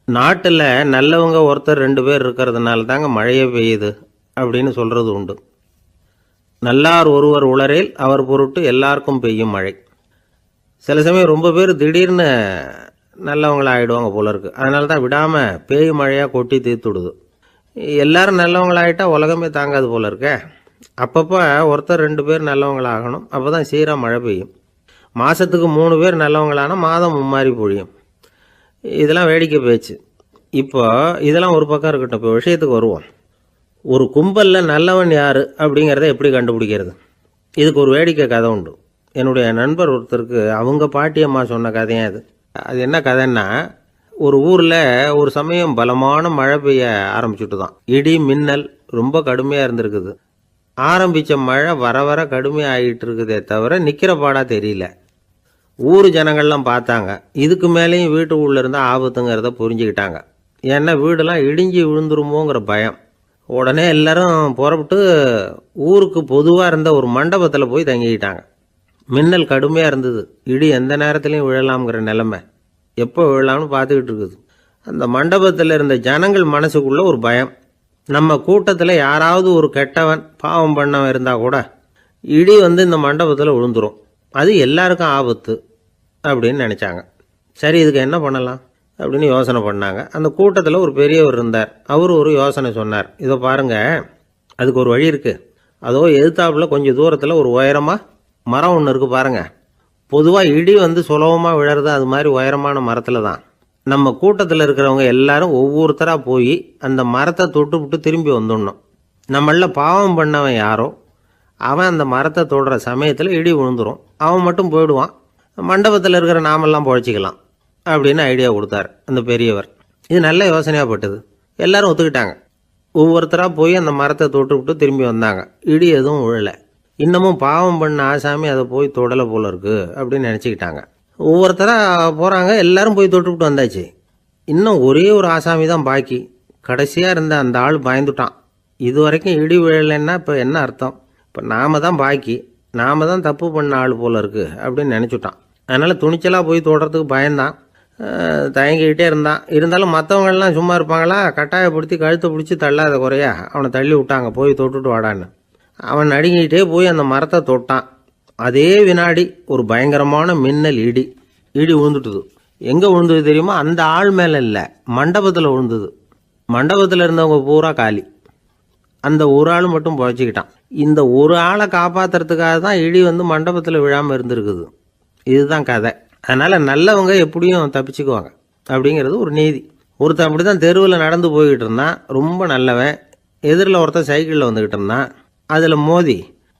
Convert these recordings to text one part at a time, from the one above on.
நாட்டில் நல்லவங்க ஒருத்தர் 2 பேர் இருக்கிறதுனால தாங்க மழையே பெய்யுது அப்படின்னு சொல்கிறது உண்டு. நல்லார் ஒருவர் உளரேல் அவர் பொருட்டு எல்லாருக்கும் பெய்யும் மழை. சில சமயம் ரொம்ப பேர் திடீர்னு நல்லவங்களாகிடுவாங்க போல இருக்கு. அதனால தான் விடாமல் பேய் மழையாக கொட்டி தீர்த்துடுது. எல்லாரும் நல்லவங்களாகிட்டா உலகமே தாங்காது போல இருக்க. அப்பப்போ ஒருத்தர் 2 பேர் நல்லவங்களாகணும். அப்போ தான் சீராக மழை பெய்யும். மாதத்துக்கு 3 பேர் நல்லவங்களானா மாதம் மும்மாரி பொழியும். இதெல்லாம் வேடிக்கை பேச்சு. இப்போ இதெல்லாம் ஒரு பக்கம் இருக்கட்டும். இப்போ விஷயத்துக்கு வருவோம். ஒரு கும்பலில் நல்லவன் யார் அப்படிங்கிறத எப்படி கண்டுபிடிக்கிறது? இதுக்கு ஒரு வேடிக்கை கதை உண்டு. என்னுடைய நண்பர் ஒருத்தருக்கு அவங்க பாட்டியம்மா சொன்ன கதையும் அது. அது என்ன கதைன்னா, ஒரு ஊரில் ஒரு சமயம் பலமான மழை பெய்ய ஆரம்பிச்சுட்டு தான். இடி மின்னல் ரொம்ப கடுமையாக இருந்திருக்குது. ஆரம்பித்த மழை வர வர கடுமையாக ஆகிட்டு இருக்குதே தவிர நிற்கிற பாடாக தெரியல. ஊர் ஜனங்கள்லாம் பார்த்தாங்க. இதுக்கு மேலேயும் வீட்டுக்குள்ளே இருந்தால் ஆபத்துங்கிறத புரிஞ்சுக்கிட்டாங்க. ஏன்னா வீடெல்லாம் இடிஞ்சி விழுந்துருமோங்கிற பயம். உடனே எல்லாரும் புறப்பட்டு ஊருக்கு பொதுவாக இருந்த ஒரு மண்டபத்தில் போய் தங்கிக்கிட்டாங்க. மின்னல் கடுமையாக இருந்தது. இடி எந்த நேரத்துலையும் விழலாம்ங்கிற நிலைமை. எப்போ விழலாம்னு பார்த்துக்கிட்டு இருக்குது. அந்த மண்டபத்தில் இருந்த ஜனங்கள் மனசுக்குள்ளே ஒரு பயம். நம்ம கூட்டத்தில் யாராவது ஒரு கெட்டவன் பாவம் பண்ணவன் இருந்தால் கூட இடி இந்த மண்டபத்தில் விழுந்துரும். அது எல்லாருக்கும் ஆபத்து அப்படின்னு நினச்சாங்க. சரி, இதுக்கு என்ன பண்ணலாம் அப்படின்னு யோசனை பண்ணாங்க. அந்த கூட்டத்தில் ஒரு பெரியவர் இருந்தார். அவர் ஒரு யோசனை சொன்னார். இதை பாருங்கள், அதுக்கு ஒரு வழி இருக்குது. அதோ எதிர்த்தாப்புல கொஞ்சம் தூரத்தில் ஒரு உயரமாக மரம் ஒன்று இருக்குது பாருங்கள். பொதுவாக இடி சுலபமாக விழறது அது மாதிரி உயரமான மரத்தில் தான். நம்ம கூட்டத்தில் இருக்கிறவங்க எல்லாரும் ஒவ்வொருத்தராக போய் அந்த மரத்தை தொட்டு விட்டு திரும்பி வந்துடணும். நம்மள பாவம் பண்ணவன் யாரோ அவன் அந்த மரத்தை தொடுற சமயத்தில் இடி விழுந்துடும். அவன் மட்டும் போயிடுவான். மண்டபத்தில் இருக்கிற நாமெல்லாம் பொழைச்சிக்கலாம் அப்படின்னு ஐடியா கொடுத்தார் அந்த பெரியவர். இது நல்ல யோசனையாக பட்டது. எல்லாரும் ஒத்துக்கிட்டாங்க. ஒவ்வொருத்தராக போய் அந்த மரத்தை தொட்டு விட்டு திரும்பி வந்தாங்க. இடி எதுவும் விழலை. இன்னமும் பாவம் பண்ண ஆசாமி அதை போய் தொடலை போல இருக்கு அப்படின்னு நினச்சிக்கிட்டாங்க. ஒவ்வொருத்தராக போகிறாங்க. எல்லாரும் போய் தொட்டு விட்டு வந்தாச்சு. இன்னும் ஒரே ஒரு ஆசாமி தான் பாக்கி. கடைசியாக இருந்த அந்த ஆள் பயந்துட்டான். இது வரைக்கும் இடி விழலைன்னா இப்போ என்ன அர்த்தம்? இப்போ நாம தான் பாக்கி, நாம தான் தப்பு பண்ண ஆள் போல இருக்குது அப்படின்னு நினச்சிட்டான். அதனால் துணிச்சலாக போய் தொடுறதுக்கு பயந்தான். தயங்கிக்கிட்டே இருந்தான். இருந்தாலும் மற்றவங்கள்லாம் சும்மா இருப்பாங்களா? கட்டாயப்படுத்தி கழுத்தை பிடிச்சி தள்ளாத குறையா அவனை தள்ளி விட்டாங்க. போய் தொட்டுட்டு வாடான்னு. அவன் நடுங்கிட்டே போய் அந்த மரத்தை தொட்டான். அதே வினாடி ஒரு பயங்கரமான மின்னல் இடி விழுந்துட்டுது. எங்கே விழுந்தது தெரியுமா? அந்த ஆள் மேலே இல்லை, மண்டபத்தில் விழுந்தது. மண்டபத்தில் இருந்தவங்க பூரா காலி. அந்த ஒரு ஆள் மட்டும் புழைச்சிக்கிட்டான். இந்த ஒரு ஆளை காப்பாற்றுறதுக்காக தான் இடி மண்டபத்தில் விழாமல் இருந்திருக்குது. இதுதான் கதை. அதனால் நல்லவங்க எப்படியும் தப்பிச்சுக்குவாங்க அப்படிங்கிறது ஒரு நீதி. ஒருத்தன் அப்படி தான் தெருவில் நடந்து போய்கிட்டு இருந்தான். ரொம்ப நல்லவன். எதிரில் ஒருத்தன் சைக்கிளில் வந்துக்கிட்டு இருந்தான். அதில் மோதி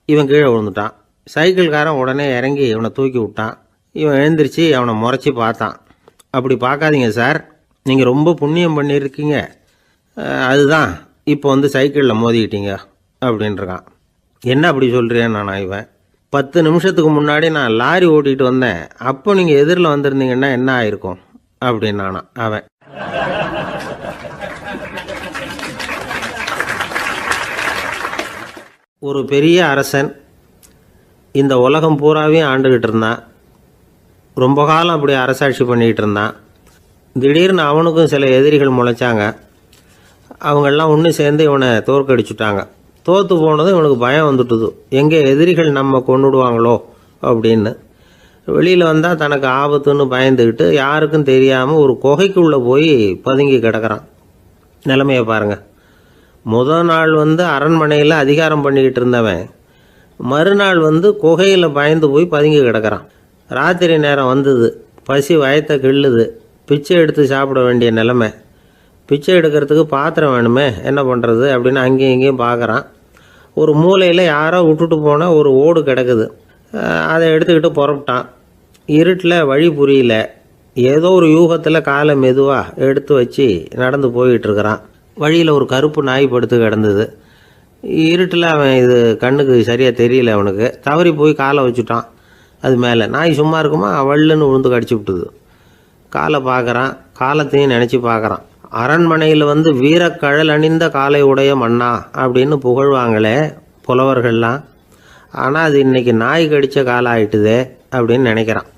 இவன் கீழே விழுந்துட்டான். சைக்கிள்காரன் உடனே இறங்கி இவனை தூக்கி விட்டான். இவன் எழுந்திரிச்சு அவனை முறைச்சி பார்த்தான். அப்படி பார்க்காதீங்க சார், நீங்கள் ரொம்ப புண்ணியம் பண்ணியிருக்கீங்க, அதுதான் இப்போ சைக்கிளில் மோதிக்கிட்டீங்க அப்படின்றான். என்ன அப்படி சொல்கிறேன் நான்? இவன் 10 நிமிஷத்துக்கு முன்னாடி நான் லாரி ஓட்டிகிட்டு வந்தேன், அப்போ நீங்கள் எதிரில் வந்திருந்தீங்கன்னா என்ன ஆயிருக்கும் அப்படின்னானா அவன். ஒரு பெரிய அரசன் இந்த உலகம் பூராவையும் ஆண்டுகிட்டு இருந்தான். ரொம்ப காலம் அப்படி அரசாட்சி பண்ணிக்கிட்டு இருந்தான். திடீர்னு அவனுக்கும் சில எதிரிகள் முளைச்சாங்க. அவங்கெல்லாம் ஒன்று சேர்ந்து இவனை தோற்கடிச்சுட்டாங்க. தோற்று போனதும் இவனுக்கு பயம் வந்துட்டுது. எங்கே எதிரிகள் நம்ம கொண்டுடுவாங்களோ அப்படின்னு. வெளியில் வந்தால் தனக்கு ஆபத்துன்னு பயந்துக்கிட்டு யாருக்கும் தெரியாமல் ஒரு குகைக்குள்ளே போய் பதுங்கி கிடக்கிறான். நிலைமையை பாருங்கள். முதல் நாள் அரண்மனையில் அதிகாரம் பண்ணிக்கிட்டு இருந்தவன் மறுநாள் குகையில் பயந்து போய் பதுங்கி கிடக்கிறான். ராத்திரி நேரம் வந்தது. பசி வயத்தை கிள்ளுது. பிச்சை எடுத்து சாப்பிட வேண்டிய நிலைமை. பிச்சை எடுக்கிறதுக்கு பாத்திரம் வேணுமே, என்ன பண்ணுறது அப்படின்னு அங்கேயும் இங்கேயும் பார்க்குறான். ஒரு மூலையில் யாரோ விட்டுட்டு போன ஒரு ஓடு கிடக்குது. அதை எடுத்துக்கிட்டு புறப்பட்டான். இருட்டில் வழி புரியல. ஏதோ ஒரு யூகத்தில் காலை மெதுவாக எடுத்து வச்சு நடந்து போயிட்டுருக்கிறான். வழியில் ஒரு கருப்பு நாய் படுத்து கிடந்தது. இருட்டில் அவன் இது கண்ணுக்கு சரியாக தெரியல. அவனுக்கு தவறி போய் காலை வச்சுட்டான். அது மேலே நாய் சும்மா இருக்குமா, வள்ளுன்னு விழுந்து கடிச்சு விட்டுது. காலை பார்க்குறான். காலத்தையும் நினச்சி பார்க்குறான். அரண்மனையில் வீரக்கழல் அணிந்த காலை உடைய மன்னா அப்படின்னு புகழ்வாங்களே புலவர்கள்லாம். ஆனால் அது இன்றைக்கி நாய் கடித்த காலம் ஆகிட்டுதே அப்படின்னு நினைக்கிறான்.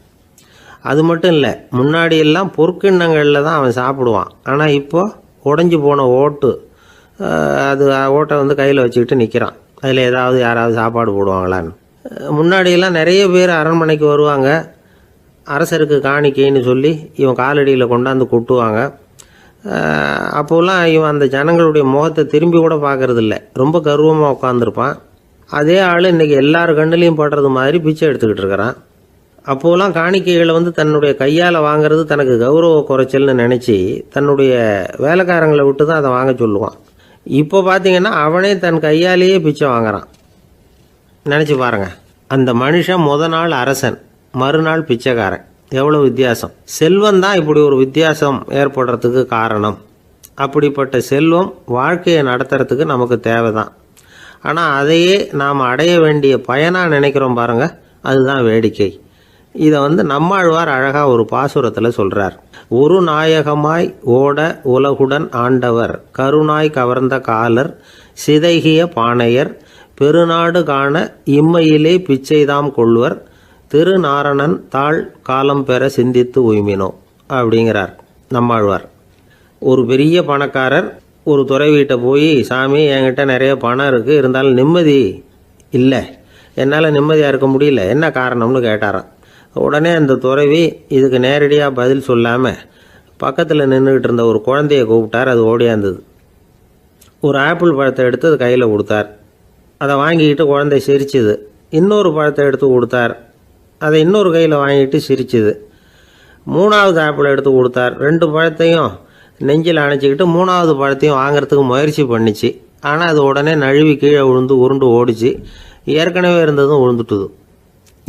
அது மட்டும் இல்லை, முன்னாடி எல்லாம் பொற்கிண்ணங்களில் தான் அவன் சாப்பிடுவான். ஆனால் இப்போது உடஞ்சி போன ஓட்டு, அது ஓட்டை வந்து கையில் வச்சுக்கிட்டு நிற்கிறான். அதில் யாராவது சாப்பாடு போடுவாங்களான்னு. முன்னாடியெல்லாம் நிறைய பேர் அரண்மனைக்கு வருவாங்க. அரசருக்கு காணிக்கைன்னு சொல்லி இவன் காலடியில் கொண்டாந்து கொட்டுவாங்க. அப்போல்லாம் இவன் அந்த ஜனங்களுடைய முகத்தை திரும்பி கூட பார்க்கறதில்ல, ரொம்ப கர்வமாக உட்காந்துருப்பான். அதே ஆள் இன்றைக்கி எல்லார் கண்ணுலேயும் படுறது மாதிரி பிச்சை எடுத்துக்கிட்டு இருக்கிறான். அப்போலாம் காணிக்கைகளை வந்து தன்னுடைய கையால் வாங்கிறது தனக்கு கௌரவ குறைச்சல்னு நினச்சி தன்னுடைய வேலைக்காரங்களை விட்டு தான் அதை வாங்க சொல்லுவான். இப்போ பார்த்தீங்கன்னா அவனே தன் கையாலேயே பிச்சை வாங்குறான். நினச்சி பாருங்கள், அந்த மனுஷன் நாள் அரசன், மறுநாள் பிச்சைக்காரன், எவ்வளோ வித்தியாசம். செல்வம் தான் இப்படி ஒரு வித்தியாசம் ஏற்படுறதுக்கு காரணம். அப்படிப்பட்ட செல்வம் வாழ்க்கையை நடத்துறதுக்கு நமக்கு தேவை தான். ஆனால் அதையே நாம் அடைய வேண்டிய பயனாக நினைக்கிறோம் பாருங்கள், அதுதான் வேடிக்கை. இதை வந்து நம்மாழ்வார் அழகாக ஒரு பாசுரத்தில் சொல்கிறார். ஒரு நாயகமாய் ஓட உலகுடன் ஆண்டவர், கருணாய் கவர்ந்த காலர், சிதைகிய பானையர், பெருநாடு காண இம்மையிலே பிச்சைதாம் கொள்வர், திருநாரணன் தாழ் காலம் பெற சிந்தித்து உய்மினோ அப்படிங்கிறார் நம்மாழ்வார். ஒரு பெரிய பணக்காரர் ஒரு துறவிகிட்ட போய், சாமி என்கிட்ட நிறைய பணம் இருக்குது, இருந்தாலும் நிம்மதி இல்லை, என்னால் நிம்மதியாக இருக்க முடியல, என்ன காரணம்னு கேட்டாராம். உடனே அந்த துறவி இதுக்கு நேரடியாக பதில் சொல்லாமல் பக்கத்தில் நின்றுக்கிட்டு இருந்த ஒரு குழந்தைய கூப்பிட்டார். அது ஓடியாந்தது. ஒரு ஆப்பிள் பழத்தை எடுத்து அது கையில் கொடுத்தார். அதை வாங்கிக்கிட்டு குழந்தை சிரிச்சுது. இன்னொரு பழத்தை எடுத்து கொடுத்தார். அதை இன்னொரு கையில் வாங்கிட்டு சிரிச்சுது. மூணாவது ஆப்பிள் எடுத்து கொடுத்தார். 2 பழத்தையும் நெஞ்சில் அணைச்சிக்கிட்டு 3ஆவது பழத்தையும் வாங்கிறதுக்கு முயற்சி பண்ணிச்சு. ஆனால் அது உடனே நழுவி கீழே விழுந்து உருண்டு ஓடிச்சு. ஏற்கனவே இருந்ததும் விழுந்துட்டுது.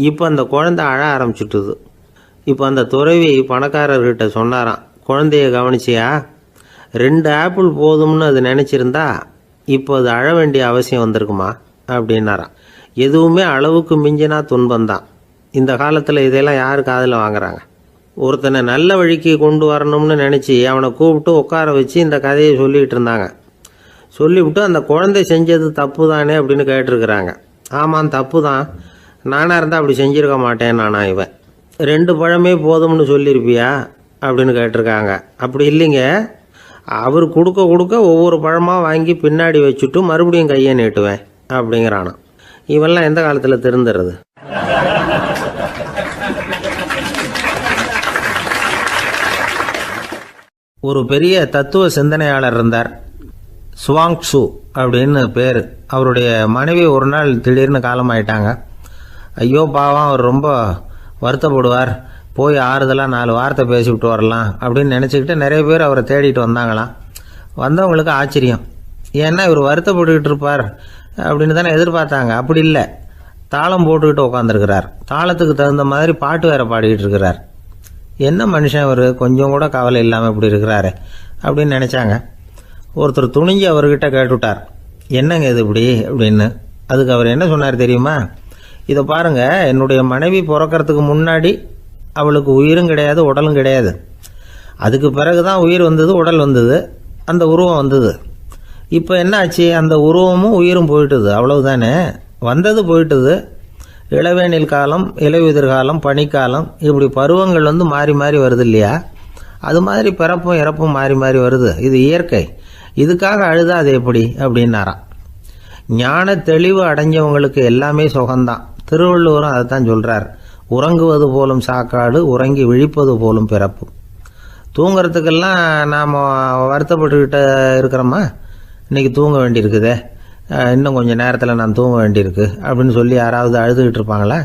இப்போ அந்த குழந்தை அழ ஆரம்பிச்சுட்டுது. இப்போ அந்த துறவி பணக்காரர்கிட்ட சொன்னாராம், குழந்தைய கவனிச்சியா, 2 ஆப்பிள் போதும்னு அது நினச்சிருந்தா இப்போ அது அழ வேண்டிய அவசியம் வந்திருக்குமா அப்படின்னாராம். எதுவுமே அளவுக்கு மிஞ்சினா துன்பந்தான். இந்த காலத்தில் இதெல்லாம் யார் காதில் வாங்குறாங்க? ஒருத்தனை நல்ல வழிக்கு கொண்டு வரணும்னு நினச்சி அவனை கூப்பிட்டு உட்கார வச்சு இந்த கதையை சொல்லிகிட்டு இருந்தாங்க. சொல்லிவிட்டு அந்த குழந்தை செஞ்சது தப்பு தானே அப்படின்னு கேட்டிருக்கிறாங்க. ஆமாம், தப்பு தான், நானாக இருந்தால் அப்படி செஞ்சுருக்க மாட்டேன் நானா இவன். 2 பழமே போதும்னு சொல்லியிருப்பியா அப்படின்னு கேட்டிருக்காங்க. அப்படி இல்லைங்க, அவர் கொடுக்க கொடுக்க ஒவ்வொரு பழமாக வாங்கி பின்னாடி வச்சுட்டு மறுபடியும் கையை நீட்டுவேன் அப்படிங்கிறானா. இவெல்லாம் எந்த காலத்தில் திருந்துறது? ஒரு பெரிய தத்துவ சிந்தனையாளர் இருந்தார், சுவாங் ட்சு அப்படின்னு பேர். அவருடைய மனைவி ஒரு நாள் திடீர்னு காலமாயிட்டாங்க. ஐயோ பாவம், அவர் ரொம்ப வருத்தப்படுவார், போய் ஆறுதலாக 4 வார்த்தை பேசிவிட்டு வரலாம் அப்படின்னு நினச்சிக்கிட்டு நிறைய பேர் அவரை தேடிட்டு வந்தாங்களாம். வந்தவங்களுக்கு ஆச்சரியம், ஏன்னா இவர் வருத்தப்பட்டுக்கிட்டு இருப்பார் அப்படின்னு தானே எதிர்பார்த்தாங்க. அப்படி இல்லை, தாளம் போட்டுக்கிட்டு உட்காந்துருக்கிறார். தாளத்துக்கு தகுந்த மாதிரி பாட்டு வேற பாடிக்கிட்டு இருக்கிறார். என்ன மனுஷன் அவர், கொஞ்சம் கூட கவலை இல்லாமல் இப்படி இருக்கிறாரு அப்படின்னு நினச்சாங்க. ஒருத்தர் துணிஞ்சு அவர்கிட்ட கேட்டுவிட்டார், என்னங்க இது இப்படி அப்படின்னு. அதுக்கு அவர் என்ன சொன்னார் தெரியுமா? இதை பாருங்க, என்னுடைய மனைவி பிறக்கிறதுக்கு முன்னாடி அவளுக்கு உயிரும் கிடையாது, உடலும் கிடையாது. அதுக்கு பிறகு தான் உயிர் வந்தது, உடல் வந்தது, அந்த உருவம் வந்தது. இப்போ என்ன ஆச்சு? அந்த உருவமும் உயிரும் போயிட்டுது, அவ்வளவுதானே. வந்தது போயிட்டுது. இளவேனில் காலம், இலையுதிர் காலம், பனிக்காலம், இப்படி பருவங்கள் வந்து மாறி மாறி வருது இல்லையா? அது மாதிரி பிறப்பும் இறப்பும் மாறி மாறி வருது. இது இயற்கை. இதுக்காக அழுதா அது எப்படி அப்படின்னாராம். ஞான தெளிவு அடைஞ்சவங்களுக்கு எல்லாமே சுகம்தான். திருவள்ளுவரும் அதை தான் சொல்கிறார், உறங்குவது போலும் சாக்காடு, உறங்கி விழிப்பது போலும் பிறப்பு. தூங்கிறதுக்கெல்லாம் நாம் வருத்தப்பட்டுக்கிட்ட இருக்கிறோமா? இன்றைக்கி தூங்க வேண்டியிருக்குதே, இன்னும் கொஞ்சம் நேரத்தில் நான் தூங்க வேண்டியிருக்கு அப்படின்னு சொல்லி யாராவது அழுதுகிட்டு இருப்பாங்களா?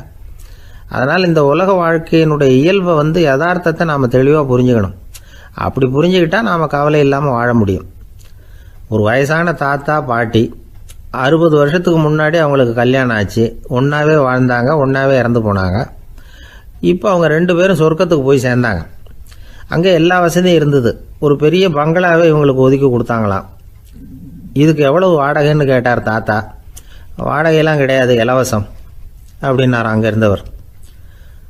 அதனால் இந்த உலக வாழ்க்கையினுடைய இயல்பை வந்து யதார்த்தத்தை நாம் தெளிவாக புரிஞ்சுக்கணும். அப்படி புரிஞ்சுக்கிட்டால் நாம் கவலை இல்லாமல் வாழ முடியும். ஒரு வயசான தாத்தா பாட்டி 60 வருஷத்துக்கு முன்னாடி அவங்களுக்கு கல்யாணம் ஆச்சு. ஒன்றாவே வாழ்ந்தாங்க, ஒன்றாவே இறந்து போனாங்க. இப்போ அவங்க 2 பேரும் சொர்க்கத்துக்கு போய் சேர்ந்தாங்க. அங்கே எல்லா வசதியும் இருந்தது. ஒரு பெரிய பங்களாவே இவங்களுக்கு ஒதுக்கி கொடுத்தாங்களாம். இதுக்கு எவ்வளவு வாடகைன்னு கேட்டார் தாத்தா. வாடகையெல்லாம் கிடையாது, இலவசம் அப்படின்னார் அங்கே இருந்தவர்.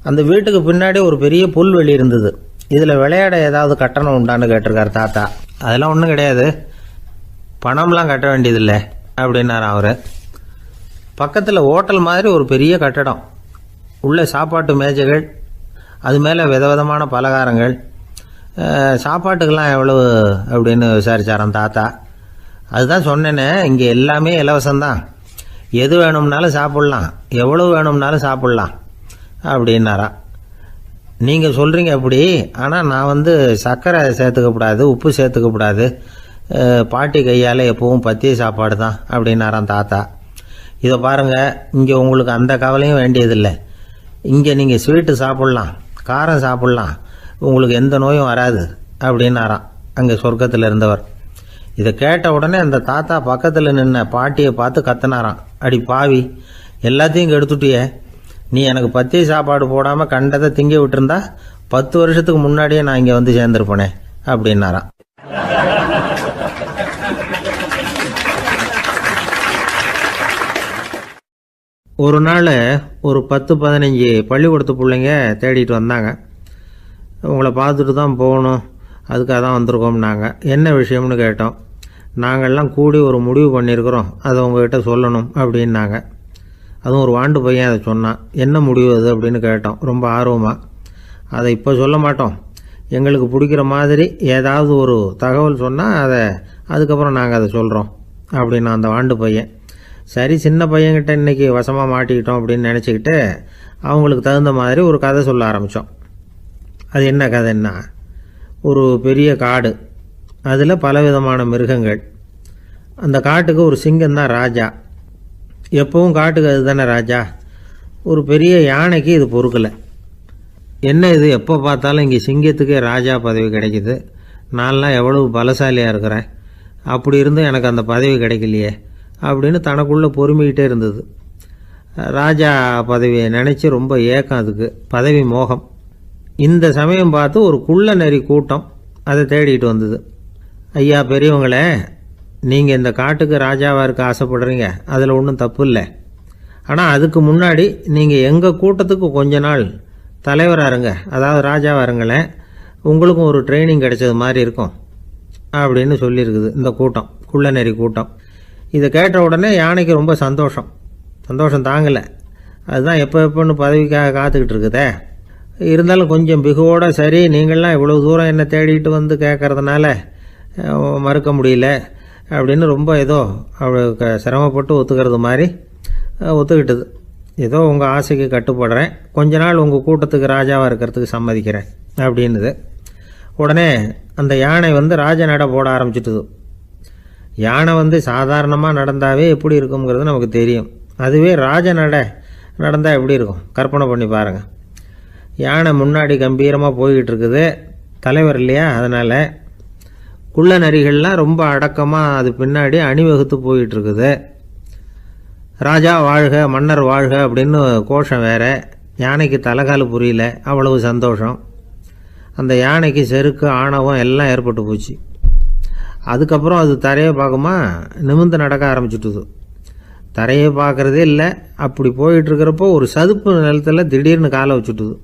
அந்த வீட்டுக்கு பின்னாடி ஒரு பெரிய புல்வெளி இருந்தது. இதில் விளையாட ஏதாவது கட்டணம் உண்டான்னு கேட்டிருக்கார் தாத்தா. அதெல்லாம் ஒன்றும் கிடையாது, பணம்லாம் கட்ட வேண்டியதில்லை அப்படின்னார் அவர். பக்கத்தில் ஹோட்டல் மாதிரி ஒரு பெரிய கட்டடம், உள்ள சாப்பாட்டு மேஜைகள், அது மேலே விதவிதமான பலகாரங்கள். சாப்பாட்டுக்கெல்லாம் எவ்வளவு அப்படின்னு விசாரிச்சாராம் தாத்தா. அதுதான் சொன்னேனே, இங்கே எல்லாமே இலவசம்தான், எது வேணும்னாலும் சாப்பிட்லாம், எவ்வளவு வேணும்னாலும் சாப்பிட்லாம் அப்படின்னாராம். நீங்கள் சொல்கிறீங்க அப்படி, ஆனால் நான் சர்க்கரை சேர்த்துக்கக்கூடாது, உப்பு சேர்த்துக்கக்கூடாது, பாட்டி கையால் எப்பவும் பத்திய சாப்பாடு தான் அப்படின்னாராம் தாத்தா. இதை பாருங்கள், இங்கே உங்களுக்கு அந்த கவலையும் வேண்டியதில்லை. இங்கே நீங்கள் ஸ்வீட்டு சாப்பிட்லாம், காரம் சாப்பிட்லாம், உங்களுக்கு எந்த நோயும் வராது அப்படின்னாராம் அங்கே சொர்க்கத்தில் இருந்தவர். இதை கேட்ட உடனே அந்த தாத்தா பக்கத்தில் நின்ன பாட்டியை பார்த்து கத்தினாராம், அடி பாவி, எல்லாத்தையும் கெடுத்துட்டியே, நீ எனக்கு பத்திய சாப்பாடு போடாமல் கண்டதை திங்க விட்டுருந்தா 10 வருஷத்துக்கு முன்னாடியே நான் இங்கே வந்து சேர்ந்துருப்பேனே அப்படின்னாராம். ஒரு நாள் ஒரு 10-15 பள்ளிக்கூடத்து பிள்ளைங்க தேடிட்டு வந்தாங்க. உங்களை பார்த்துட்டு தான் போகணும், அதுக்காக தான் வந்திருக்கோம்னாங்க. என்ன விஷயம்னு கேட்டோம். நாங்கள்லாம் கூடி ஒரு முடிவு பண்ணியிருக்கிறோம், அதை உங்ககிட்ட சொல்லணும் அப்படின்னாங்க. அதுவும் ஒரு வாண்டு பையன் அதை சொன்னான். என்ன முடிவு அது அப்படின்னு கேட்டோம் ரொம்ப ஆர்வமாக. அதை இப்போ சொல்ல மாட்டோம், எங்களுக்கு பிடிக்கிற மாதிரி ஏதாவது ஒரு தகவல் சொன்னால் அதுக்கப்புறம் நாங்கள் அதை சொல்கிறோம் அப்படின்னா அந்த வாண்டு பையன். சரி, சின்ன பையன்கிட்ட இன்றைக்கி வசமாக மாட்டிக்கிட்டோம் அப்படின்னு நினச்சிக்கிட்டு அவங்களுக்கு தகுந்த மாதிரி ஒரு கதை சொல்ல ஆரம்பித்தோம். அது என்ன கதைன்னா, ஒரு பெரிய காடு, அதில் பலவிதமான மிருகங்கள். அந்த காட்டுக்கு ஒரு சிங்கம்தான் ராஜா. எப்பவும் காட்டுக்கு அது தானே ராஜா. ஒரு பெரிய யானைக்கு இது பொறுக்கலை. என்ன இது, எப்போ பார்த்தாலும் இங்கே சிங்கத்துக்கே ராஜா பதவி கிடைக்கிது, நான்லாம் எவ்வளவு பலசாலியாக இருக்கிறேன், அப்படி இருந்தும் எனக்கு அந்த பதவி கிடைக்கலையே அப்படின்னு தனக்குள்ளே பொறுமிக்கிட்டே இருந்தது. ராஜா பதவியை நினச்சி ரொம்ப ஏக்கம், அதுக்கு பதவி மோகம். இந்த சமயம் பார்த்து ஒரு குள்ள நரி கூட்டம் அதை தேடிட்டு வந்தது. ஐயா பெரியவங்களே, நீங்கள் இந்த காட்டுக்கு ராஜாவாக இருக்க ஆசைப்படுறீங்க, அதில் ஒன்றும் தப்பு இல்லை. ஆனால் அதுக்கு முன்னாடி நீங்கள் எங்கள் கூட்டத்துக்கு கொஞ்ச நாள் தலைவராக இருங்க, அதாவது ராஜாவாக இருங்களேன், உங்களுக்கும் ஒரு ட்ரைனிங் கிடைச்சது மாதிரி இருக்கும் அப்படின்னு சொல்லியிருக்குது இந்த கூட்டம், குள்ள நரி கூட்டம். இதை கேட்ட உடனே யானைக்கு ரொம்ப சந்தோஷம் தாங்கலை. அதுதான் எப்போன்னு பதவிக்காக காத்துக்கிட்டு இருக்குதே. இருந்தாலும் கொஞ்சம் பிகுவோட, சரி நீங்கள்லாம் இவ்வளோ தூரம் என்னை தேடிட்டு வந்து கேட்கறதுனால மறுக்க முடியல அப்படின்னு ரொம்ப ஏதோ அவளுக்கு சிரமப்பட்டு ஒத்துக்கிறது மாதிரி ஒத்துக்கிட்டது. ஏதோ உங்கள் ஆசைக்கு கட்டுப்படுறேன், கொஞ்ச நாள் உங்கள் கூட்டத்துக்கு ராஜாவாக இருக்கிறதுக்கு சம்மதிக்கிறேன் அப்படின்னுது. உடனே அந்த யானை ராஜ நட போட ஆரம்பிச்சிட்டுது. யானை சாதாரணமாக நடந்தாவே எப்படி இருக்குங்கிறது நமக்கு தெரியும். அதுவே ராஜ நடந்தால் எப்படி இருக்கும் கற்பனை பண்ணி பாருங்கள். யானை முன்னாடி கம்பீரமாக போய்கிட்டு இருக்குது, தலைவர் இல்லையா, அதனால் குள்ள நரிகள்லாம் ரொம்ப அடக்கமாக அது பின்னாடி அணிவகுத்து போயிட்டு இருக்குது. ராஜா வாழ்க, மன்னர் வாழ்க அப்படின்னு கோஷம் வேற. யானைக்கு தலைகால் புரியல, அவ்வளவு சந்தோஷம். அந்த யானைக்கு செருக்கு, ஆணவம் எல்லாம் ஏற்பட்டு போச்சு. அதுக்கப்புறம் அது தரையை பார்க்குமா, நிமிர்ந்து நடக்க ஆரம்பிச்சுட்டுது. தரையை பார்க்குறதே இல்லை. அப்படி போயிட்டுருக்கிறப்போ ஒரு சதுப்பு நிலத்தில் திடீர்னு காலை வச்சுட்டுது.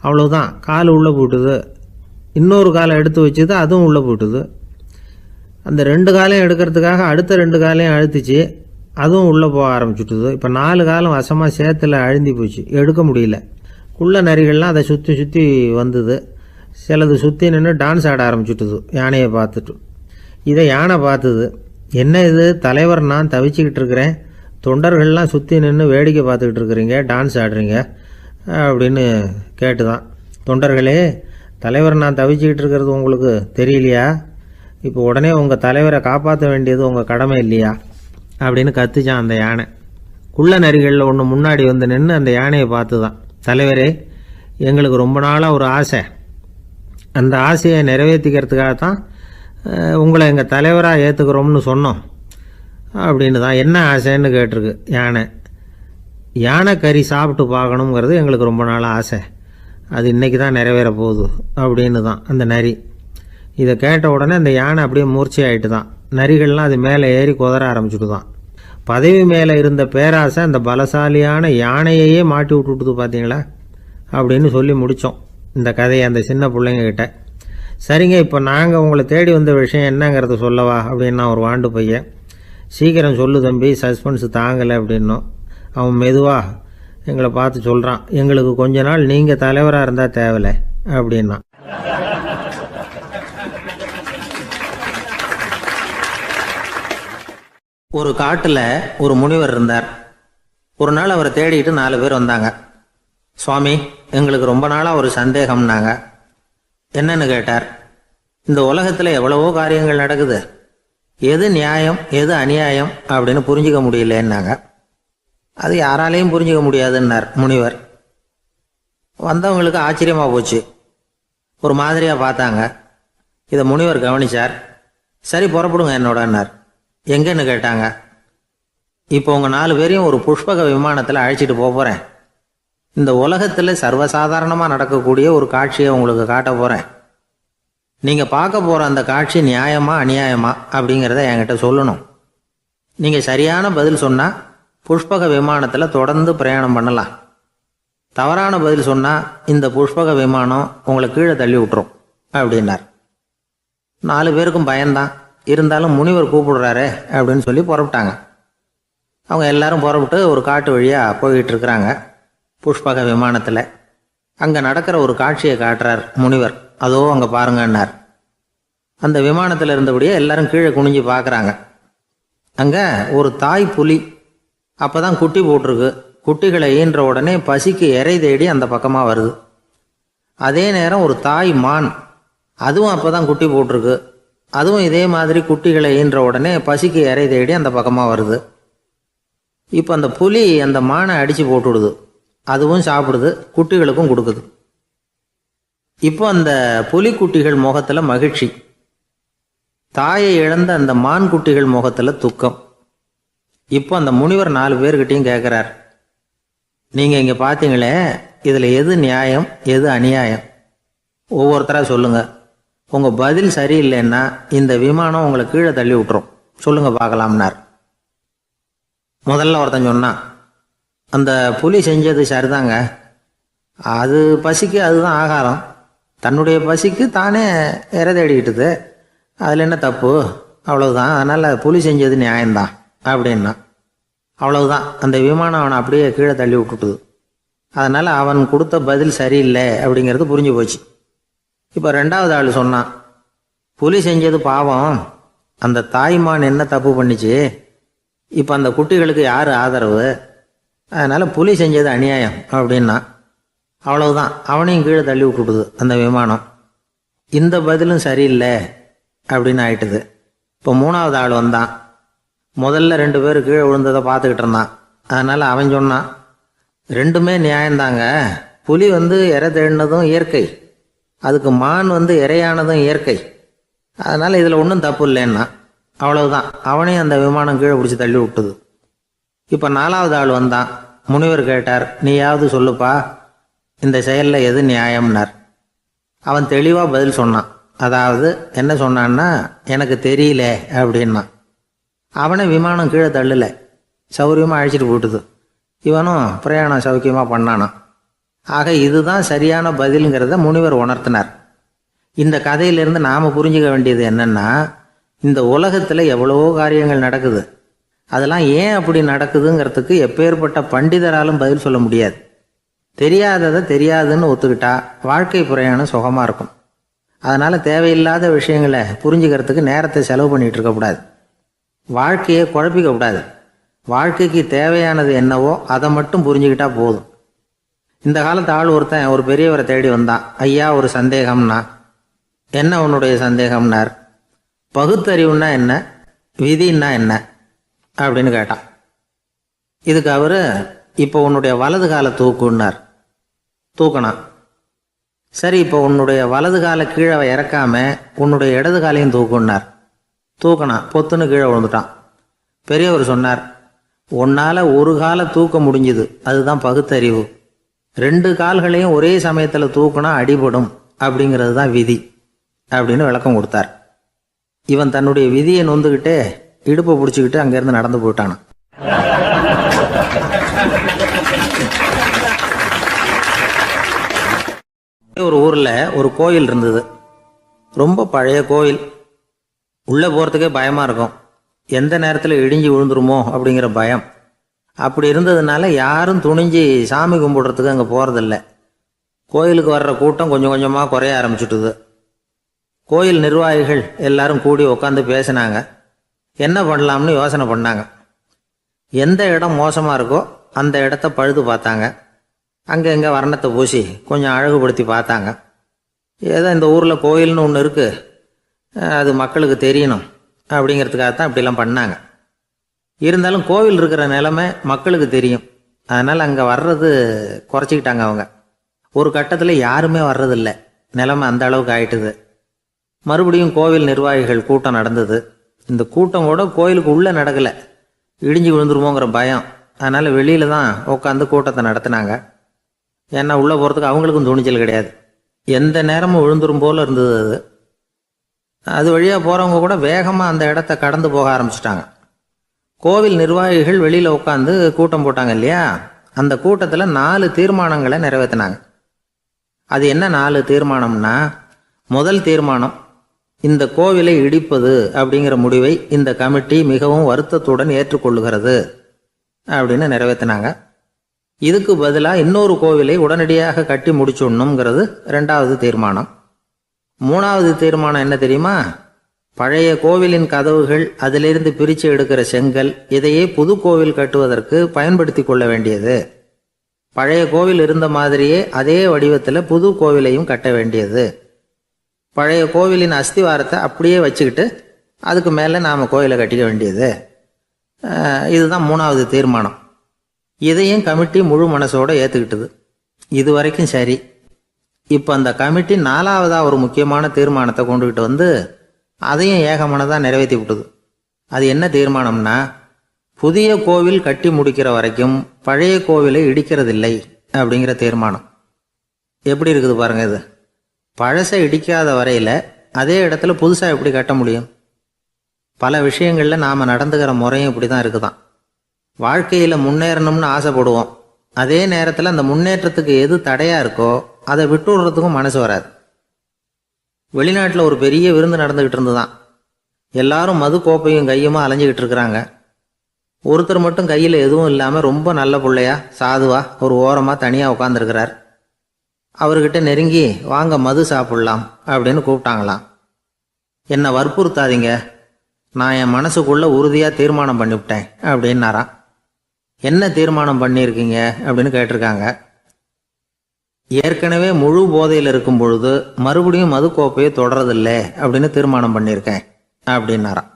அவ்வளோதான், கால் உள்ளே போட்டுது. இன்னொரு காலை எடுத்து வச்சுது, அதுவும் உள்ளே போட்டுது. அந்த 2 காலையும் எடுக்கிறதுக்காக அடுத்த 2 காலையும் அழுத்திச்சு, அதுவும் உள்ளே போக ஆரம்பிச்சுட்டுது. இப்போ 4 காலம் வசமாக சேத்துல அழுந்தி போச்சு, எடுக்க முடியல. குள்ள நரிகள்லாம் அதை சுற்றி சுற்றி வந்தது. சிலது சுற்றி நின்று டான்ஸ் ஆட ஆரம்பிச்சுட்டுது யானையை பார்த்துட்டு. இதை யானை பார்த்தது. என்ன இது தலைவர், நான் தவிச்சிக்கிட்டு இருக்கிறேன், தொண்டர்கள்லாம் சுற்றி நின்று வேடிக்கை பார்த்துக்கிட்டு இருக்கிறீங்க, டான்ஸ் ஆடுறீங்க அப்படின்னு கேட்டுதான். தொண்டர்களே, தலைவர் நான் தவிச்சிக்கிட்டு இருக்கிறது உங்களுக்கு தெரியலையா? இப்போ உடனே உங்கள் தலைவரை காப்பாற்ற வேண்டியது உங்கள் கடமை இல்லையா அப்படின்னு கத்துச்சான் அந்த யானை. குள்ள நரிகளில் ஒன்று முன்னாடி நின்று அந்த யானையை பார்த்து தான், தலைவரே எங்களுக்கு ரொம்ப நாளாக ஒரு ஆசை, அந்த ஆசையை நிறைவேற்றிக்கிறதுக்காகத்தான் உங்களை எங்கள் தலைவராக ஏற்றுக்கிறோம்னு சொன்னோம் அப்படின்னு தான். என்ன ஆசைன்னு கேட்டிருக்கு யானை. யானை கறி சாப்பிட்டு பார்க்கணுங்கிறது எங்களுக்கு ரொம்ப நாளாக ஆசை, அது இன்றைக்கி தான் நிறைவேற போகுது அப்படின்னு தான் அந்த நரி. இதை கேட்ட உடனே அந்த யானை அப்படியே மூர்ச்சி ஆகிட்டு தான். நரிகள்லாம் அது மேலே ஏறி குதற ஆரம்பிச்சுட்டு தான். பதவி மேலே இருந்த பேராசை அந்த பலசாலியான யானையையே மாட்டி விட்டுட்டுது பார்த்தீங்களா அப்படின்னு சொல்லி முடித்தோம் இந்த கதையை அந்த சின்ன பிள்ளைங்கக்கிட்ட. சரிங்க, இப்போ நாங்கள் உங்களை தேடி வந்த விஷயம் என்னங்கிறத சொல்லவா அப்படின்னா ஒரு வாண்டு பையன். சீக்கிரம் சொல்லு தம்பி, சஸ்பென்ஸ் தாங்கலை அப்படின்னோம். அவன் மெதுவாக, எங்களை பார்த்து சொல்கிறான், எங்களுக்கு கொஞ்ச நாள் நீங்கள் தலைவராக இருந்தால் தேவையில்லை அப்படின்னா. ஒரு காட்டில் ஒரு முனிவர் இருந்தார். ஒரு நாள் அவரை தேடிட்டு 4 பேர் வந்தாங்க. சுவாமி, எங்களுக்கு ரொம்ப நாளாக ஒரு சந்தேகம்னாங்க. என்னன்னு கேட்டார். இந்த உலகத்தில் எவ்வளவோ காரியங்கள் நடக்குது, எது நியாயம் எது அநியாயம் அப்படின்னு புரிஞ்சிக்க முடியலன்னாங்க. அது யாராலையும் புரிஞ்சிக்க முடியாதுன்னார் முனிவர். வந்தவங்களுக்கு ஆச்சரியமாக போச்சு, ஒரு மாதிரியாக பார்த்தாங்க. இதை முனிவர் கவனிச்சார். சரி, புறப்படுங்க என்னோடன்னார். எங்கன்னு கேட்டாங்க. இப்போ உங்கள் 4 பேரையும் ஒரு புஷ்பக விமானத்தில் அழைச்சிட்டு போகிறேன். இந்த உலகத்தில் சர்வசாதாரணமாக நடக்கக்கூடிய ஒரு காட்சியை உங்களுக்கு காட்ட போகிறேன். நீங்கள் பார்க்க போகிற அந்த காட்சி நியாயமா அநியாயமா அப்படிங்கிறத என்கிட்ட சொல்லணும். நீங்கள் சரியான பதில் சொன்னால் புஷ்பக விமானத்தில் தொடர்ந்து பிரயாணம் பண்ணலாம். தவறான பதில் சொன்னால் இந்த புஷ்பக விமானம் உங்களை கீழே தள்ளி விட்டுரும் அப்படின்னார். 4 பேருக்கும் பயந்தான். இருந்தாலும் முனிவர் கூப்பிடுறாரு அப்படின்னு சொல்லி புறப்பட்டாங்க. அவங்க எல்லாரும் புறப்பட்டு ஒரு காட்டு வழியாக போய்கிட்டு இருக்கிறாங்க புஷ்பக விமானத்தில். அங்கே நடக்கிற ஒரு காட்சியை காட்டுறார் முனிவர். அதோ அங்கே பாருங்கன்னார். அந்த விமானத்தில் இருந்தபடியே எல்லாரும் கீழே குனிஞ்சு பார்க்குறாங்க. அங்கே ஒரு தாய் புலி அப்போ தான் குட்டி போட்டிருக்கு. குட்டிகளை ஈன்ற உடனே பசிக்கு இறை தேடி அந்த பக்கமாக வருது. அதே நேரம் ஒரு தாய் மான், அதுவும் அப்போ தான் குட்டி போட்டிருக்கு. அதுவும் இதே மாதிரி குட்டிகளை ஈன்ற உடனே பசிக்கு இறை தேடி அந்த பக்கமாக வருது. இப்போ அந்த புலி அந்த மானை அடித்து போட்டுடுது. அதுவும் சாப்பிடுது, குட்டிகளுக்கும் கொடுக்குது. இப்போ அந்த புலிக்குட்டிகள் முகத்தில் மகிழ்ச்சி, தாயை இழந்த அந்த மான் குட்டிகள் முகத்தில் துக்கம். இப்போ அந்த முனிவர் 4 பேர்கிட்டையும் கேட்குறார், நீங்கள் இங்கே பார்த்தீங்களே, இதில் எது நியாயம் எது அநியாயம்? ஒவ்வொருத்தராக சொல்லுங்கள். உங்கள் பதில் சரியில்லைன்னா இந்த விமானம் உங்களை கீழே தள்ளி விட்டுரும். சொல்லுங்கள் பார்க்கலாம்னார். முதல்ல ஒருத்தன் சொன்னான், அந்த புலி செஞ்சது சரிதாங்க. அது பசிக்கு அதுதான் ஆகாரம். தன்னுடைய பசிக்கு தானே இறை தேடிக்கிட்டுது. அதில் என்ன தப்பு? அவ்வளவுதான். அதனால் புலி செஞ்சது நியாயம்தான் அப்படின்னா. அவ்வளவுதான், அந்த விமானம் அவனை அப்படியே கீழே தள்ளி விட்டுட்டுது. அதனால் அவன் கொடுத்த பதில் சரியில்லை அப்படிங்கிறது புரிஞ்சு போச்சு. இப்போ 2வது ஆள் சொன்னான், புலி செஞ்சது பாவம், அந்த தாய்மான் என்ன தப்பு பண்ணிச்சு? இப்போ அந்த குட்டிகளுக்கு யார் ஆதரவு? அதனால் புலி செஞ்சது அநியாயம் அப்படின்னா. அவ்வளவுதான், அவனையும் கீழே தள்ளி விட்டுட்டுது அந்த விமானம். இந்த பதிலும் சரியில்லை அப்படின்னு ஆயிட்டுது. இப்போ 3வது ஆள் வந்தான். முதல்ல 2 பேர் கீழே விழுந்ததை பார்த்துக்கிட்டு இருந்தான். அதனால் அவன் சொன்னான், ரெண்டுமே நியாயந்தாங்க. புலி இறை தேடினதும் இயற்கை, அதுக்கு மான் இறையானதும் இயற்கை. அதனால் இதில் ஒன்றும் தப்பு இல்லைன்னா. அவ்வளவுதான், அவனையும் அந்த விமானம் கீழே பிடிச்சி தள்ளி விட்டுது. இப்போ 4வது ஆள் வந்தான். முனிவர் கேட்டார், நீயாவது சொல்லுப்பா, இந்த செயலில் எது நியாயம்னார். அவன் தெளிவாக பதில் சொன்னான். அதாவது என்ன சொன்னான்னா, எனக்கு தெரியல அப்படின்னா. அவனை விமானம் கீழே தள்ளலை, சௌரியமாக அழைச்சிட்டு போட்டுது. இவனும் பிரயாணம் சௌக்கியமாக பண்ணானான். ஆக இதுதான் சரியான பதிலுங்கிறத முனிவர் உணர்த்தினார். இந்த கதையிலிருந்து நாம் புரிஞ்சுக்க வேண்டியது என்னென்னா, இந்த உலகத்தில் எவ்வளவோ காரியங்கள் நடக்குது. அதெல்லாம் ஏன் அப்படி நடக்குதுங்கிறதுக்கு எப்பேற்பட்ட பண்டிதராலும் பதில் சொல்ல முடியாது. தெரியாததை தெரியாதுன்னு ஒத்துக்கிட்டா வாழ்க்கை பிரயாணம் சுகமாக இருக்கும். அதனால் தேவையில்லாத விஷயங்களை புரிஞ்சுக்கிறதுக்கு நேரத்தை செலவு பண்ணிகிட்டு இருக்கக்கூடாது. வாழ்க்கையை குழப்பிக்கக்கூடாது. வாழ்க்கைக்கு தேவையானது என்னவோ அதை மட்டும் புரிஞ்சுக்கிட்டா போதும். இந்த காலத்து ஆள் ஒருத்தன் ஒரு பெரியவரை தேடி வந்தான். ஐயா, ஒரு சந்தேகம்னா. என்ன உன்னுடைய சந்தேகம்னார். பகுத்தறிவுன்னா என்ன, விதின்னா என்ன அப்படின்னு கேட்டான். இதுக்கு அவர், இப்போ உன்னுடைய வலது காலை தூக்குன்னார். தூக்கினான். சரி, இப்போ உன்னுடைய வலது காலை கீழே இறக்காம உன்னுடைய இடது காலையும் தூக்குன்னார். தூக்கினான். பொத்துன்னு கீழே விழுந்துட்டான். பெரியவர் சொன்னார், உன்னால் ஒரு காலை தூக்க முடிஞ்சுது, அதுதான் பகுத்தறிவு. 2 கால்களையும் ஒரே சமயத்தில் தூக்கினா அடிபடும், அப்படிங்கிறது தான் விதி அப்படின்னு விளக்கம் கொடுத்தார். இவன் தன்னுடைய விதியை நொந்துக்கிட்டே இடுப்பை பிடிச்சிக்கிட்டு அங்கேருந்து நடந்து போயிட்டானான். ஒரு ஊரில் ஒரு கோயில் இருந்தது. ரொம்ப பழைய கோயில். உள்ளே போகிறதுக்கே பயமாக இருக்கும். எந்த நேரத்தில் இடிஞ்சு விழுந்துருமோ அப்படிங்கிற பயம். அப்படி இருந்ததுனால யாரும் துணிஞ்சு சாமி கும்பிடுறதுக்கு அங்கே போகிறதில்ல. கோயிலுக்கு வர்ற கூட்டம் கொஞ்சம் கொஞ்சமாக குறைய ஆரம்பிச்சுட்டுது. கோயில் நிர்வாகிகள் எல்லாரும் கூடி உட்காந்து பேசினாங்க. என்ன பண்ணலாம்னு யோசனை பண்ணாங்க. எந்த இடம் மோசமாக இருக்கோ அந்த இடத்த பழுது பார்த்தாங்க. அங்கே எங்கே வர்ணத்தை பூசி கொஞ்சம் அழகுபடுத்தி பார்த்தாங்க. ஏதோ இந்த ஊரில் கோயில்னு ஒன்று இருக்குது, அது மக்களுக்கு தெரியணும் அப்படிங்கிறதுக்காகத்தான் இப்படிலாம் பண்ணாங்க. இருந்தாலும் கோவில் இருக்கிற நிலைமை மக்களுக்கு தெரியும். அதனால் அங்கே வர்றது குறைச்சிக்கிட்டாங்க அவங்க. ஒரு கட்டத்தில் யாருமே வர்றதில்லை. நிலைமை அந்த அளவுக்கு ஆயிட்டுது. மறுபடியும் கோவில் நிர்வாகிகள் கூட்டம் நடந்தது. இந்த கூட்டம் கூட கோயிலுக்கு உள்ளே நடக்கலை, இடிஞ்சு விழுந்துருமோங்கிற பயம். அதனால் வெளியில் தான் உட்காந்து கூட்டத்தை நடத்தினாங்க. ஏன்னா உள்ளே போகிறதுக்கு அவங்களுக்கும் துணிச்சல் கிடையாது. எந்த நேரமும் விழுந்துரும் போல் இருந்தது அது. அது வழியாக போகிறவங்க கூட வேகமாக அந்த இடத்த கடந்து போக ஆரம்பிச்சிட்டாங்க. கோவில் நிர்வாகிகள் வெளியில் உட்காந்து கூட்டம் போட்டாங்க இல்லையா, அந்த கூட்டத்தில் 4 தீர்மானங்களை நிறைவேற்றினாங்க. அது என்ன 4 தீர்மானம்னா, முதல் தீர்மானம், இந்த கோவிலை இடிப்பது அப்படிங்கிற முடிவை இந்த கமிட்டி மிகவும் வருத்தத்துடன் ஏற்றுக்கொள்ளுகிறது அப்படின்னு நிறைவேற்றினாங்க. இதுக்கு பதிலாக இன்னொரு கோவிலை உடனடியாக கட்டி முடிச்சுடணுங்கிறது 2வது தீர்மானம். 3வது தீர்மானம் என்ன தெரியுமா? பழைய கோவிலின் கதவுகள், அதிலிருந்து பிரித்து எடுக்கிற செங்கல், இதையே புது கோவில் கட்டுவதற்கு பயன்படுத்தி கொள்ள வேண்டியது. பழைய கோவில் இருந்த மாதிரியே அதே வடிவத்தில் புது கோவிலையும் கட்ட வேண்டியது. பழைய கோவிலின் அஸ்திவாரத்தை அப்படியே வச்சுக்கிட்டு அதுக்கு மேலே நாம் கோவிலை கட்டிக்க வேண்டியது. இதுதான் 3வது தீர்மானம். இதையும் கமிட்டி முழு மனசோடு ஏற்றுக்கிட்டது. இது வரைக்கும் சரி. இப்போ அந்த கமிட்டி 4வதாக ஒரு முக்கியமான தீர்மானத்தை கொண்டுகிட்டு வந்து அதையும் ஏகமனதாக நிறைவேற்றி விட்டது. அது என்ன தீர்மானம்னா, புதிய கோவில் கட்டி முடிக்கிற வரைக்கும் பழைய கோவிலை இடிக்கிறதில்லை அப்படிங்கிற தீர்மானம். எப்படி இருக்குது பாருங்க இது. பழசை இடிக்காத வரையில் அதே இடத்துல புதுசாக எப்படி கட்ட முடியும்? பல விஷயங்களில் நாம் நடந்துக்கிற முறையும் இப்படி தான் இருக்குதான். வாழ்க்கையில் முன்னேறணும்னு ஆசைப்படுவோம். அதே நேரத்தில் அந்த முன்னேற்றத்துக்கு எது தடையாக இருக்கோ அதை விட்டு விடுறதுக்கும் மனசு வராது. வெளிநாட்டில் ஒரு பெரிய விருந்து நடந்துக்கிட்டு இருந்துதான். எல்லாரும் மது கோப்பையும் கையுமா அலைஞ்சிக்கிட்டு இருக்கிறாங்க. ஒருத்தர் மட்டும் கையில் எதுவும் இல்லாமல் ரொம்ப நல்ல பிள்ளையா சாதுவா ஒரு ஓரமாக தனியாக உட்காந்துருக்கிறார். அவர்கிட்ட நெருங்கி வாங்க மது சாப்பிட்லாம் அப்படின்னு கூப்பிட்டாங்களாம். என்னை வற்புறுத்தாதீங்க, நான் என் மனசுக்குள்ளே உறுதியாக தீர்மானம் பண்ணிவிட்டேன் அப்படின்னாராம். என்ன தீர்மானம் பண்ணியிருக்கீங்க அப்படின்னு கேட்டிருக்காங்க. ஏற்கனவே முழு போதையில் இருக்கும் பொழுது மறுபடியும் மது கோப்பையை தொடரதில்லை அப்படின்னு தீர்மானம் பண்ணியிருக்கேன் அப்படின்னாராம்.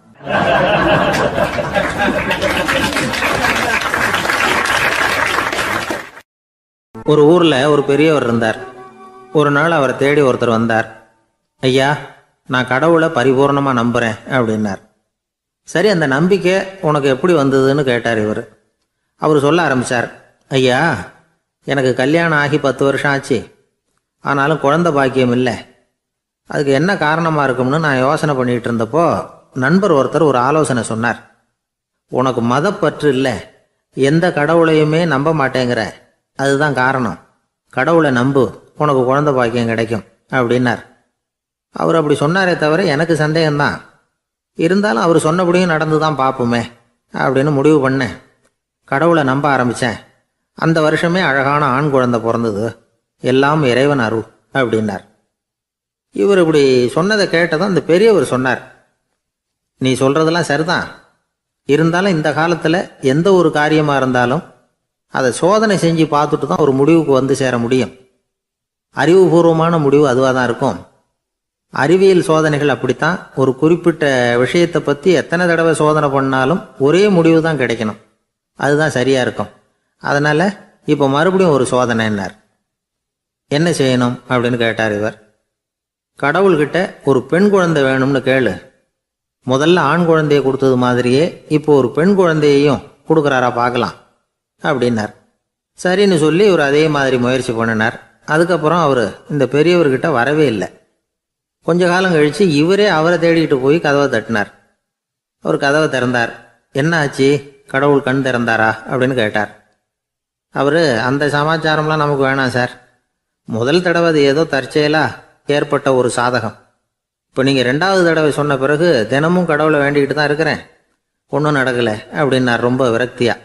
ஒரு ஊரில் ஒரு பெரியவர் இருந்தார். ஒரு நாள் அவரை தேடி ஒருத்தர் வந்தார். ஐயா, நான் கடவுளை பரிபூர்ணமாக நம்புகிறேன் அப்படின்னார். சரி, அந்த நம்பிக்கை உனக்கு எப்படி வந்ததுன்னு கேட்டார் இவர். அவர் சொல்ல ஆரம்பித்தார். ஐயா, எனக்கு கல்யாணம் ஆகி 10 வருஷம் ஆச்சு. ஆனாலும் குழந்தை பாக்கியம் இல்லை. அதுக்கு என்ன காரணமாக இருக்கும்னு நான் யோசனை பண்ணிகிட்டு இருந்தப்போ நண்பர் ஒருத்தர் ஒரு ஆலோசனை சொன்னார். உனக்கு மதப்பற்று இல்லை, எந்த கடவுளையுமே நம்ப மாட்டேங்கிற, அதுதான் காரணம். கடவுளை நம்பு, உனக்கு குழந்தை பாக்கியம் கிடைக்கும் அப்படின்னார். அவர் அப்படி சொன்னாரே தவிர எனக்கு சந்தேகம்தான். இருந்தாலும் அவர் சொன்னபடியும் நடந்து தான் பார்ப்போமே அப்படின்னு முடிவு பண்ணேன். கடவுளை நம்ப ஆரம்பித்தேன். அந்த வருஷமே அழகான ஆண் குழந்தை பிறந்தது. எல்லாம் இறைவன் அருள் அப்படின்னார். இவர் இப்படி சொன்னதை கேட்டதும் அந்த பெரியவர் சொன்னார், நீ சொல்கிறதெல்லாம் சரிதான். இருந்தாலும் இந்த காலத்தில் எந்த ஒரு காரியமாக இருந்தாலும் அதை சோதனை செஞ்சு பார்த்துட்டு தான் ஒரு முடிவுக்கு வந்து சேர முடியும். அறிவுபூர்வமான முடிவு அதுவாக தான் இருக்கும். அறிவியல் சோதனைகள் அப்படித்தான். ஒரு குறிப்பிட்ட விஷயத்தை பற்றி எத்தனை தடவை சோதனை பண்ணாலும் ஒரே முடிவு தான் கிடைக்கணும். அதுதான் சரியாக இருக்கும். அதனால் இப்போ மறுபடியும் ஒரு சோதனைன்னார். என்ன செய்யணும் அப்படின்னு கேட்டார் இவர். கடவுள்கிட்ட ஒரு பெண் குழந்தை வேணும்னு கேளு. முதல்ல ஆண் குழந்தையை கொடுத்தது மாதிரியே இப்போ ஒரு பெண் குழந்தையையும் கொடுக்குறாரா பார்க்கலாம் அப்படின்னார். சரின்னு சொல்லி இவர் அதே மாதிரி முயற்சி பண்ணினார். அதுக்கப்புறம் அவர் இந்த பெரியவர்கிட்ட வரவே இல்லை. கொஞ்ச காலம் கழித்து இவரே அவரை தேடிக்கிட்டு போய் கதவை தட்டினார். அவர் கதவை திறந்தார். என்ன ஆச்சு, கடவுள் கண் திறந்தாரா அப்படின்னு கேட்டார். அவர், அந்த சமாச்சாரம்லாம் நமக்கு வேணாம் சார். முதல் தடவை அது ஏதோ தற்செயலாக ஏற்பட்ட ஒரு சாதகம். இப்போ நீங்கள் 2வது தடவை சொன்ன பிறகு தினமும் கடவுளை வேண்டிக்கிட்டு தான் இருக்கிறேன், ஒன்றும் நடக்கலை அப்படின்னார் ரொம்ப விரக்தியாக.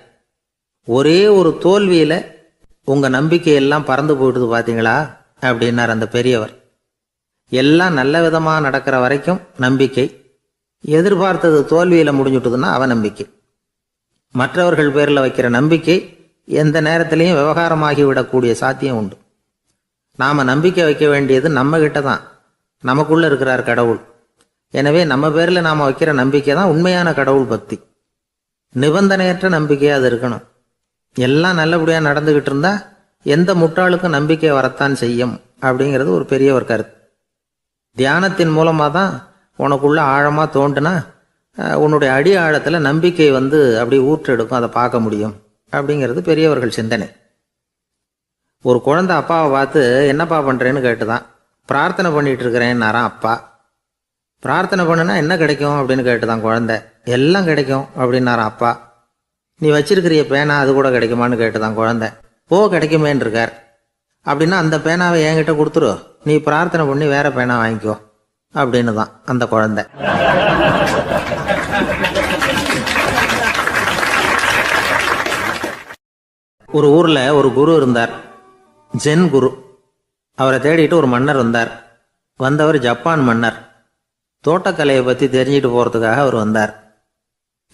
ஒரே ஒரு தோல்வியில் உங்கள் நம்பிக்கையெல்லாம் பறந்து போயிடுது பார்த்தீங்களா அப்படின்னார் அந்த பெரியவர். எல்லாம் நல்ல விதமாக நடக்கிற வரைக்கும் நம்பிக்கை, எதிர்பார்த்தது தோல்வியில் முடிஞ்சுட்டுதுன்னா அவநம்பிக்கை. மற்றவர்கள் பேரில் வைக்கிற நம்பிக்கை எந்த நேரத்திலையும் விவகாரமாகி விடக்கூடிய சாத்தியம் உண்டு. நாம் நம்பிக்கை வைக்க வேண்டியது நம்மகிட்ட தான், நமக்குள்ளே இருக்கிறார் கடவுள். எனவே நம்ம பேரில் நாம் வைக்கிற நம்பிக்கை தான் உண்மையான கடவுள் பக்தி. நிபந்தனையற்ற நம்பிக்கையாக அது இருக்கணும். எல்லாம் நல்லபடியாக நடந்துக்கிட்டு இருந்தால் எந்த முட்டாளுக்கும் நம்பிக்கை வரத்தான் செய்யும் அப்படிங்கிறது ஒரு பெரிய ஒரு கருத்து. தியானத்தின் மூலமாக தான் உனக்குள்ள ஆழமாக தோண்டுனா உன்னுடைய அடி ஆழத்தில் நம்பிக்கை அப்படி ஊற்றெடுக்கும், அதை பார்க்க முடியும் அப்படிங்கிறது பெரியவர்கள் சிந்தனை. ஒரு குழந்தை அப்பாவை பார்த்து என்னப்பா பண்ணுறேன்னு கேட்டுதான். பிரார்த்தனை பண்ணிகிட்டு இருக்கிறேன்னாரான் அப்பா. பிரார்த்தனை பண்ணுனா என்ன கிடைக்கும் அப்படின்னு கேட்டுதான் குழந்தை. எல்லாம் கிடைக்கும் அப்படின்னாரான் அப்பா. நீ வச்சிருக்கிறிய பேனா அது கூட கிடைக்குமான்னு கேட்டுதான் குழந்தை. கிடைக்குமேன்னு இருக்கார். அப்படின்னா அந்த பேனாவை என்கிட்ட கொடுத்துரு, நீ பிரார்த்தனை பண்ணி வேற பேனா வாங்கிக்கோ அப்படின்னு தான் அந்த குழந்தை. ஒரு ஊரில் ஒரு குரு இருந்தார், ஜென் குரு. அவரை தேடிட்டு ஒரு மன்னர் வந்தார். வந்தவர் ஜப்பான் மன்னர். தோட்டக்கலையை பற்றி தெரிஞ்சுட்டு போகிறதுக்காக அவர் வந்தார்.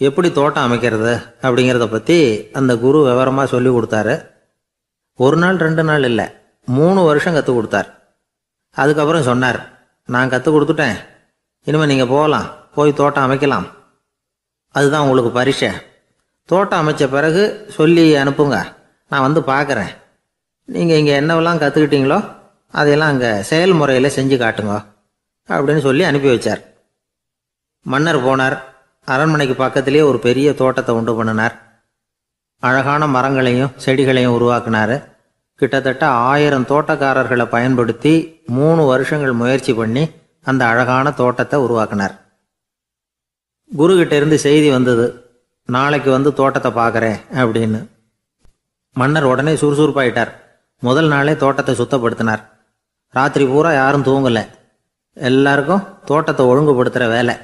எப்படி தோட்டம் அமைக்கிறது அப்படிங்கிறத பற்றி அந்த குரு விவரமாக சொல்லி கொடுத்தாரு. ஒரு நாள் 2 நாள் இல்லை, 3 வருஷம் கற்றுக் கொடுத்தார். அதுக்கப்புறம் சொன்னார், நான் கற்றுக் கொடுத்துட்டேன், இனிமேல் நீங்கள் போகலாம், போய் தோட்டம் அமைக்கலாம். அதுதான் உங்களுக்கு பரிசை. தோட்டம் அமைச்ச பிறகு சொல்லி அனுப்புங்க, நான் பார்க்குறேன். நீங்கள் இங்கே என்னவெல்லாம் கற்றுக்கிட்டீங்களோ அதையெல்லாம் அங்கே செயல்முறையில் செஞ்சு காட்டுங்க அப்படின்னு சொல்லி அனுப்பி வச்சார். மன்னர் போனார். அரண்மனைக்கு பக்கத்திலேயே ஒரு பெரிய தோட்டத்தை உண்டு பண்ணினார். அழகான மரங்களையும் செடிகளையும் உருவாக்கினார். கிட்டத்தட்ட 1000 தோட்டக்காரர்களை பயன்படுத்தி 3 வருஷங்கள் முயற்சி பண்ணி அந்த அழகான தோட்டத்தை உருவாக்கினார். குருகிட்ட இருந்து செய்தி வந்தது, நாளைக்கு தோட்டத்தை பார்க்குறேன் அப்படின்னு. மன்னர் உடனே சுறுசுறுப்பாயிட்டார். முதல் நாளே தோட்டத்தை சுத்தப்படுத்தினார். ராத்திரி பூரா யாரும் தூங்கலை. எல்லாருக்கும் தோட்டத்தை ஒழுங்குபடுத்துகிற வேலை.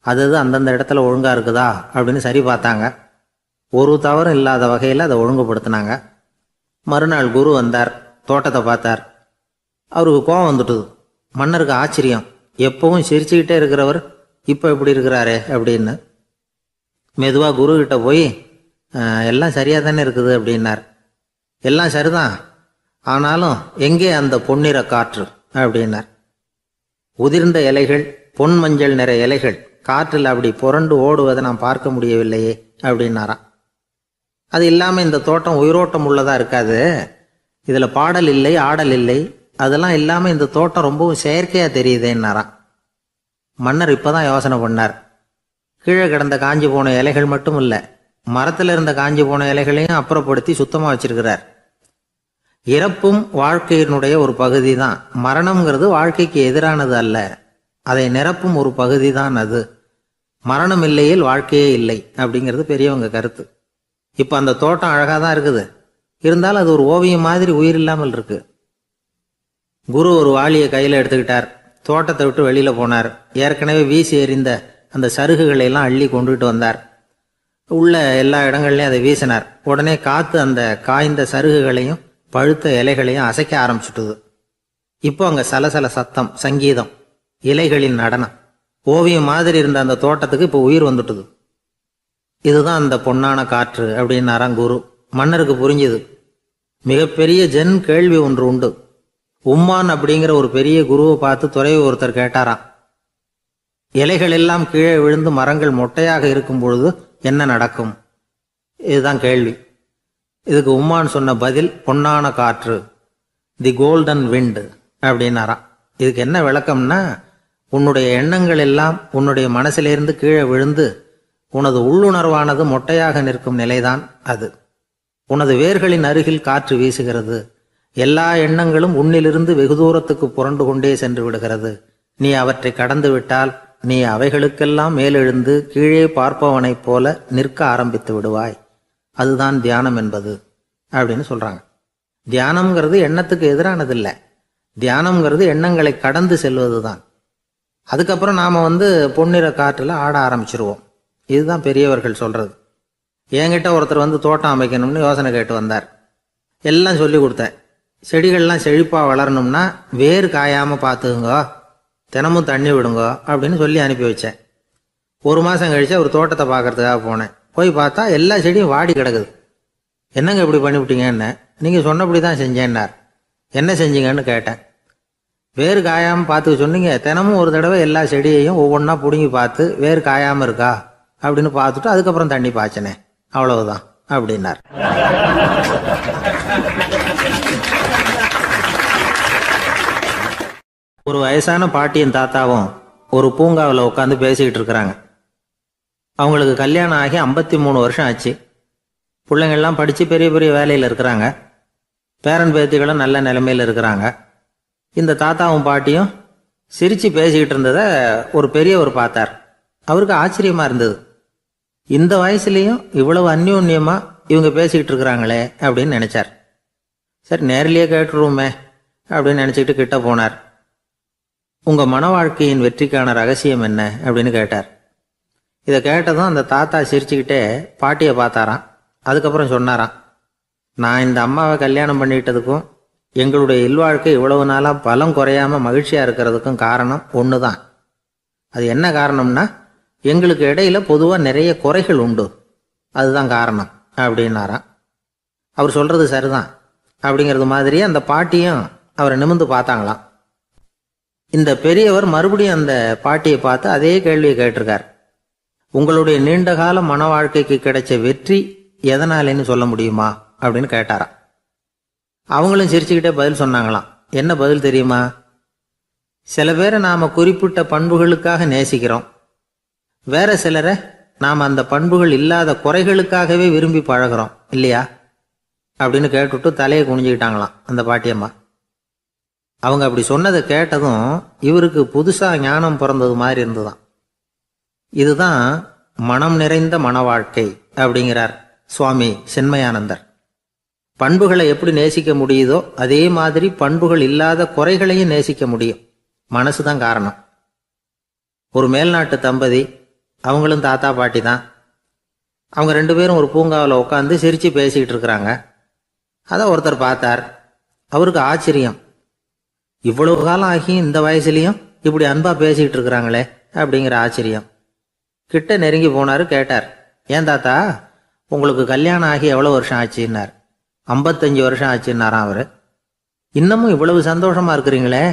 அது அந்தந்த இடத்துல ஒழுங்காக இருக்குதா அப்படின்னு சரி பார்த்தாங்க. ஒரு தவறும் இல்லாத வகையில் அதை ஒழுங்குபடுத்தினாங்க. மறுநாள் குரு வந்தார், தோட்டத்தை பார்த்தார். அவருக்கு கோபம் வந்துட்டுது. மன்னருக்கு ஆச்சரியம், எப்பவும் சிரிச்சுக்கிட்டே இருக்கிறவர் இப்போ எப்படி இருக்கிறாரே அப்படின்னு. மெதுவாக குருக்கிட்ட போய் எல்லாம் சரியாக தானே இருக்குது அப்படின்னார். எல்லாம் சரிதான், ஆனாலும் எங்கே அந்த பொன்னிற காற்று அப்படின்னார். உதிர்ந்த இலைகள், பொன் மஞ்சள் நிற இலைகள் காற்றில் அப்படி புரண்டு ஓடுவதை நான் பார்க்க முடியவில்லையே அப்படின்னாராம். அது இல்லாமல் இந்த தோட்டம் உயிரோட்டம் உள்ளதாக இருக்காது, இதில் பாடல் இல்லை, ஆடல் இல்லை, அதெல்லாம் இல்லாமல் இந்த தோட்டம் ரொம்பவும் செயற்கையாக தெரியுதேன்னாராம். மன்னர் இப்போ தான் யோசனை பண்ணார். கீழே கிடந்த காஞ்சி போன இலைகள் மட்டும் இல்லை, மரத்தில் இருந்த காஞ்சி போன இலைகளையும் அப்புறப்படுத்தி சுத்தமாக வச்சிருக்கிறார். இறப்பும் வாழ்க்கையினுடைய ஒரு பகுதி தான். மரணம்ங்கிறது வாழ்க்கைக்கு எதிரானது அல்ல, அதை நிரப்பும் ஒரு பகுதி தான் அது. மரணம் இல்லையில் வாழ்க்கையே இல்லை அப்படிங்கிறது பெரியவங்க கருத்து. இப்போ அந்த தோட்டம் அழகாக தான் இருக்குது, இருந்தாலும் அது ஒரு ஓவியம் மாதிரி உயிர் இல்லாமல் இருக்கு. குரு ஒரு வாளியை கையில் எடுத்துக்கிட்டார். தோட்டத்தை விட்டு வெளியில் போனார். ஏற்கனவே வீசி எறிந்த அந்த சருகுகளை எல்லாம் அள்ளி கொண்டுகிட்டு வந்தார். உள்ள எல்லா இடங்கள்லையும் அதை வீசினார். உடனே காற்று அந்த காய்ந்த சருகுகளையும் பழுத்த இலைகளையும் அசைக்க ஆரம்பிச்சுட்டுது. இப்போ அங்கே சலசல சத்தம், சங்கீதம், இலைகளின் நடனம். ஓவியம் மாதிரி இருந்த அந்த தோட்டத்துக்கு இப்போ உயிர் வந்துட்டுது. இதுதான் அந்த பொன்னான காற்று அப்படின்னாராம் குரு. மன்னருக்கு புரிஞ்சுது. மிகப்பெரிய ஜென் கேள்வி ஒன்று உண்டு. உம்மான் அப்படிங்கிற ஒரு பெரிய குருவை பார்த்து துறவி ஒருத்தர் கேட்டாராம், இலைகள் எல்லாம் கீழே விழுந்து மரங்கள் மொட்டையாக இருக்கும் பொழுது என்ன நடக்கும்? இதுதான் கேள்வி. இதுக்கு உம்மான் சொன்ன பதில் பொன்னான காற்று, தி கோல்டன் விண்ட் அப்படின்னாராம். இதுக்கு என்ன விளக்கம்னா, உன்னுடைய எண்ணங்கள் எல்லாம் உன்னுடைய மனசிலிருந்து கீழே விழுந்து உனது உள்ளுணர்வானது மொட்டையாக நிற்கும் நிலைதான் அது. உனது வேர்களின் அருகில் காற்று வீசுகிறது. எல்லா எண்ணங்களும் உன்னிலிருந்து வெகு தூரத்துக்கு புரண்டு கொண்டே சென்று விடுகிறது. நீ அவற்றை கடந்து விட்டால் நீ அவைகளுக்கெல்லாம் மேலெழுந்து கீழே பார்ப்பவனைப் போல நிற்க ஆரம்பித்து விடுவாய். அதுதான் தியானம் என்பது அப்படின்னு சொல்றாங்க. தியானம்ங்கிறது எண்ணத்துக்கு எதிரானதில்லை. தியானம்ங்கிறது எண்ணங்களை கடந்து செல்வது தான். அதுக்கப்புறம் நாம் பொன்னிற காற்றில் ஆட ஆரம்பிச்சிருவோம். இதுதான் பெரியவர்கள் சொல்றது. என்கிட்ட ஒருத்தர் வந்து தோட்டம் அமைக்கணும்னு யோசனை கேட்டு வந்தார். எல்லாம் சொல்லி கொடுத்தேன். செடிகள்லாம் செழிப்பாக வளரணும்னா வேர் காயாமல் பார்த்துக்குங்கோ, தினமும் தண்ணி விடுங்கோ அப்படின்னு சொல்லி அனுப்பி வச்சேன். 1 மாதம் கழித்து அவர் தோட்டத்தை பார்க்கறதுக்காக போனேன். போய் பார்த்தா எல்லா செடியும் வாடி கிடக்குது. என்னங்க இப்படி பண்ணிவிட்டீங்கன்னு. நீங்கள் சொன்னபடி தான் செஞ்சேன்னார். என்ன செஞ்சீங்கன்னு கேட்டேன். வேர் காயாமல் பார்த்துக்க சொன்னீங்க, தினமும் ஒரு தடவை எல்லா செடியையும் ஒவ்வொன்றா பிடுங்கி பார்த்து வேர் காயாமல் இருக்கா அப்படின்னு பார்த்துட்டு அதுக்கப்புறம் தண்ணி பாய்ச்சினேன், அவ்வளவுதான் அப்படின்னார். ஒரு வயசான பாட்டியும் தாத்தாவும் ஒரு பூங்காவில் உட்காந்து பேசிக்கிட்டு இருக்கிறாங்க. அவங்களுக்கு கல்யாணம் ஆகி 53 வருஷம் ஆச்சு. பிள்ளைங்கள்லாம் படித்து பெரிய பெரிய வேலையில் இருக்கிறாங்க. பேரன் பேத்திகளும் நல்ல நிலைமையில் இருக்கிறாங்க. இந்த தாத்தாவும் பாட்டியும் சிரித்து பேசிக்கிட்டு இருந்ததை ஒரு பெரியவர் பார்த்தார். அவருக்கு ஆச்சரியமாக இருந்தது. இந்த வயசுலேயும் இவ்வளவு அந்யோன்யமாக இவங்க பேசிக்கிட்டு இருக்கிறாங்களே அப்படின்னு நினச்சார். சரி, நேரிலேயே கேட்டுருவோமே அப்படின்னு நினச்சிக்கிட்டு கிட்ட போனார். உங்கள் மன வாழ்க்கையின் வெற்றிக்கான ரகசியம் என்ன அப்படின்னு கேட்டார். இதை கேட்டதும் அந்த தாத்தா சிரிச்சுக்கிட்டே பாட்டியை பார்த்தாராம். அதுக்கப்புறம் சொன்னாராம், நான் இந்த அம்மாவை கல்யாணம் பண்ணிக்கிட்டதுக்கும் எங்களுடைய இல்வாழ்க்கை இவ்வளவு நாளாக பலம் குறையாமல் மகிழ்ச்சியாக இருக்கிறதுக்கும் காரணம் ஒன்று தான். அது என்ன காரணம்னா, எங்களுக்கு இடையில பொதுவாக நிறைய குறைகள் உண்டு, அதுதான் காரணம் அப்படின்னாராம். அவர் சொல்கிறது சரிதான் அப்படிங்கிறது மாதிரியே அந்த பாட்டியும் அவரை நிமிர்ந்து பார்த்தாங்களாம். இந்த பெரியவர் மறுபடியும் அந்த பாட்டியை பார்த்து அதே கேள்வியை கேட்டிருக்கார். உங்களுடைய நீண்டகால மன வாழ்க்கைக்கு கிடைச்ச வெற்றி எதனாலேன்னு சொல்ல முடியுமா அப்படின்னு கேட்டாராம். அவங்களும் சிரிச்சுக்கிட்டே பதில் சொன்னாங்களாம். என்ன பதில் தெரியுமா? சில பேரை நாம் குறிப்பிட்ட பண்புகளுக்காக நேசிக்கிறோம், வேற சிலரை நாம் அந்த பண்புகள் இல்லாத குறைகளுக்காகவே விரும்பி பழகிறோம் இல்லையா அப்படின்னு கேட்டுவிட்டு தலையை குனிஞ்சுக்கிட்டாங்களாம் அந்த பாட்டியம்மா. அவங்க அப்படி சொன்னதை கேட்டதும் இவருக்கு புதுசாக ஞானம் பிறந்தது மாதிரி இருந்துதான். இதுதான் மனம் நிறைந்த மன வாழ்க்கை அப்படிங்கிறார் சுவாமி சின்மயானந்தர். பண்புகளை எப்படி நேசிக்க முடியுதோ அதே மாதிரி பண்புகள் இல்லாத குறைகளையும் நேசிக்க முடியும். மனசு தான் காரணம். ஒரு மேல்நாட்டு தம்பதி, அவங்களும் தாத்தா பாட்டி தான். அவங்க 2 பேரும் ஒரு பூங்காவில் உட்காந்து சிரித்து பேசிக்கிட்டு இருக்கிறாங்க. அதை ஒருத்தர் பார்த்தார். அவருக்கு ஆச்சரியம், இவ்வளவு காலம் ஆகி இந்த வயசுலேயும் இப்படி அன்பாக பேசிக்கிட்டு இருக்கிறாங்களே அப்படிங்கிற ஆச்சரியம். கிட்ட நெருங்கி போனார். கேட்டார், ஏன் தாத்தா உங்களுக்கு கல்யாணம் ஆகி எவ்வளோ வருஷம் ஆச்சுன்னார். 55 வருஷம் ஆச்சுன்னாராம் அவர். இன்னமும் இவ்வளவு சந்தோஷமாக இருக்கிறீங்களே,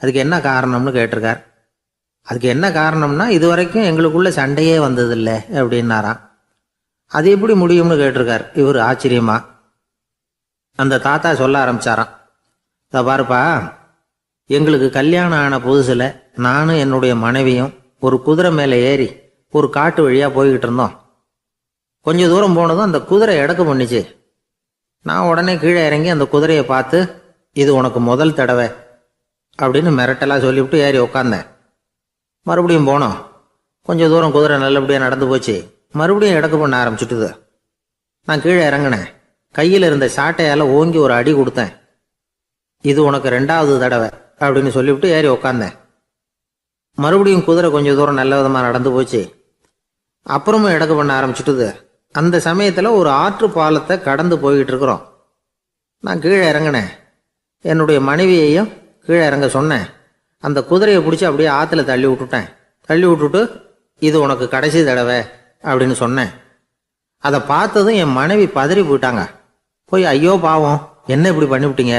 அதுக்கு என்ன காரணம்னு கேட்டிருக்கார். அதுக்கு என்ன காரணம்னா, இது வரைக்கும் எங்களுக்குள்ள சண்டையே வந்ததில்லை அப்படின்னாராம். அது எப்படி முடியும்னு கேட்டிருக்கார் இவர் ஆச்சரியமா. அந்த தாத்தா சொல்ல ஆரம்பிச்சாராம், இதை பாருப்பா, எங்களுக்கு கல்யாணம் ஆன புதுசில் நானும் என்னுடைய மனைவியும் ஒரு குதிரை மேலே ஏறி ஒரு காட்டு வழியாக போய்கிட்டு இருந்தோம். கொஞ்சம் தூரம் போனதும் அந்த குதிரை எடக்கு பண்ணிச்சு. நான் உடனே கீழே இறங்கி அந்த குதிரையை பார்த்து, இது உனக்கு முதல் தடவை அப்படின்னு மிரட்டலாக சொல்லிவிட்டு ஏறி உட்காந்தேன். மறுபடியும் போனோம். கொஞ்சம் தூரம் குதிரை நல்லபடியாக நடந்து போச்சு. மறுபடியும் எடக்கு பண்ண ஆரம்பிச்சுட்டுது. நான் கீழே இறங்கினேன். கையில் இருந்த சாட்டையால் ஓங்கி ஒரு அடி கொடுத்தேன். இது உனக்கு 2வது தடவை அப்படின்னு சொல்லிவிட்டு ஏறி உட்காந்தேன். மறுபடியும் குதிரை கொஞ்சம் தூரம் நல்ல விதமாக நடந்து போச்சு. அப்புறமும் எடக்கு பண்ண ஆரம்பிச்சுட்டுது. அந்த சமயத்தில் ஒரு ஆற்று பாலத்தை கடந்து போய்கிட்டு இருக்கிறோம். நான் கீழே இறங்கினேன். என்னுடைய மனைவியையும் கீழே இறங்க சொன்னேன். அந்த குதிரையை பிடிச்சி அப்படியே ஆற்றுல தள்ளி விட்டுட்டேன். தள்ளி விட்டுட்டு, இது உனக்கு கடைசி தடவை அப்படின்னு சொன்னேன். அதை பார்த்ததும் என் மனைவி பதறி போயிட்டாங்க. போய், ஐயோ பாவம், என்ன இப்படி பண்ணிவிட்டீங்க,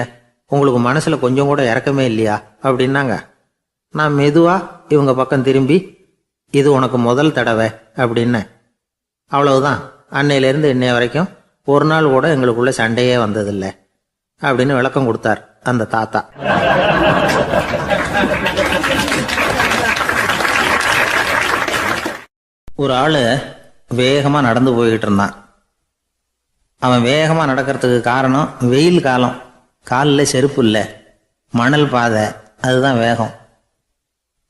உங்களுக்கு மனசில் கொஞ்சம் கூட இறக்கமே இல்லையா அப்படின்னாங்க. நான் மெதுவாக இவங்க பக்கம் திரும்பி, இது உனக்கு முதல் தடவை அப்படின்னேன். அவ்வளவுதான், அன்னையிலேருந்து இன்னைய வரைக்கும் ஒரு நாள் கூட எங்களுக்குள்ள சண்டையே வந்ததில்லை அப்படின்னு விளக்கம் கொடுத்தார் அந்த தாத்தா. ஒரு ஆள் வேகமாக நடந்து போய்கிட்டு இருந்தான். அவன் வேகமாக நடக்கிறதுக்கு காரணம் வெயில் காலம், காலில் செருப்பு இல்லை, மணல் பாதை, அதுதான் வேகம்.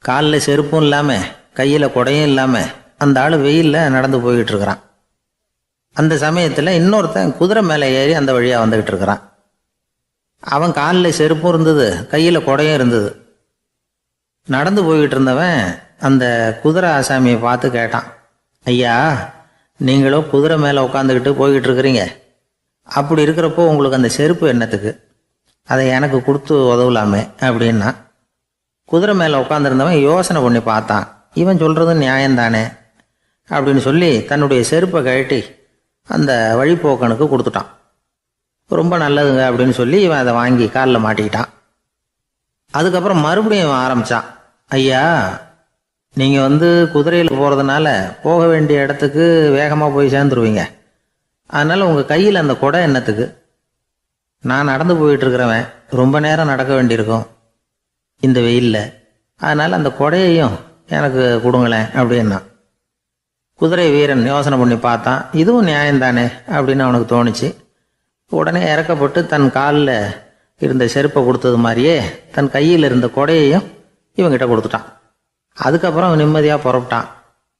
காலில் செருப்பும் இல்லாமல் கையில் குடையும் இல்லாமல் அந்த ஆள் வெயிலில் நடந்து போய்கிட்டு இருக்கிறான். அந்த சமயத்தில் இன்னொருத்தன் குதிரை மேலே ஏறி அந்த வழியாக வந்துக்கிட்டு இருக்கிறான். அவன் காலில் செருப்பும் இருந்தது, கையில் குடையும் இருந்தது. நடந்து போய்கிட்டு இருந்தவன் அந்த குதிரை ஆசாமியை பார்த்து கேட்டான், ஐயா, நீங்களும் குதிரை மேலே உட்காந்துக்கிட்டு போய்கிட்டு இருக்கிறீங்க. அப்படி இருக்கிறப்போ உங்களுக்கு அந்த செருப்பு என்னத்துக்கு? அதை எனக்கு கொடுத்து உதவலாமே அப்படின்னா. குதிரை மேலே உட்காந்துருந்தவன் யோசனை பண்ணி பார்த்தான். இவன் சொல்கிறது நியாயம்தானே அப்படின்னு சொல்லி தன்னுடைய செருப்பை கழட்டி அந்த வழிப்போக்கனுக்கு கொடுத்துட்டான். ரொம்ப நல்லதுங்க அப்படின்னு சொல்லி இவன் அதை வாங்கி காலில் மாட்டிக்கிட்டான். அதுக்கப்புறம் மறுபடியும் இவன் ஆரம்பித்தான். ஐயா, நீங்கள் குதிரையில் போகிறதுனால போக வேண்டிய இடத்துக்கு வேகமாக போய் சேர்ந்துருவீங்க. அதனால் உங்கள் கையில் அந்த குடை என்னத்துக்கு? நான் நடந்து போயிட்டுருக்கிறவன் ரொம்ப நேரம் நடக்க வேண்டியிருக்கும் இந்த வெயிலில். அதனால் அந்த குடையையும் எனக்கு கொடுங்களேன் அப்படின்னா. குதிரை வீரன் யோசனை பண்ணி பார்த்தான். இதுவும் நியாயம்தானே அப்படின்னு அவனுக்கு தோணுச்சு. உடனே இறக்கப்பட்டு தன் காலில் இருந்த செருப்பை கொடுத்தது மாதிரியே தன் கையில் இருந்த கொடையையும் இவங்கிட்ட கொடுத்துட்டான். அதுக்கப்புறம் அவன் நிம்மதியாக புறப்பட்டான்.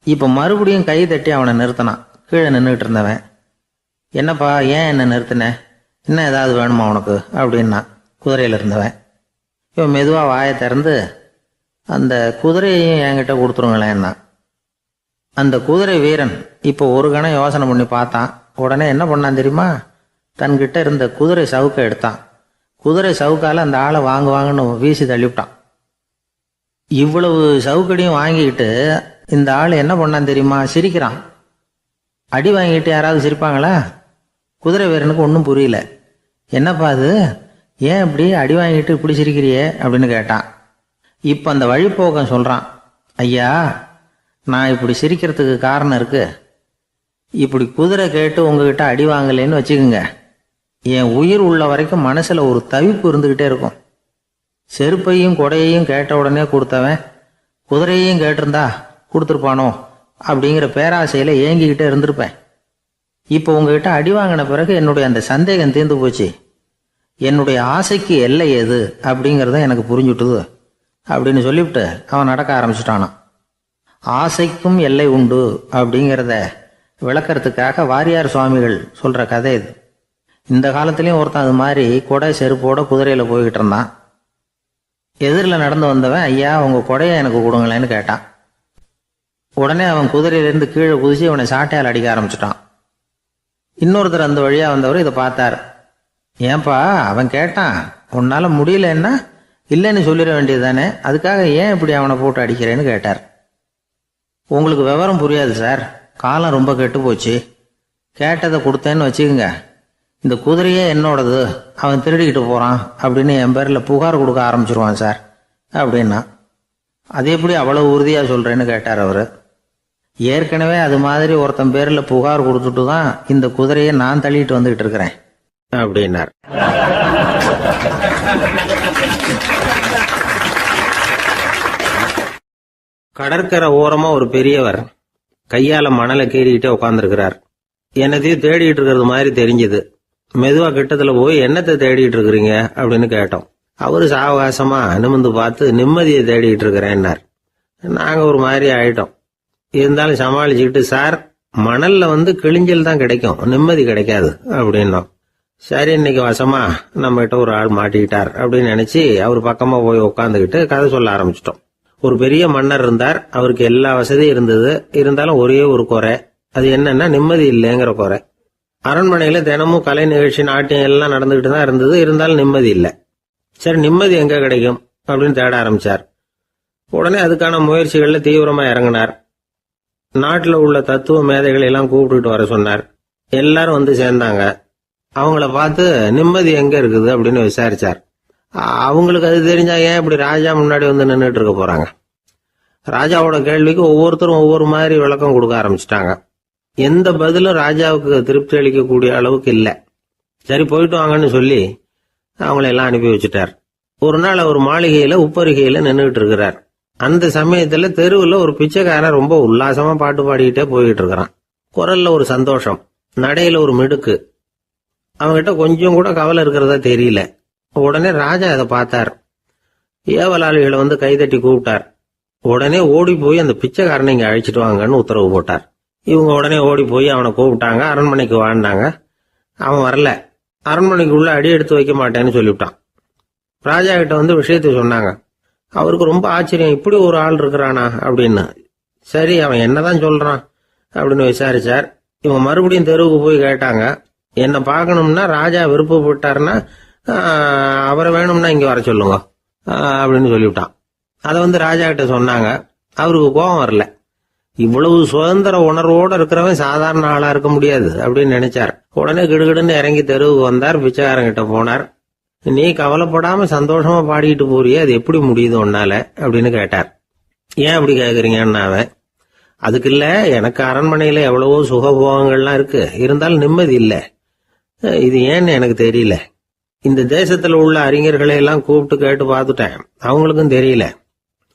இப்போ மறுபடியும் கை தட்டி அவனை நிறுத்தினான். கீழே நின்றுட்டு இருந்தவன், என்னப்பா ஏன் என்ன நிறுத்தின? இன்னும் ஏதாவது வேணுமா உனக்கு அப்படின்னா குதிரையில் இருந்தவன். இவன் மெதுவாக வாயை திறந்து அந்த குதிரையையும் என்கிட்ட கொடுத்துருங்களேன்னா. அந்த குதிரை வீரன் இப்போ ஒரு கணம் யோசனை பண்ணி பார்த்தான். உடனே என்ன பண்ணான் தெரியுமா? தன்கிட்ட இருந்த குதிரை சவுக்கை எடுத்தான். குதிரை சவுக்கால் அந்த ஆளை வாங்குவாங்கன்னு வீசி தள்ளிவிட்டான். இவ்வளவு சவுக்கடியும் வாங்கிக்கிட்டு இந்த ஆள் என்ன பண்ணான் தெரியுமா? சிரிக்கிறான். அடி வாங்கிட்டு யாராவது சிரிப்பாங்களா? குதிரை வீரனுக்கு ஒன்றும் புரியல. என்னப்பா அது, ஏன் இப்படி அடி வாங்கிட்டு இப்படி சிரிக்கிறியே அப்படின்னு கேட்டான். இப்போ அந்த வழிப்போக்கன் சொல்கிறான், ஐயா, நான் இப்படி சிரிக்கிறதுக்கு காரணம் இருக்கு. இப்படி குதிரை கேட்டு உங்ககிட்ட அடி வாங்கலைன்னு வச்சுக்கோங்க, என் உயிர் உள்ள வரைக்கும் மனசில் ஒரு தவிப்பு இருந்துக்கிட்டே இருக்கும். செருப்பையும் கொடையையும் கேட்ட உடனே கொடுத்தவன் குதிரையையும் கேட்டிருந்தா கொடுத்துருப்பானோ அப்படிங்கிற பேராசையில் ஏங்கிக்கிட்டே இருந்திருப்பேன். இப்போ உங்ககிட்ட அடி வாங்கின பிறகு என்னுடைய அந்த சந்தேகம் தீர்ந்து போச்சு. என்னுடைய ஆசைக்கு எல்லை எது அப்படிங்கிறத எனக்கு புரிஞ்சுட்டுது அப்படின்னு சொல்லிவிட்டு அவன் நடக்க ஆரம்பிச்சிட்டானான். ஆசைக்கும் எல்லை உண்டு அப்படிங்கிறத விளக்கறதுக்காக வாரியார் சுவாமிகள் சொல்கிற கதை இது. இந்த காலத்துலேயும் ஒருத்தன் அது மாதிரி கொடை செருப்போட குதிரையில் போய்கிட்டு இருந்தான். எதிரில் நடந்து வந்தவன், ஐயா உங்கள் கொடையை எனக்கு கொடுங்களேன்னு கேட்டான். உடனே அவன் குதிரையிலேருந்து கீழே குதிச்சு அவனை சாட்டையால் அடிக்க ஆரம்பிச்சிட்டான். இன்னொருத்தர் அந்த வழியாக வந்தவர் இதை பார்த்தார். ஏன்பா அவன் கேட்டான், உன்னால் முடியலன்னா இல்லைன்னு சொல்லிட வேண்டியது தானே, அதுக்காக ஏன் இப்படி அவனை போட்டு அடிக்கிறேன்னு கேட்டார். உங்களுக்கு விவரம் புரியாது சார், காலம் ரொம்ப கெட்டு போச்சு. கேட்டதை கொடுத்தேன்னு வச்சுக்கோங்க, இந்த குதிரையே என்னோடது, அவன் திருடிக்கிட்டு போகிறான் அப்படின்னு என் பேரில் புகார் கொடுக்க ஆரம்பிச்சிருவான் சார் அப்படின்னா. அது எப்படி அவ்வளோ உறுதியாக சொல்கிறேன்னு கேட்டார் அவர். ஏற்கனவே அது மாதிரி ஒருத்தன் பேரில் புகார் கொடுத்துட்டு தான் இந்த குதிரையை நான் தள்ளிட்டு வந்துகிட்டு இருக்கிறேன் அப்படின்னார். கடற்கரை ஓரமா ஒரு பெரியவர் கையால மணலை கீறிக்கிட்டே உட்காந்துருக்கிறார். என்னத்தையும் தேடிட்டு இருக்கிறது மாதிரி தெரிஞ்சது. மெதுவா கிட்டத்துல போய் என்னத்தை தேடிட்டு இருக்கிறீங்க அப்படின்னு கேட்டோம். அவரு சாவகாசமா நிமிந்து பார்த்து நிம்மதியை தேடிட்டு இருக்கிறேன்னார். நாங்க ஒரு மாதிரி ஆயிட்டோம். இருந்தாலும் சமாளிச்சுக்கிட்டு, சார் மணல்ல கிழிஞ்சல் தான் கிடைக்கும், நிம்மதி கிடைக்காது அப்படின்னோம். சரி, இன்னைக்கு வசமா நம்ம கிட்ட ஒரு ஆள் மாட்டிக்கிட்டார் அப்படின்னு நினைச்சு அவர் பக்கமா போய் உட்காந்துக்கிட்டு கதை சொல்ல ஆரம்பிச்சிட்டோம். ஒரு பெரிய மன்னர் இருந்தார். அவருக்கு எல்லா வசதியும் இருந்தது. இருந்தாலும் ஒரே ஒரு குறை. அது என்னன்னா நிம்மதி இல்லைங்கிற குறை. அரண்மனையில தினமும் கலை நிகழ்ச்சி, நாட்டியம் எல்லாம் நடந்துகிட்டு தான் இருந்தது. இருந்தாலும் நிம்மதி இல்லை. சரி, நிம்மதி எங்க கிடைக்கும் அப்படின்னு தேட ஆரம்பிச்சார். உடனே அதுக்கான முயற்சிகள்ல தீவிரமா இறங்கினார். நாட்டில் உள்ள தத்துவ மேதைகளை எல்லாம் கூப்பிட்டுட்டு வர சொன்னார். எல்லாரும் சேர்ந்தாங்க. அவங்கள பார்த்து நிம்மதி எங்க இருக்குது அப்படின்னு விசாரிச்சார். அவங்களுக்கு அது தெரிஞ்சா ஏன் இப்படி ராஜா முன்னாடி நின்றுட்டு இருக்க போறாங்க? ராஜாவோட கேள்விக்கு ஒவ்வொருத்தரும் ஒவ்வொரு மாதிரி விளக்கம் கொடுக்க ஆரம்பிச்சிட்டாங்க. எந்த பதிலும் ராஜாவுக்கு திருப்தி அளிக்கக்கூடிய அளவுக்கு இல்லை. சரி, போயிட்டு வாங்கன்னு சொல்லி அவங்கள எல்லாம் அனுப்பி வச்சுட்டார். ஒரு நாள் அவர் மாளிகையில உப்பருகையில நின்றுட்டு இருக்கிறார். அந்த சமயத்துல தெருவுல ஒரு பிச்சைக்காரன் ரொம்ப உல்லாசமா பாட்டு பாடிக்கிட்டே போயிட்டு இருக்கிறான். குரல்ல ஒரு சந்தோஷம், நடையில ஒரு மிடுக்கு. அவன்கிட்ட கொஞ்சம் கூட கவலை இருக்கிறதா தெரியல. உடனே ராஜா அதை பார்த்தார். ஏவலாளிகளை கைதட்டி கூப்பிட்டார். உடனே ஓடி போய் அந்த பிச்சைக்காரனை இங்க அழைச்சிட்டு வாங்கன்னு உத்தரவு போட்டார். இவங்க உடனே ஓடி போய் அவனை கூப்பிட்டாங்க. அரண்மனைக்கு வாழ்ந்தாங்க. அவன் வரல. அரண்மனைக்குள்ள அடி எடுத்து வைக்க மாட்டேன்னு சொல்லிவிட்டான். ராஜா கிட்ட விஷயத்தை சொன்னாங்க. அவருக்கு ரொம்ப ஆச்சரியம், இப்படி ஒரு ஆள் இருக்கிறானா அப்படின்னு. சரி, அவன் என்னதான் சொல்றான் அப்படின்னு விசாரிச்சார். இவங்க மறுபடியும் தெருவுக்கு போய் கேட்டாங்க, என்ன பார்க்கணும்னா ராஜா விருப்பப்பட்டாருன்னா அவரை வேணும்னா இங்க வர சொல்லுங்க அப்படின்னு சொல்லிவிட்டான். அதை ராஜா கிட்ட சொன்னாங்க. அவருக்கு கோபம் வரல. இவ்வளவு சுதந்திர உணர்வோடு இருக்கிறவன் சாதாரண ஆளா இருக்க முடியாது அப்படின்னு நினைச்சார். உடனே கிடுகிடுன்னு இறங்கி தெருவுக்கு வந்தார். பிச்சைக்காரங்கிட்ட போனார். நீ கவலைப்படாம சந்தோஷமா பாடிட்டு போறியே, அது எப்படி முடியுது உன்னால அப்படின்னு கேட்டார். ஏன் அப்படி கேக்குறீங்கன்னா அவன், அதுக்கு இல்ல, எனக்கு அரண்மனையில எவ்வளவோ சுகபோகங்கள்லாம் இருக்கு, இருந்தாலும் நிம்மதி இல்ல. இது ஏன்னு எனக்கு தெரியல. இந்த தேசத்துல உள்ள அறிஞர்களை எல்லாம் கூப்பிட்டு கேட்டு பார்த்துட்டேன், அவங்களுக்கும் தெரியல.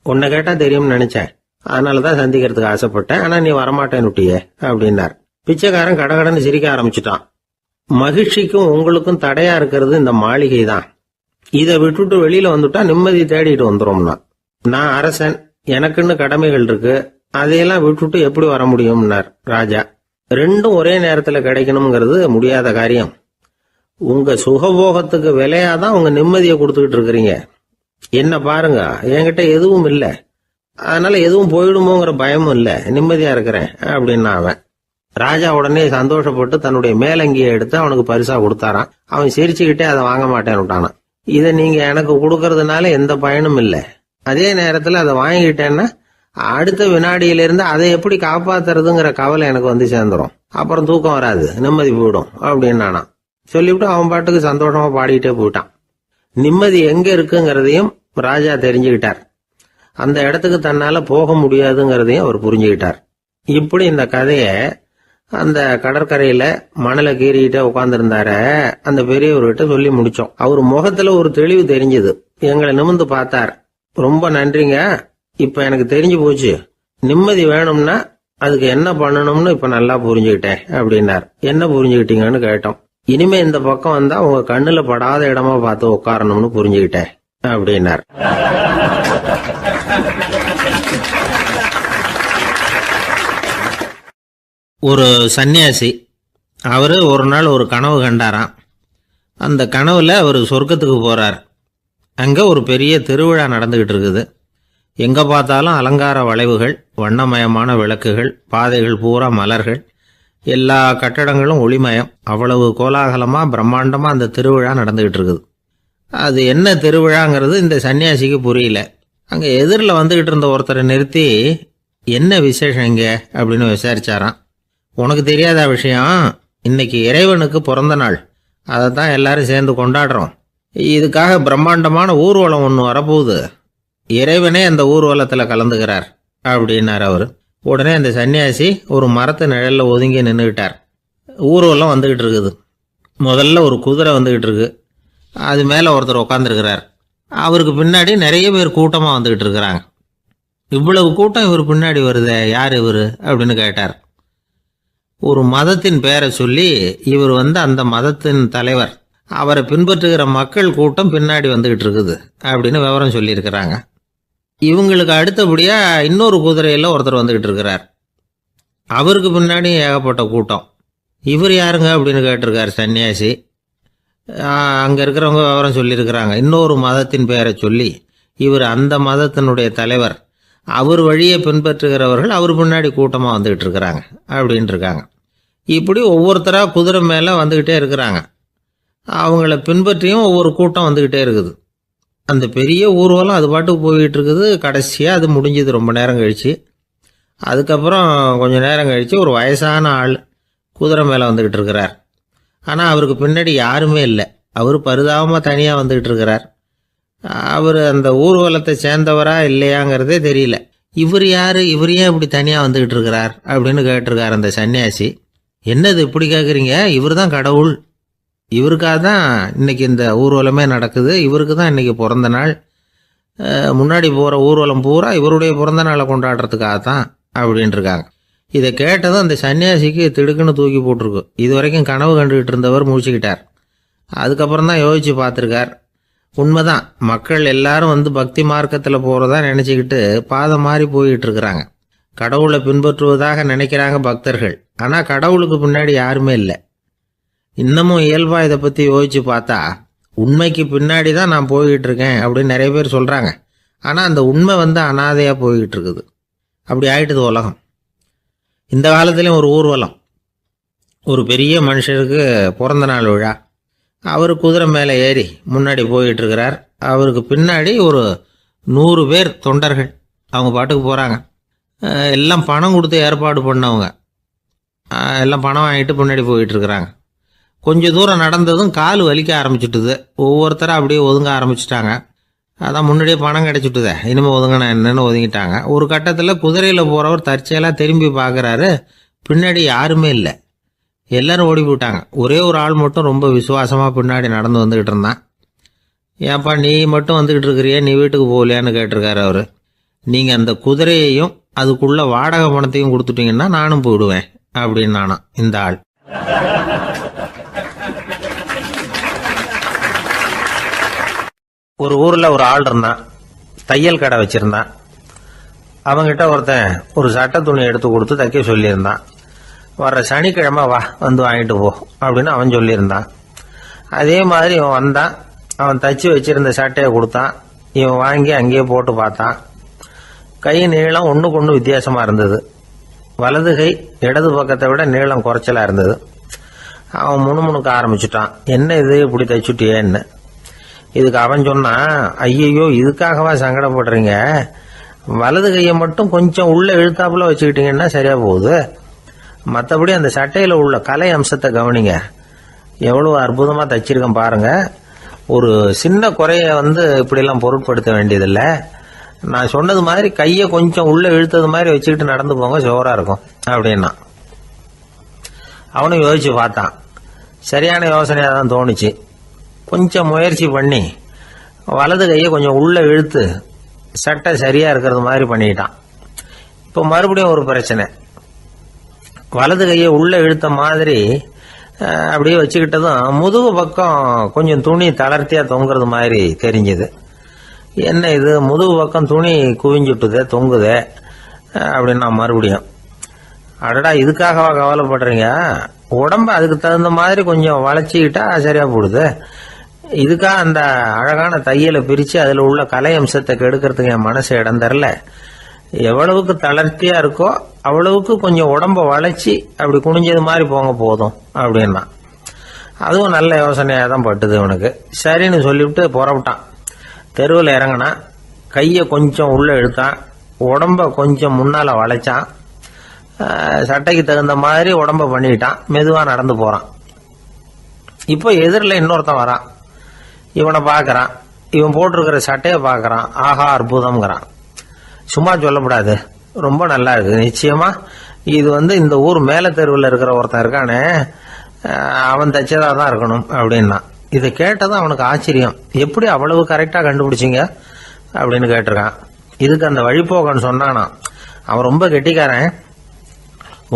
உன்னை கேட்டா தெரியும்னு நினைச்சேன், அதனாலதான் சந்திக்கிறதுக்கு ஆசைப்பட்டேன். ஆனா நீ வரமாட்டேன்னுட்டியே அப்படின்னார். பிச்சைக்காரன் கடகடன்னு சிரிக்க ஆரம்பிச்சுட்டான். மகிழ்ச்சிக்கும் உங்களுக்கும் தடையா இருக்கிறது இந்த மாளிகை தான். இதை விட்டுட்டு வெளியில வந்துட்டா நிம்மதி தேடிட்டு வந்துடும்னா. நான் அரசன், எனக்குன்னு கடமைகள் இருக்கு, அதையெல்லாம் விட்டுட்டு எப்படி வர முடியும்னார் ராஜா. ரெண்டும் ஒரே நேரத்துல கிடைக்கணுங்கிறது முடியாத காரியம். உங்க சுகபோகத்துக்கு விலையாதான் உங்க நிம்மதியை கொடுத்துக்கிட்டு இருக்கிறீங்க. என்ன பாருங்க, என்கிட்ட எதுவும் இல்லை, அதனால எதுவும் போயிடுமோங்கிற பயமும் இல்ல, நிம்மதியா இருக்கிறேன் அப்படின்னா அவன். ராஜா உடனே சந்தோஷப்பட்டு தன்னுடைய மேலங்கியை எடுத்து அவனுக்கு பரிசா கொடுத்தாரான். அவன் சிரிச்சுக்கிட்டே அதை வாங்க மாட்டேன்னு விட்டானான். இதை நீங்க எனக்கு கொடுக்கறதுனால எந்த பயனும் இல்லை, அதே நேரத்துல அதை வாங்கிட்டேன்னா அடுத்த வினாடியிலிருந்து அதை எப்படி காப்பாத்துறதுங்கிற கவலை எனக்கு சேர்ந்துடும். அப்புறம் தூக்கம் வராது, நிம்மதி போயிடும் அப்படின்னானா. சொல்லிவிட்டு அவன் பாட்டுக்கு சந்தோஷமா பாடிக்கிட்டே போயிட்டான். நிம்மதி எங்க இருக்குங்கிறதையும் ராஜா தெரிஞ்சுக்கிட்டார். அந்த இடத்துக்கு தன்னால போக முடியாதுங்கிறதையும் அவர் புரிஞ்சுக்கிட்டார். இப்படி இந்த கதைய அந்த கடற்கரையில மணலை கீறிக்கிட்டே உட்கார்ந்துருந்தார அந்த பெரியவர்கிட்ட சொல்லி முடிச்சோம். அவர் முகத்துல ஒரு தெளிவு தெரிஞ்சது. எங்களை நிமிர்ந்து பார்த்தார். ரொம்ப நன்றிங்க, இப்ப எனக்கு தெரிஞ்சு போச்சு, நிம்மதி வேணும்னா அதுக்கு என்ன பண்ணணும்னு இப்ப நல்லா புரிஞ்சுக்கிட்டேன் அப்படின்னார். என்ன புரிஞ்சுக்கிட்டீங்கன்னு கேட்டோம். இனிமே இந்த பக்கம் வந்தா உங்க கண்ணுல படாத இடமா பார்த்து உட்காரணும்னு புரிஞ்சுக்கிட்டேன் அப்படின்னார். ஒரு சன்னியாசி, அவரு ஒரு நாள் ஒரு கனவு கண்டாராம். அந்த கனவுல அவர் சொர்க்கத்துக்கு போறார். அங்க ஒரு பெரிய திருவிழா நடந்துகிட்டு இருக்குது. எங்க பார்த்தாலும் அலங்கார வளைவுகள், வண்ணமயமான விளக்குகள், பாதைகள் பூரா மலர்கள், எல்லா கட்டடங்களும் ஒளிமயம். அவ்வளவு கோலாகலமா பிரம்மாண்டமா அந்த திருவிழா நடந்துகிட்டு இருக்குது. அது என்ன திருவிழாங்கிறது இந்த சன்னியாசிக்கு புரியல. அங்க எதிரில் வந்துகிட்டு இருந்த ஒருத்தரை நிறுத்தி, என்ன விசேஷம் இங்க அப்படின்னு விசாரிச்சாராம். உனக்கு தெரியாத விஷயம், இன்னைக்கு இறைவனுக்கு பிறந்த நாள், அதை தான் எல்லாரும் சேர்ந்து கொண்டாடுறோம். இதுக்காக பிரம்மாண்டமான ஊர்வலம் ஒன்று வரப்போகுது, இறைவனே அந்த ஊர்வலத்தில் கலந்துக்கிறார் அப்படின்னார் அவர். உடனே அந்த சன்னியாசி ஒரு மரத்து நிழல்ல ஒதுங்கி நின்றுக்கிட்டார். ஊர்வலம் வந்துகிட்டு இருக்குது. முதல்ல ஒரு குதிரை வந்துகிட்டு இருக்கு, அது மேலே ஒருத்தர் உட்காந்துருக்கிறார். அவருக்கு பின்னாடி நிறைய பேர் கூட்டமாக வந்துகிட்டு இருக்கிறாங்க. இவ்வளவு கூட்டம் இவர் பின்னாடி வருதே, யார் இவர் அப்படின்னு கேட்டார். ஒரு மதத்தின் பெயரை சொல்லி, இவர் அந்த மதத்தின் தலைவர், அவரை பின்பற்றுகிற மக்கள் கூட்டம் பின்னாடி வந்துகிட்டு இருக்குது அப்படின்னு விவரம் சொல்லியிருக்கிறாங்க. இவங்களுக்கு அடுத்தபடியா இன்னொரு குதிரையில் ஒருத்தர் வந்துகிட்டு இருக்கிறார். அவருக்கு பின்னாடி ஏகப்பட்ட கூட்டம். இவர் யாருங்க அப்படின்னு கேட்டிருக்கார் சன்னியாசி. அங்கே இருக்கிறவங்க விவரம் சொல்லியிருக்கிறாங்க. இன்னொரு மதத்தின் பெயரை சொல்லி, இவர் அந்த மதத்தினுடைய தலைவர், அவர் வழியை பின்பற்றுகிறவர்கள் அவர் பின்னாடி கூட்டமாக வந்துகிட்டு இருக்கிறாங்க அப்படின்ட்டு இருக்காங்க. இப்படி ஒவ்வொருத்தராக குதிரை மேலே வந்துக்கிட்டே இருக்கிறாங்க. அவங்கள பின்பற்றியும் ஒவ்வொரு கூட்டம் வந்துக்கிட்டே இருக்குது. அந்த பெரிய ஊர்வலம் அது பாட்டுக்கு போய்கிட்டு இருக்குது. கடைசியாக அது முடிஞ்சது ரொம்ப நேரம் கழித்து. அதுக்கப்புறம் கொஞ்சம் நேரம் கழித்து ஒரு வயசான ஆள் குதிரை மேலே வந்துக்கிட்டு இருக்கிறார். ஆனால் அவருக்கு பின்னாடி யாருமே இல்லை. அவர் பரிதாபமாக தனியாக வந்துக்கிட்டு இருக்கிறார். அவர் அந்த ஊர்வலத்தை சேர்ந்தவரா இல்லையாங்கிறதே தெரியல. இவர் யார், இவர் ஏன் இப்படி தனியாக வந்துக்கிட்டு இருக்கிறார் அப்படின்னு கேட்டிருக்கார் அந்த சன்னியாசி. என்னது இப்படி கேட்குறீங்க, இவர் தான் கடவுள், இவருக்காக தான் இன்னைக்கு இந்த ஊர்வலமே நடக்குது, இவருக்கு தான் இன்னைக்கு பிறந்த நாள், முன்னாடி போகிற ஊர்வலம் பூரா இவருடைய பிறந்த நாளை கொண்டாடுறதுக்காக தான் அப்படின்ட்டு இருக்காங்க. இதை கேட்டதும் அந்த சன்னியாசிக்கு திடுக்குன்னு தூக்கி போட்டிருக்கு. இது வரைக்கும் கனவு கண்டுகிட்டு இருந்தவர் முடிச்சுக்கிட்டார். அதுக்கப்புறம் தான் யோசிச்சு பார்த்துருக்கார். உண்மைதான், மக்கள் எல்லாரும் பக்தி மார்க்கத்தில் போகிறதா நினச்சிக்கிட்டு பாதை மாறி போயிட்டு இருக்கிறாங்க. கடவுளை பின்பற்றுவதாக நினைக்கிறாங்க பக்தர்கள். ஆனால் கடவுளுக்கு பின்னாடி யாருமே இல்லை. இன்னமும் இயல்பா இதை பற்றி யோசிச்சு பார்த்தா, உண்மைக்கு பின்னாடி தான் நான் போய்கிட்டு இருக்கேன் அப்படின்னு நிறைய பேர் சொல்கிறாங்க. ஆனால் அந்த உண்மை அனாதையாக போய்கிட்டு இருக்குது. அப்படி ஆயிட்டுது உலகம். இந்த காலத்துலேயும் ஒரு ஊர்வலம், ஒரு பெரிய மனுஷருக்கு பிறந்த நாள் விழா. அவர் குதிரை மேலே ஏறி முன்னாடி போயிட்டுருக்கிறார். அவருக்கு பின்னாடி ஒரு 100 பேர் தொண்டர்கள். அவங்க பாட்டுக்கு போகிறாங்க. எல்லாம் பணம் கொடுத்து ஏற்பாடு பண்ணவங்க. எல்லாம் பணம் வாங்கிட்டு முன்னாடி போயிட்டுருக்குறாங்க. கொஞ்சம் தூரம் நடந்ததும் கால் வலிக்க ஆரம்பிச்சுட்டுது. ஒவ்வொருத்தரும் அப்படியே ஒதுங்க ஆரம்பிச்சிட்டாங்க. அதான் முன்னாடியே பணம் கிடச்சிட்டுதே, இனிமேல் ஒதுங்கினா என்னன்னு ஒதுங்கிட்டாங்க. ஒரு கட்டத்தில் குதிரையில் போகிறவர் தற்செயலாக திரும்பி பார்க்குறாரு. பின்னாடி யாருமே இல்லை. எல்லோரும் ஓடி போயிட்டாங்க. ஒரே ஒரு ஆள் மட்டும் ரொம்ப விசுவாசமாக பின்னாடி நடந்து வந்துக்கிட்டு இருந்தான். ஏன்ப்பா நீ மட்டும் வந்துக்கிட்டு இருக்கிறியே, நீ வீட்டுக்கு போகலையான்னு கேட்டிருக்காரு அவர். நீங்கள் அந்த குதிரையையும் அதுக்குள்ள வாடகை பணத்தையும் கொடுத்துட்டீங்கன்னா நானும் போயிடுவேன் அப்படின்னு நானா இந்த ஆள். ஒரு ஊரில் ஒரு ஆள் இருந்தான். தையல் கடை வச்சுருந்தான். அவங்கிட்ட ஒருத்தன் ஒரு சட்டை துணி எடுத்து கொடுத்து தைக்க சொல்லியிருந்தான். வர்ற சனிக்கிழமை வா வந்து வாங்கிட்டு போ அப்படின்னு அவன் சொல்லியிருந்தான். அதே மாதிரி இவன் வந்தான். அவன் தச்சு வச்சிருந்த சட்டையை கொடுத்தான். இவன் வாங்கி அங்கேயே போட்டு பார்த்தான். கை நீளம் ஒன்றுக்கு ஒன்று வித்தியாசமாக இருந்தது. வலது கை இடது பக்கத்தை விட நீளம் குறைச்சலாக இருந்தது. அவன் முணுமுணுக்க ஆரம்பிச்சுட்டான். என்ன இது இப்படி தைச்சுட்டியேன்னு. இதுக்கு அவன் சொன்னான், ஐயையோ இதுக்காகவா சங்கடப்படுறீங்க, வலது கையை மட்டும் கொஞ்சம் உள்ள இழுத்தாப்புல வச்சுக்கிட்டீங்கன்னா சரியா போகுது. மற்றபடி அந்த சட்டையில் உள்ள கலை அம்சத்தை கவனிங்க. எவ்வளோ அற்புதமாக தைச்சிருக்கேன் பாருங்க. ஒரு சின்ன குறைய இப்படிலாம் பொருட்படுத்த வேண்டியதில்லை. நான் சொன்னது மாதிரி கையை கொஞ்சம் உள்ள இழுத்தது மாதிரி வச்சுக்கிட்டு நடந்து போங்க, ஜோராக இருக்கும் அப்படின்னா. அவனும் யோசிச்சு பார்த்தான். சரியான யோசனையாக தான் தோணுச்சு. கொஞ்சம் முயற்சி பண்ணி வலது கையை கொஞ்சம் உள்ள இழுத்து சட்டை சரியாக இருக்கிறது மாதிரி பண்ணிட்டான். இப்போ மறுபடியும் ஒரு பிரச்சனை. வலது கையை உள்ள இழுத்த மாதிரி அப்படியே வச்சுக்கிட்டதும் முதுகு பக்கம் கொஞ்சம் துணி தளர்த்தியாக தொங்குறது மாதிரி தெரிஞ்சுது. என்ன இது முதுகு பக்கம் துணி குவிஞ்சுட்டுதே, தொங்குதே அப்படின்னா மறுபடியும், அடடா இதுக்காகவா கவலைப்படுறீங்க, உடம்பு அதுக்கு தகுந்த மாதிரி கொஞ்சம் வளைச்சிக்கிட்டா சரியா போடுது. இதுக்காக அந்த அழகான தையலை பிரித்து அதில் உள்ள கலை அம்சத்தை கெடுக்கிறதுக்கு என் மனசு இடம் தரல. எவ்வளவுக்கு தளர்த்தியா இருக்கோ அவ்வளவுக்கு கொஞ்சம் உடம்ப வளைச்சி அப்படி குனிஞ்சது மாதிரி போங்க போதும் அப்படின்னா. அதுவும் நல்ல யோசனையாக தான் பட்டுது இவனுக்கு. சரின்னு சொல்லிவிட்டு புறப்பட்டான். தெருவில் இறங்கினான். கையை கொஞ்சம் உள்ள இழுத்தான். உடம்ப கொஞ்சம் முன்னால் வளைச்சான். சட்டைக்கு தகுந்த மாதிரி உடம்ப பண்ணிக்கிட்டான். மெதுவாக நடந்து போகிறான். இப்போ எதிரில் இன்னொருத்தன் வரான். இவனை பார்க்குறான். இவன் போட்டிருக்கிற சட்டையை பார்க்குறான். ஆஹா அற்புதம்ங்கிறான். சும்மா சொல்லக்கூடாது, ரொம்ப நல்லா இருக்குது நிச்சயமா. இது இந்த ஊர் மேல தெருவில் இருக்கிற ஒருத்தன் இருக்கானே, அவன் தைச்சதா தான் இருக்கணும் அப்படின்னா. இதை கேட்டதும் அவனுக்கு ஆச்சரியம். எப்படி அவ்வளவு கரெக்டாக கண்டுபிடிச்சிங்க அப்படின்னு கேட்டிருக்கான். இதுக்கு அந்த வழிபோகன்னு சொன்னானா, அவன் ரொம்ப கெட்டிக்காரன்.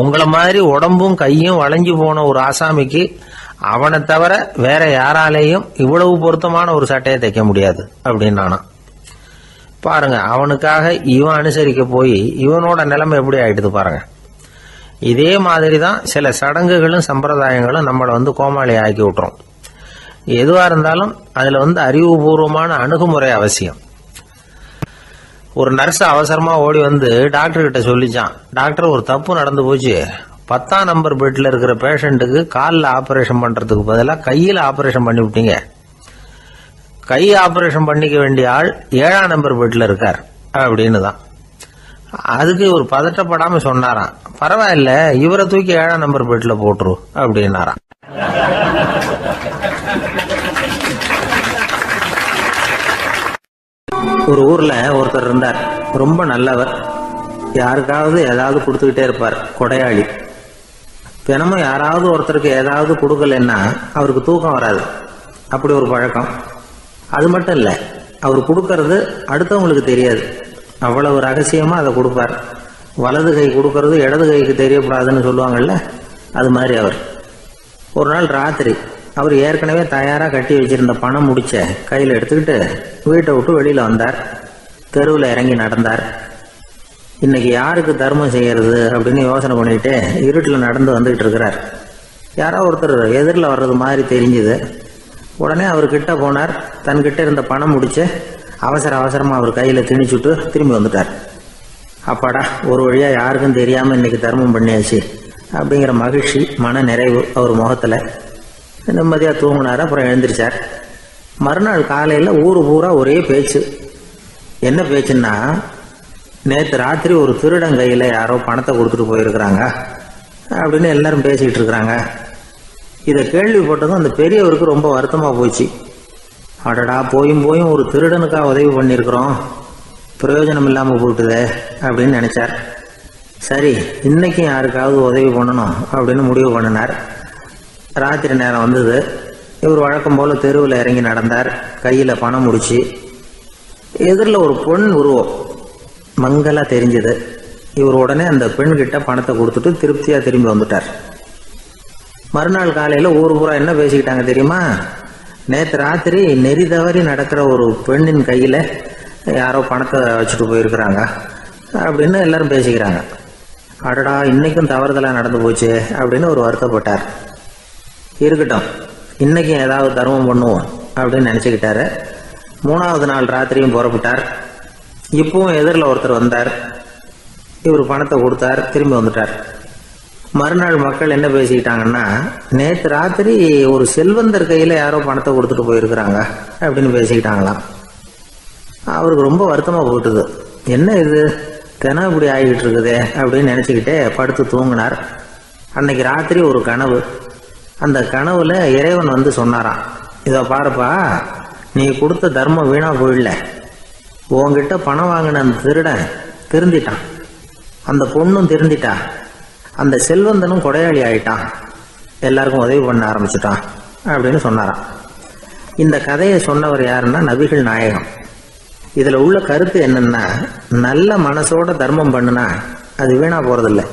உங்களை மாதிரி உடம்பும் கையும் வளைஞ்சு போன ஒரு ஆசாமிக்கு அவனை தவிர வேற யாராலேயும் இவ்வளவு பொருத்தமான ஒரு சட்டையை தைக்க முடியாது அப்படின்னானா. பாருங்க, அவனுக்காக இவன் அனுசரிக்க போய் இவனோட நிலைமை எப்படி ஆயிடுது பாருங்க. இதே மாதிரி தான் சில சடங்குகளும் சம்பிரதாயங்களும் நம்மளை கோமாளி ஆக்கி விட்டுரும். எதுவா இருந்தாலும் அதுல அறிவுபூர்வமான அணுகுமுறை அவசியம். ஒரு நர்ஸ் அவசரமா ஓடி டாக்டர் கிட்ட சொல்லிச்சான், டாக்டர் ஒரு தப்பு நடந்து போச்சு, 10ஆம் நம்பர் பெட்ல இருக்கிற பேஷண்ட்டுக்கு காலில் ஆபரேஷன் பண்றதுக்கு பதிலாக கையில் ஆபரேஷன் பண்ணி விட்டீங்க. கை ஆபரேஷன் பண்ணிக்க வேண்டிய ஆள் 7ஆம் நம்பர் பெட்ல இருக்கார் அப்படின்னு தான். அதுக்கு ஒரு பதட்டப்படாம சொன்னாராம், பரவாயில்ல இவரை தூக்கி 7ஆம் நம்பர் பெட்ல போட்டுரு அப்படின்னாராம். ஒரு ஊர்ல ஒருத்தர் இருந்தார். ரொம்ப நல்லவர். யாருக்காவது ஏதாவது கொடுத்துக்கிட்டே இருப்பார். கொடையாளி. தினமும் யாராவது ஒருத்தருக்கு ஏதாவது கொடுக்கலன்னா அவருக்கு தூக்கம் வராது. அப்படி ஒரு பழக்கம். அது மட்டும் இல்லை, அவர் கொடுக்கறது அடுத்தவங்களுக்கு தெரியாது. அவ்வளவு ரகசியமா அதை கொடுப்பார். வலது கை கொடுக்கறது இடது கைக்கு தெரியக்கூடாதுன்னு சொல்லுவாங்கல்ல, அது மாதிரி அவர். ஒரு நாள் ராத்திரி அவர் ஏற்கனவே தயாராக கட்டி வச்சிருந்த பணம் முடிச்ச கையில் எடுத்துக்கிட்டு வீட்டை விட்டு வெளியில் வந்தார். தெருவில் இறங்கி நடந்தார். இன்னைக்கு யாருக்கு தர்மம் செய்யறது அப்படின்னு யோசனை பண்ணிட்டு இருட்டில் நடந்து வந்துகிட்டு இருக்கிறார். யாரோ ஒருத்தர் எதிரில் வர்றது மாதிரி தெரிஞ்சுது. உடனே அவர் கிட்ட போனார். தன்கிட்ட இருந்த பணம் முடிச்சு அவசரமா அவர் கையில் திணிச்சுட்டு திரும்பி வந்துட்டார். அப்பாடா, ஒரு வழியா யாருக்கும் தெரியாம இன்னைக்கு தர்மம் பண்ணியாச்சு அப்படிங்கிற மகிழ்ச்சி, மன நிறைவு அவர் முகத்தில். நிம்மதியாக தூங்கினார். அப்புறம் எழுந்திரிச்சார். மறுநாள் காலையில் ஊர் பூரா ஒரே பேச்சு. என்ன பேச்சுன்னா, நேற்று ராத்திரி ஒரு திருடன் கையில் யாரோ பணத்தை கொடுத்துட்டு போயிருக்கிறாங்க அப்படின்னு எல்லாரும் பேசிக்கிட்டு இருக்கிறாங்க. இதை கேள்விப்பட்டதும் அந்த பெரியவருக்கு ரொம்ப வருத்தமாக போச்சு. அடடா, போயும் ஒரு திருடனுக்காக உதவி பண்ணியிருக்கிறோம், பிரயோஜனம் இல்லாமல் போட்டுதே அப்படின்னு நினைச்சார். சரி, இன்னைக்கும் யாருக்காவது உதவி பண்ணணும் அப்படின்னு முடிவு பண்ணினார். ராத்திரி நேரம் வந்தது. இவர் வழக்கம் போல தெருவில் இறங்கி நடந்தார். கையில் பணம் முடிச்சு. எதிரில் ஒரு பெண் உருவம் மங்கலா தெரிஞ்சது. இவர் உடனே அந்த பெண்கிட்ட பணத்தை கொடுத்துட்டு திருப்தியாக திரும்பி வந்துட்டார். மறுநாள் காலையில் ஊர் பூரா என்ன பேசிக்கிட்டாங்க தெரியுமா? நேற்று ராத்திரி நெறி தவறி நடக்கிற ஒரு பெண்ணின் கையில் யாரோ பணத்தை வச்சுட்டு போயிருக்கிறாங்க அப்படின்னு எல்லாரும் பேசிக்கிறாங்க. அடடா, இன்னைக்கும் தவறுதலாக நடந்து போச்சு அப்படின்னு ஒரு வருத்தப்பட்டார். இருக்கட்டும், இன்னைக்கும் ஏதாவது தர்மம் பண்ணுவோம் அப்படின்னு நினச்சிக்கிட்டாரு. 3வது நாள் ராத்திரியும் புறப்பட்டார். இப்பவும் எதிரில் ஒருத்தர் வந்தார். இவர் பணத்தை கொடுத்தார், திரும்பி வந்துட்டார். மறுநாள் மக்கள் என்ன பேசிக்கிட்டாங்கன்னா, நேற்று ராத்திரி ஒரு செல்வந்தர் கையில் யாரோ பணத்தை கொடுத்துட்டு போயிருக்கிறாங்க அப்படின்னு பேசிக்கிட்டாங்களாம். அவருக்கு ரொம்ப வருத்தமாக போட்டுது. என்ன இது, தினம் இப்படி ஆகிக்கிட்டு இருக்குதே அப்படின்னு நினச்சிக்கிட்டே படுத்து தூங்கினார். அன்னைக்கு ராத்திரி ஒரு கனவு. அந்த கனவுல இறைவன் வந்து சொன்னாராம், இதை பாருப்பா, நீ கொடுத்த தர்மம் வீணா போயிடல. உங்ககிட்ட பணம் வாங்கின அந்த திருடன் திருந்திட்டான், அந்த பொண்ணும் திருந்திட்டா, அந்த செல்வந்தனும் கொடையாளி ஆயிட்டான், எல்லாருக்கும் உதவி பண்ண ஆரம்பிச்சுட்டான் அப்படின்னு சொன்னாராம். இந்த கதையை சொன்னவர் யாருன்னா நபிகள் நாயகம். இதுல உள்ள கருத்து என்னன்னா, நல்ல மனசோட தர்மம் பண்ணுனா அது வீணா போறதில்லை.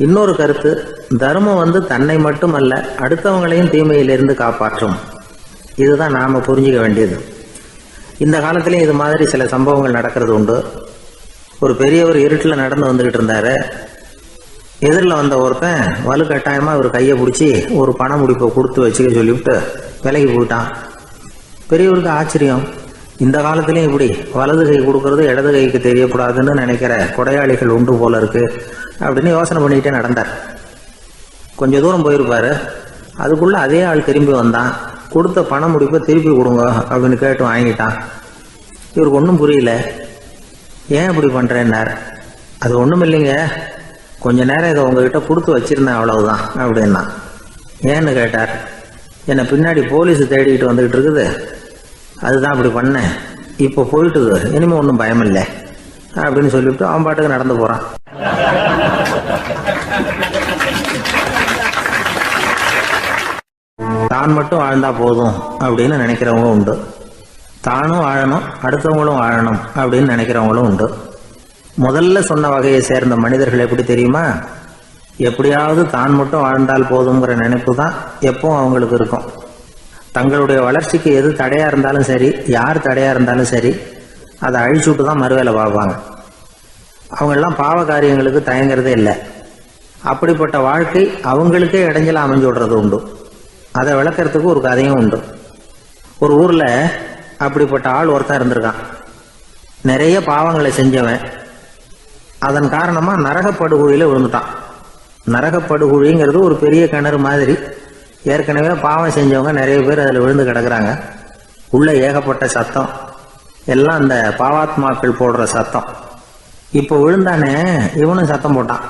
இன்னொரு கருத்து, தர்மம் வந்து தன்னை மட்டுமல்ல அடுத்தவங்களையும் தீமையிலிருந்து காப்பாற்றும். இதுதான் நாம புரிஞ்சுக்க வேண்டியது. இந்த காலத்திலையும் இது மாதிரி சில சம்பவங்கள் நடக்கிறது உண்டு. ஒரு பெரியவர் இருட்டில் நடந்து வந்துகிட்டு இருந்தாரு. எதிரில் வந்த ஒருத்தன் வலுக்கட்டாயமா இவர் கையை பிடிச்சி ஒரு பண முடிப்பை கொடுத்து வச்சுக்க சொல்லிவிட்டு விலகி போயிட்டான். பெரியவருக்கு ஆச்சரியம், இந்த காலத்திலையும் இப்படி வலது கை கொடுக்கறது இடது கைக்கு தெரியக்கூடாதுன்னு நினைக்கிற கொடையாளிகள் உண்டு போல இருக்கு அப்படின்னு யோசனை பண்ணிக்கிட்டே நடந்தார். கொஞ்சம் தூரம் போயிருப்பாரு. அதுக்குள்ள அதே ஆள் திரும்பி வந்தான். கொடுத்த பண முடிப்பை திருப்பி கொடுங்க அப்படின்னு கேட்டு வாங்கிட்டான். இவருக்கு ஒன்றும் புரியல. ஏன் இப்படி பண்றேன்னார். அது ஒன்றும் இல்லைங்க, கொஞ்ச நேரம் இதை உங்ககிட்ட கொடுத்து வச்சிருந்தேன், அவ்வளவுதான் அப்படின்னா. ஏன்னு கேட்டார். என்னை பின்னாடி போலீஸ் தேடிக்கிட்டு வந்துகிட்டு இருக்குது, அதுதான் அப்படி பண்ணேன், இப்போ போயிட்டுது, இனிமே ஒன்றும் பயமில்லை அப்படின்னு சொல்லிவிட்டு அவன் பாட்டுக்கு நடந்து போறான். தான் மட்டும் வாழ்ந்தா போதும் அப்படின்னு நினைக்கிறவங்களும் உண்டு. தானும் வாழணும், அடுத்தவங்களும் வாழணும் அப்படின்னு நினைக்கிறவங்களும் உண்டு. முதல்ல சொன்ன வகையை சேர்ந்த மனிதர்கள் எப்படி தெரியுமா? எப்படியாவது தான் மட்டும் வாழ்ந்தால் போதுங்கிற நினைப்பு தான் எப்பவும் அவங்களுக்கு இருக்கும். தங்களுடைய வளர்ச்சிக்கு எது தடையா இருந்தாலும் சரி, யார் தடையா இருந்தாலும் சரி, அதை அழிச்சுட்டு தான் மறுவேலை பார்ப்பாங்க. அவங்கெல்லாம் பாவ காரியங்களுக்கு தயங்குறதே இல்லை. அப்படிப்பட்ட வாழ்க்கை அவங்களுக்கே இடைஞ்சல அமைஞ்சு விடுறது உண்டு. அதை விளக்கறதுக்கு ஒரு கதையும் உண்டு. ஒரு ஊர்ல அப்படிப்பட்ட ஆள் ஒருத்தன் இருந்திருக்கான். நிறைய பாவங்களை செஞ்சவன். அதன் காரணமா நரகப்படுகொழியில விழுந்துட்டான். நரகப்படுகொழிங்கிறது ஒரு பெரிய கிணறு மாதிரி. ஏற்கனவே பாவம் செஞ்சவங்க நிறைய பேர் அதில் விழுந்து கிடக்குறாங்க. உள்ள ஏகப்பட்ட சத்தம், எல்லாம் அந்த பாவாத்மாக்கள் போடுற சத்தம். இப்போ விழுந்தானே, இவனும் சத்தம் போட்டான்.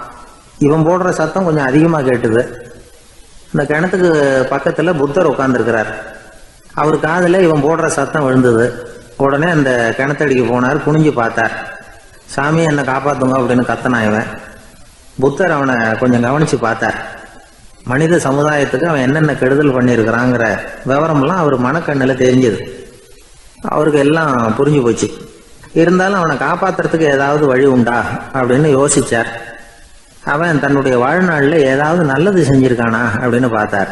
இவன் போடுற சத்தம் கொஞ்சம் அதிகமாக கேட்டுது. இந்த கிணத்துக்கு பக்கத்துல புத்தர் உட்கார்ந்துருக்கிறார். அவர் காதுல இவன் போடுற சத்தம் விழுந்தது. உடனே அந்த கிணத்தடிக்கு போனார். குனிஞ்சு பார்த்தார். சாமி, என்னை காப்பாத்துங்க அப்படின்னு கத்தனா இவன். புத்தர் அவனை கொஞ்சம் கவனிச்சு பார்த்தார். மனித சமுதாயத்துக்கு அவன் என்னென்ன கெடுதல் பண்ணியிருக்கிறாங்கிற விவரம்லாம் அவர் மனக்கண்ணில் தெரிஞ்சது. அவருக்கு எல்லாம் புரிஞ்சு போச்சு. இருந்தாலும் அவனை காப்பாத்துறதுக்கு ஏதாவது வழி உண்டா அப்படின்னு யோசிச்சார். அவன் தன்னுடைய வாழ்நாளில் ஏதாவது நல்லது செஞ்சிருக்கானா அப்படின்னு பார்த்தார்.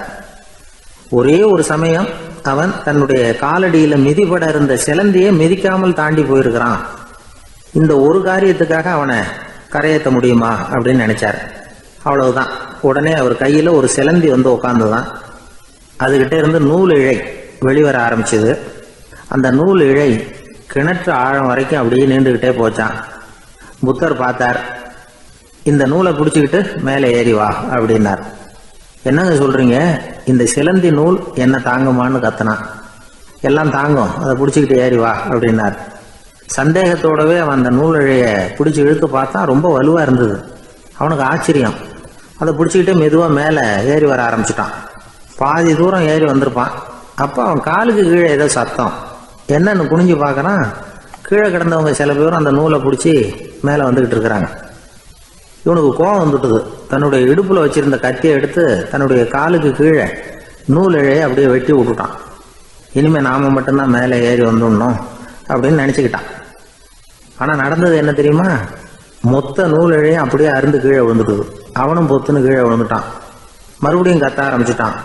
ஒரே ஒரு சமயம் அவன் தன்னுடைய காலடியில மிதிபட இருந்த சிலந்தியை மிதிக்காமல் தாண்டி போயிருக்கிறான். இந்த ஒரு காரியத்துக்காக அவனை கரையேற்ற முடியுமா அப்படின்னு நினைச்சார். அவ்வளவுதான். உடனே அவர் கையில ஒரு சிலந்தி வந்து உட்காந்துதான். அதுகிட்ட இருந்து நூல் இழை வெளிவர ஆரம்பிச்சது. அந்த நூல் இழை கிணற்று ஆழம் வரைக்கும் அப்படியே நீண்டுகிட்டே போச்சான். புத்தர் பார்த்தார். இந்த நூலை பிடிச்சிக்கிட்டு மேலே ஏறி வா அப்படின்னார். என்னங்க சொல்றீங்க, இந்த சிலந்தி நூல் என்ன தாங்குமான்னு கத்தினான். எல்லாம் தாங்கும், அதை பிடிச்சிக்கிட்டு ஏறி வா அப்படின்னார். சந்தேகத்தோடவே அவன் அந்த நூலிழைய பிடிச்சி இழுத்து பார்த்தான். ரொம்ப வலுவா இருந்தது. அவனுக்கு ஆச்சரியம். அதை பிடிச்சிக்கிட்டே மெதுவா மேலே ஏறி வர ஆரம்பிச்சுட்டான். பாதி தூரம் ஏறி வந்திருப்பான். அப்போ அவன் காலுக்கு கீழே ஏதோ சத்தம். என்னன்னு குனிஞ்சு பார்க்கறான். கீழே கிடந்தவங்க சில பேரும் அந்த நூலை பிடிச்சி மேலே வந்துகிட்டு இருக்கிறாங்க. இவனுக்கு கோபம் வந்துட்டுது. தன்னுடைய இடுப்புல வச்சிருந்த கத்தியை எடுத்து தன்னுடைய காலுக்கு கீழே நூல் இழையை அப்படியே வெட்டி விட்டுட்டான். இனிமே நாம மட்டும்தான் மேலே ஏறி வந்துடணும் அப்படின்னு நினைச்சுக்கிட்டான். ஆனா நடந்தது என்ன தெரியுமா? மொத்த நூல் இழையும் அப்படியே அருந்து கீழே விழுந்துட்டுது. அவனும் பொத்துன்னு கீழே விழுந்துட்டான். மறுபடியும் கத்த ஆரம்பிச்சுட்டான்.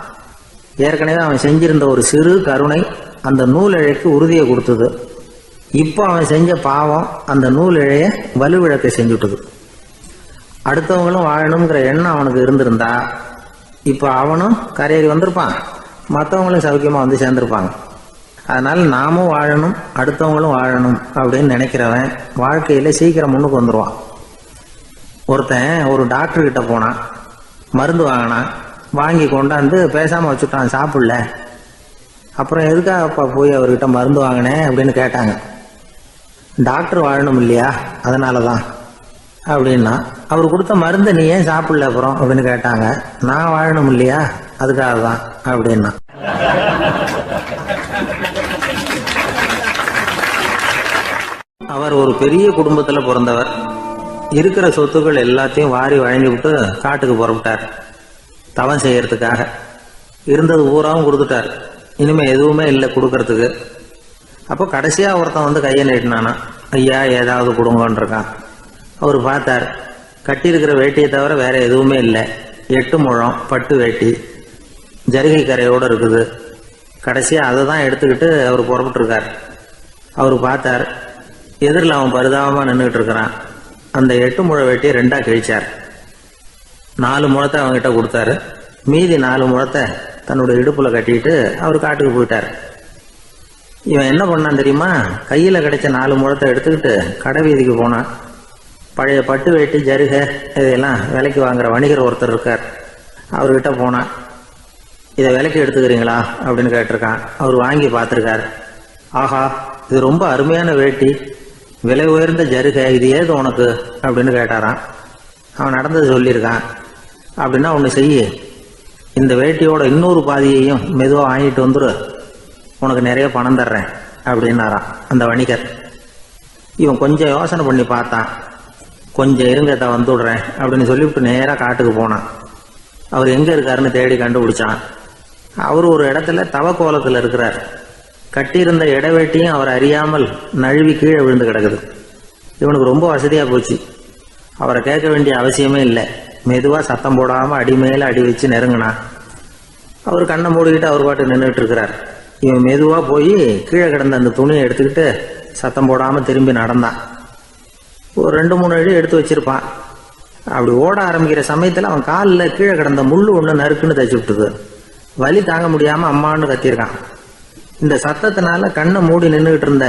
ஏற்கனவே அவன் செஞ்சிருந்த ஒரு சிறு கருணை அந்த நூல் இழைக்கு உறுதியை கொடுத்தது. இப்போ அவன் செஞ்ச பாவம் அந்த நூல் இழைய வலுவிழக்க செஞ்சுட்டுது. அடுத்தவங்களும் வாழணுங்கிற எண்ணம் அவனுக்கு இருந்திருந்தா இப்போ அவனும் கரையேறி வந்திருப்பான், மற்றவங்களும் சௌக்கியமா வந்து சேர்ந்திருப்பாங்க. அதனால நாமும் வாழணும், அடுத்தவங்களும் வாழணும் அப்படின்னு நினைக்கிறவன் வாழ்க்கையில சீக்கிரம் முன்னுக்கு வந்துடுவான். ஒருத்தன் ஒரு டாக்டர் கிட்ட போனான், மருந்து வாங்கினான். வாங்கி கொண்டாந்து பேசாம வச்சுட்டான், சாப்பிடல. அப்புறம் எதுக்காகப்பா போய் அவர்கிட்ட மருந்து வாங்கினேன் அப்படின்னு கேட்டாங்க. டாக்டர் வாழணும் இல்லையா, அதனாலதான் அப்படின்னா. அவர் கொடுத்த மருந்து நீ ஏன் சாப்பிடல அப்புறம் அப்படின்னு கேட்டாங்க. நான் வாழணும் இல்லையா, அதுக்காக தான் அப்படின்னா. அவர் ஒரு பெரிய குடும்பத்துல பிறந்தவர். இருக்கிற சொத்துக்கள் எல்லாத்தையும் வாரி வழங்கி விட்டு காட்டுக்கு புறப்பட்டார் தவம் செய்யறதுக்காக. இருந்தது ஊராவும் கொடுத்துட்டார். இனிமே எதுவுமே இல்லை கொடுக்கறதுக்கு. அப்போ கடைசியா ஒருத்தன் வந்து கையை நீட்டினானா, ஐயா ஏதாவது கொடுங்கன்னு இருக்கான். அவர் பார்த்தார். கட்டியிருக்கிற வேட்டியை தவிர வேற எதுவுமே இல்லை. 8 முழம் பட்டு வேட்டி, ஜரிகை கரையோடு இருக்குது. கடைசியா அதை தான் எடுத்துக்கிட்டு அவர் புறப்பட்டு இருக்கார். அவர் பார்த்தார், எதிரில் அவன் பரிதாபமா நின்றுகிட்டு இருக்கிறான். அந்த 8 முழ வேட்டியை 2ஆ கிழிச்சார். 4 முழத்தை அவங்ககிட்ட கொடுத்தாரு. மீதி 4 முழத்தை தன்னுடைய இடுப்புல கட்டிட்டு அவர் காட்டுக்கு போயிட்டார். இவன் என்ன பண்ணான் தெரியுமா? கையில கிடைச்ச 4 முழத்தை எடுத்துக்கிட்டு கடை வீதிக்கு போனான். பழைய பட்டு வேட்டி ஜருகை இதையெல்லாம் விலைக்கு வாங்குற வணிகர் ஒருத்தர் இருக்கார். அவர்கிட்ட போனான். இதை விலைக்கு எடுத்துக்கிறீங்களா அப்படின்னு கேட்டிருக்கான். அவர் வாங்கி பார்த்துருக்கார். ஆஹா, இது ரொம்ப அருமையான வேட்டி, விலை உயர்ந்த ஜருகை, இது ஏது உனக்கு அப்படின்னு கேட்டாரான். அவன் நடந்தது சொல்லியிருக்கான். அப்படின்னா ஒன்று செய்ய, இந்த வேட்டியோட இன்னொரு பாதியையும் மெதுவாக வாங்கிட்டு வந்துரு, உனக்கு நிறைய பணம் தர்றேன் அப்படின்னாரான் அந்த வணிகர். இவன் கொஞ்சம் யோசனை பண்ணி பார்த்தான். கொஞ்சம் இருங்க, தான் வந்துடுறேன் அப்படின்னு சொல்லிவிட்டு நேராக காட்டுக்கு போனான். அவர் எங்கே இருக்காருன்னு தேடி கண்டுபிடிச்சான். அவர் ஒரு இடத்துல தவக்கோலத்தில் இருக்கிறார். கட்டியிருந்த இடவேட்டியும் அவர் அறியாமல் நழுவி கீழே விழுந்து கிடக்குது. இவனுக்கு ரொம்ப வசதியாக போச்சு. அவரை கேட்க வேண்டிய அவசியமே இல்லை. மெதுவாக சத்தம் போடாமல் அடி மேலே அடி வச்சு நெருங்கினான். அவர் கண்ணை மூடிக்கிட்டு அவர் பாட்டு நின்றுட்டு இருக்கிறார். இவன் மெதுவாக போய் கீழே கிடந்த அந்த துணியை எடுத்துக்கிட்டு சத்தம் போடாமல் திரும்பி நடந்தான். ஒரு 2-3 அடி எடுத்து வச்சிருப்பான். அப்படி ஓட ஆரம்பிக்கிற சமயத்தில் அவன் காலில் கீழே கிடந்த முள்ளு ஒன்று நறுக்குன்னு தச்சு விட்டுது. வலி தாங்க முடியாமல் அம்மான்னு கத்திருக்கான். இந்த சத்தத்தினால கண்ணை மூடி நின்றுகிட்டு இருந்த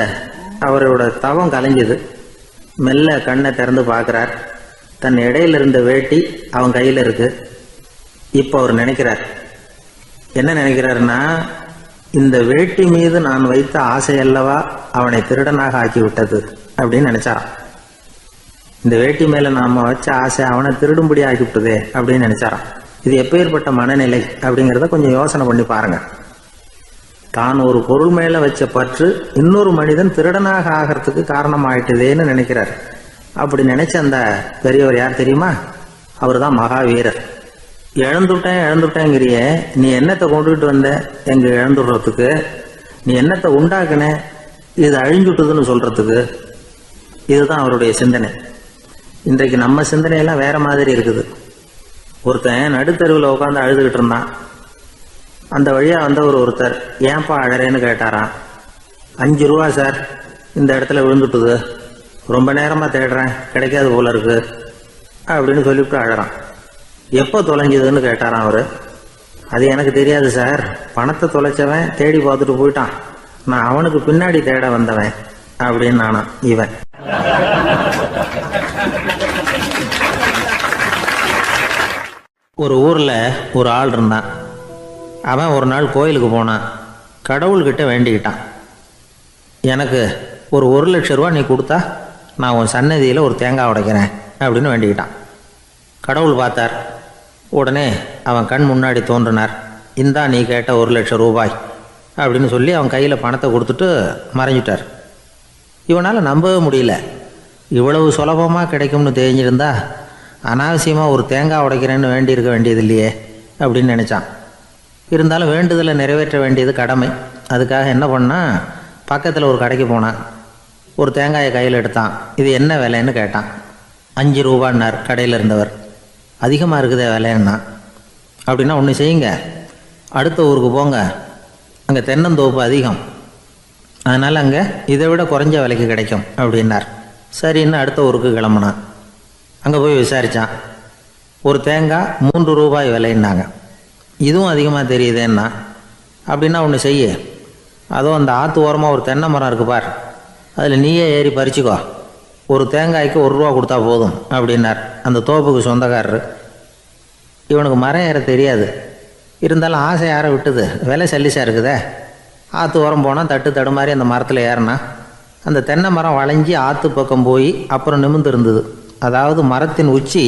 அவரோட தவம் கலைஞ்சது. மெல்ல கண்ணை திறந்து பார்க்கிறார். தன் இடையில இருந்த வேட்டி அவன் கையில இருக்கு. இப்போ அவர் நினைக்கிறார். என்ன நினைக்கிறாருன்னா, இந்த வேட்டி மீது நான் வைத்த ஆசை அல்லவா அவனை திருடனாக ஆக்கி விட்டது அப்படின்னு நினைச்சாராம். இந்த வேட்டி மேல நாம வச்ச ஆசை அவனை திருடும்படி ஆக்கி விட்டதே அப்படின்னு நினைச்சாராம். இது எப்பேற்பட்ட மனநிலை அப்படிங்கிறத கொஞ்சம் யோசனை பண்ணி பாருங்க. தான் ஒரு பொருள் மேல வச்ச பற்று இன்னொரு மனிதன் திருடனாக ஆகிறதுக்கு காரணம் ஆயிட்டுதேன்னு நினைக்கிறார். அப்படி நினைச்ச அந்த பெரியவர் யார் தெரியுமா? அவர் தான் மகாவீரர். இழந்துட்டேங்கிறிய, நீ என்னத்தை கொண்டுகிட்டு வந்த எங்க இழந்துடுறதுக்கு? நீ என்னத்தை உண்டாக்குன இது அழிஞ்சுட்டுதுன்னு சொல்றதுக்கு? இதுதான் அவருடைய சிந்தனை. இன்றைக்கு நம்ம சிந்தனையெல்லாம் வேற மாதிரி இருக்குது. ஒருத்தன் நடுத்தருவில் உட்காந்து அழுதுகிட்டு இருந்தான். அந்த வழியா வந்தவர் ஒருத்தர், ஏன்பா அழறேன்னு கேட்டாராம். 5 ரூபா சார், இந்த இடத்துல விழுந்துட்டுது, ரொம்ப நேரமா தேடுறேன், கிடைக்காது போல இருக்கு அப்படின்னு சொல்லிவிட்டு அழறான். எப்போ தொலைஞ்சதுன்னு கேட்டாராம் அவரு. அது எனக்கு தெரியாது சார், பணத்தை தொலைச்சவன் தேடி பார்த்துட்டு போயிட்டான், நான் அவனுக்கு பின்னாடி தேட வந்தவன் அப்படின்னு நானா இவன். ஒரு ஊரில் ஒரு ஆள் இருந்தான். அவன் ஒரு நாள் கோயிலுக்கு போனான். கடவுள்கிட்ட வேண்டிக்கிட்டான், எனக்கு ஒரு 1,00,000 ரூபா நீ கொடுத்தா நான் உன் சன்னதியில் ஒரு தேங்காய் உடைக்கிறேன் அப்படின்னு வேண்டிக்கிட்டான். கடவுள் பார்த்தார். உடனே அவன் கண் முன்னாடி தோன்றினார். இந்தா நீ கேட்ட 1,00,000 ரூபாய் அப்படின்னு சொல்லி அவன் கையில் பணத்தை கொடுத்துட்டு மறைஞ்சிட்டார். இவனால் நம்பவே முடியல. இவ்வளவு சுலபமாக கிடைக்கும்னு தெரிஞ்சிருந்தா அனாவசியமாக ஒரு தேங்காய் உடைக்கிறேன்னு வேண்டியிருக்க வேண்டியது இல்லையே அப்படின்னு நினச்சான். இருந்தாலும் வேண்டுதலை நிறைவேற்ற வேண்டியது கடமை. அதுக்காக என்ன பண்ணால், பக்கத்தில் ஒரு கடைக்கு போனான். ஒரு தேங்காயை கையில் எடுத்தான். இது என்ன விலைன்னு கேட்டான். 5 ரூபான்னார் கடையில் இருந்தவர். அதிகமாக இருக்குதே விலைன்னா. அப்படின்னா ஒன்று செய்யுங்க, அடுத்த ஊருக்கு போங்க, அங்கே தென்னந்தோப்பு அதிகம், அதனால் அங்கே இதை விட குறைஞ்ச விலைக்கு கிடைக்கும் அப்படின்னார். சரின்னு அடுத்த ஊருக்கு கிளம்புனான். அங்கே போய் விசாரித்தான். ஒரு தேங்காய் 3 ரூபாய் விலைன்னாங்க. இதுவும் அதிகமாக தெரியுதேன்னா. அப்படின்னா ஒன்று செய்ய, அதுவும் அந்த ஆற்று ஓரமாக ஒரு தென்னை மரம் இருக்குது பார், அதில் நீயே ஏறி பறிச்சுக்கோ, ஒரு தேங்காய்க்கு 1 ரூபா கொடுத்தா போதும் அப்படின்னார் அந்த தோப்புக்கு சொந்தக்காரரு. இவனுக்கு மரம் ஏற தெரியாது, இருந்தாலும் ஆசை யாரை விட்டுது, விலை சல்லிசாக இருக்குதே. ஆற்று ஓரம் போனால் தட்டு தடுமாறி அந்த மரத்தில் ஏறினா அந்த தென்னை மரம் வளைஞ்சி ஆற்று பக்கம் போய் அப்புறம் நிமிர்ந்து இருந்தது. அதாவது மரத்தின் உச்சி